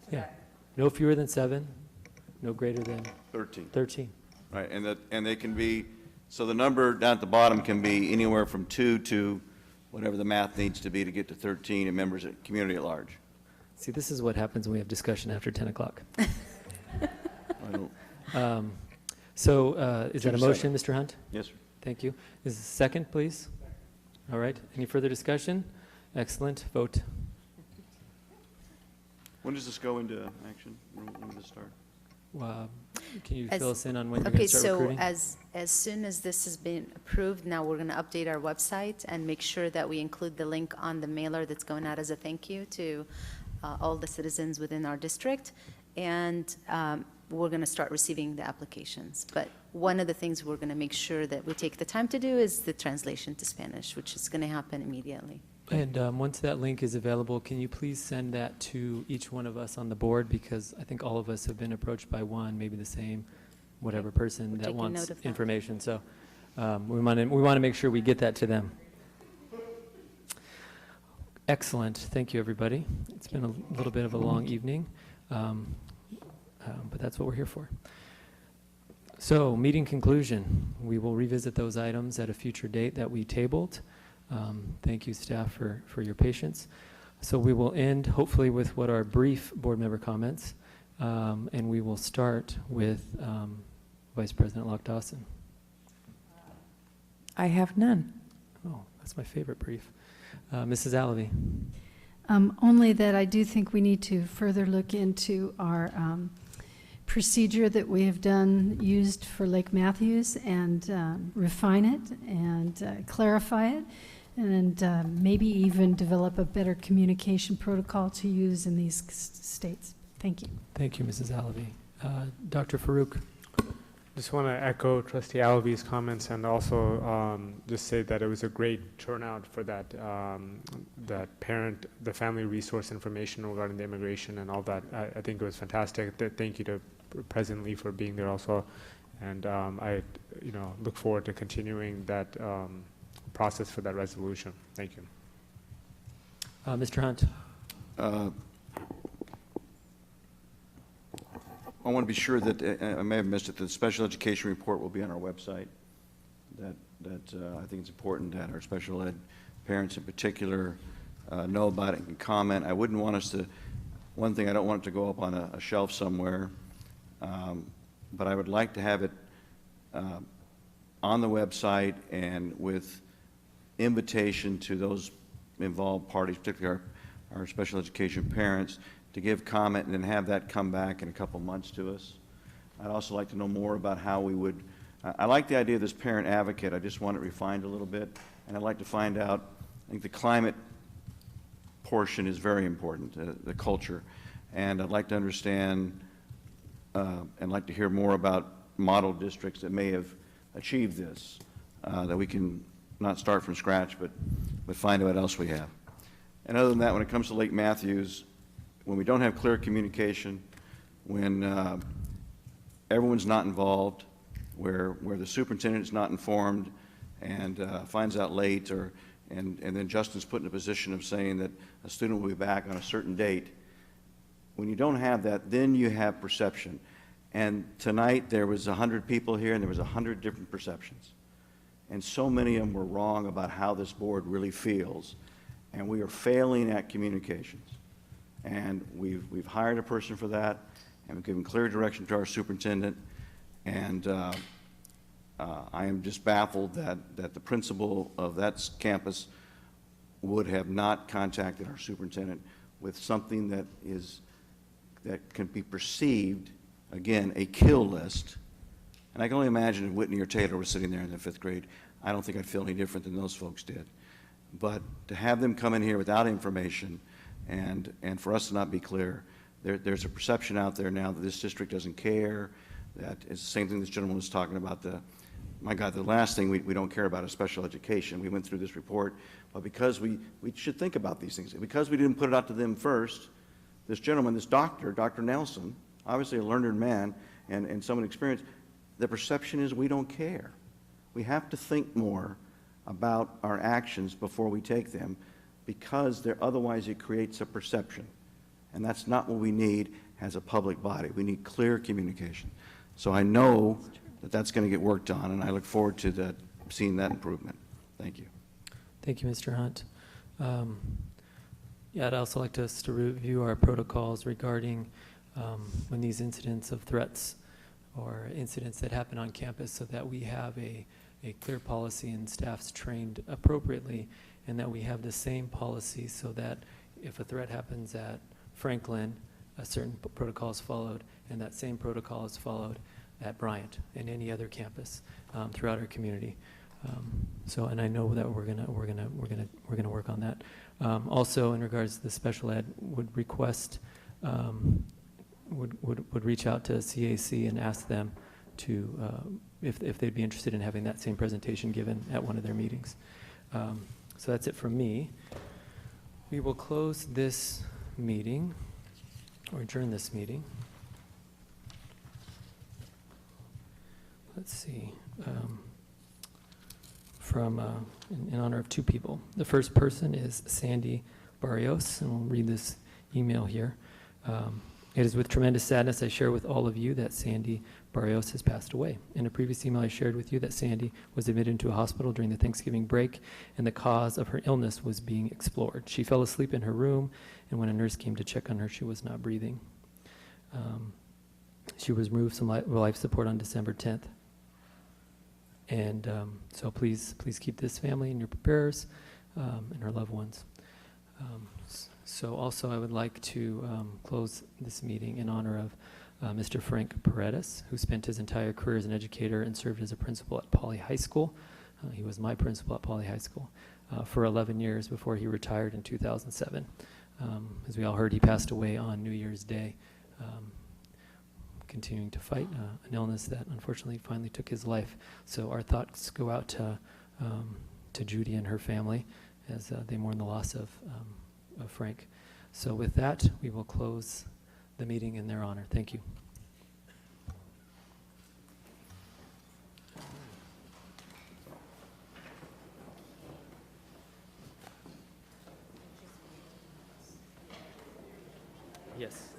Speaker 9: to
Speaker 1: Yeah.
Speaker 9: that.
Speaker 1: No fewer than 7, no greater than
Speaker 3: 13.
Speaker 1: 13.
Speaker 3: Right, and they can be, so the number down at the bottom can be anywhere from 2 to whatever the math needs to be to get to 13 and members at community at large.
Speaker 1: See, this is what happens when we have discussion after 10 o'clock.
Speaker 3: I don't,
Speaker 1: So is that a
Speaker 3: Second.
Speaker 1: motion, Mr. Hunt?
Speaker 3: yes, sir.
Speaker 1: Thank you. Is the second, please? All right. Any further discussion? Excellent. Vote.
Speaker 3: When does this go into action? When does this start?
Speaker 1: Can you
Speaker 23: As-
Speaker 1: fill us in on when you're going to start recruiting?
Speaker 23: Okay, so as soon as this has been approved, now we're going to update our website and make sure that we include the link on the mailer that's going out as a thank you to all the citizens within our district. And we're going to start receiving the applications. But one of the things we're going to make sure that we take the time to do is the translation to Spanish, which is going to happen immediately.
Speaker 1: And once that link is available, can you please send that to each one of us on the board? Because I think all of us have been approached by one, maybe the same, whatever person that
Speaker 23: taking
Speaker 1: wants
Speaker 23: note of that.
Speaker 1: information. So we want to make sure we get that to them. Excellent. Thank you, everybody. It's been a little bit of a long evening, but that's what we're here for. So, meeting conclusion. We will revisit those items at a future date that we tabled. Thank you, staff, for your patience. So we will end, hopefully, with what are brief board member comments, and we will start with Vice President Lock-Dawson.
Speaker 9: I have none.
Speaker 1: Oh, that's my favorite brief. Mrs. Alavi.
Speaker 19: Only that I do think we need to further look into our procedure that we have used for Lake Matthews, and refine it and clarify it, and maybe even develop a better communication protocol to use in these states. Thank you.
Speaker 1: Thank you, Mrs. Alavi. Dr. Farouk.
Speaker 14: Just want to echo Trustee Alavi's comments, and also just say that it was a great turnout for that the family resource information regarding the immigration and all that. I think it was fantastic. Thank you to President Lee for being there also, And I, look forward to continuing that process for that resolution. Thank you.
Speaker 11: Mr. Hunt.
Speaker 3: I want to be sure that, I may have missed it, the special education report will be on our website. That I think it's important that our special ed parents in particular know about it and can comment. I wouldn't want us to, one thing, I don't want it to go up on a shelf somewhere, but I would like to have it on the website and with invitation to those involved parties, particularly our special education parents, to give comment and then have that come back in a couple months to us. I'd also like to know more about how we would, I like the idea of this parent advocate. I just want it refined a little bit. And I'd like to find out, I think the climate portion is very important, the culture. And I'd like to understand and like to hear more about model districts that may have achieved this, that we can not start from scratch, but find out what else we have. And other than that, when it comes to Lake Matthews, when we don't have clear communication, when everyone's not involved, where the superintendent is not informed and finds out late, and then Justin's put in a position of saying that a student will be back on a certain date, when you don't have that, then you have perception. And tonight there was 100 people here and there was 100 different perceptions. And so many of them were wrong about how this board really feels. And we are failing at communications. And we've hired a person for that, and we've given clear direction to our superintendent. And I am just baffled that the principal of that campus would have not contacted our superintendent with something that can be perceived, again, a kill list. And I can only imagine if Whitney or Taylor were sitting there in the 5th grade, I don't think I'd feel any different than those folks did. But to have them come in here without information and for us to not be clear, there's a perception out there now that this district doesn't care, that it's the same thing this gentleman was talking about, my God, the last thing we don't care about is special education. We went through this report, but because we should think about these things, because we didn't put it out to them first, this gentleman, this doctor, Dr. Nelson, obviously a learned man and someone experienced, the perception is we don't care. We have to think more about our actions before we take them, because otherwise it creates a perception. And that's not what we need as a public body. We need clear communication. So I know that that's going to get worked on, and I look forward to seeing that improvement. Thank you.
Speaker 11: Thank you, Mr. Hunt. Yeah, I'd also like us to review our protocols regarding when these incidents of threats or incidents that happen on campus, so that we have a clear policy and staff's trained appropriately, and that we have the same policy so that if a threat happens at Franklin, a certain protocol is followed, and that same protocol is followed at Bryant and any other campus throughout our community. And I know that we're gonna work on that. Also, in regards to the special ed, would request would reach out to CAC and ask them to if they'd be interested in having that same presentation given at one of their meetings. So that's it from me. We will close this meeting, or adjourn this meeting. Let's see. In honor of 2 people. The first person is Sandy Barrios, and we'll read this email here. It is with tremendous sadness I share with all of you that Sandy Barrios has passed away. In a previous email I shared with you that Sandy was admitted into a hospital during the Thanksgiving break, and the cause of her illness was being explored. She fell asleep in her room, and when a nurse came to check on her, she was not breathing. She was removed from life support on December 10th. And so please keep this family in your prayers and her loved ones. So also I would like to close this meeting in honor of Mr. Frank Paredes, who spent his entire career as an educator and served as a principal at Poly High School. He was my principal at Poly High School for 11 years before he retired in 2007. As we all heard, he passed away on New Year's Day, continuing to fight an illness that unfortunately finally took his life. So our thoughts go out to Judy and her family as they mourn the loss of Frank. So with that, we will close the meeting in their honor. Thank you. Yes.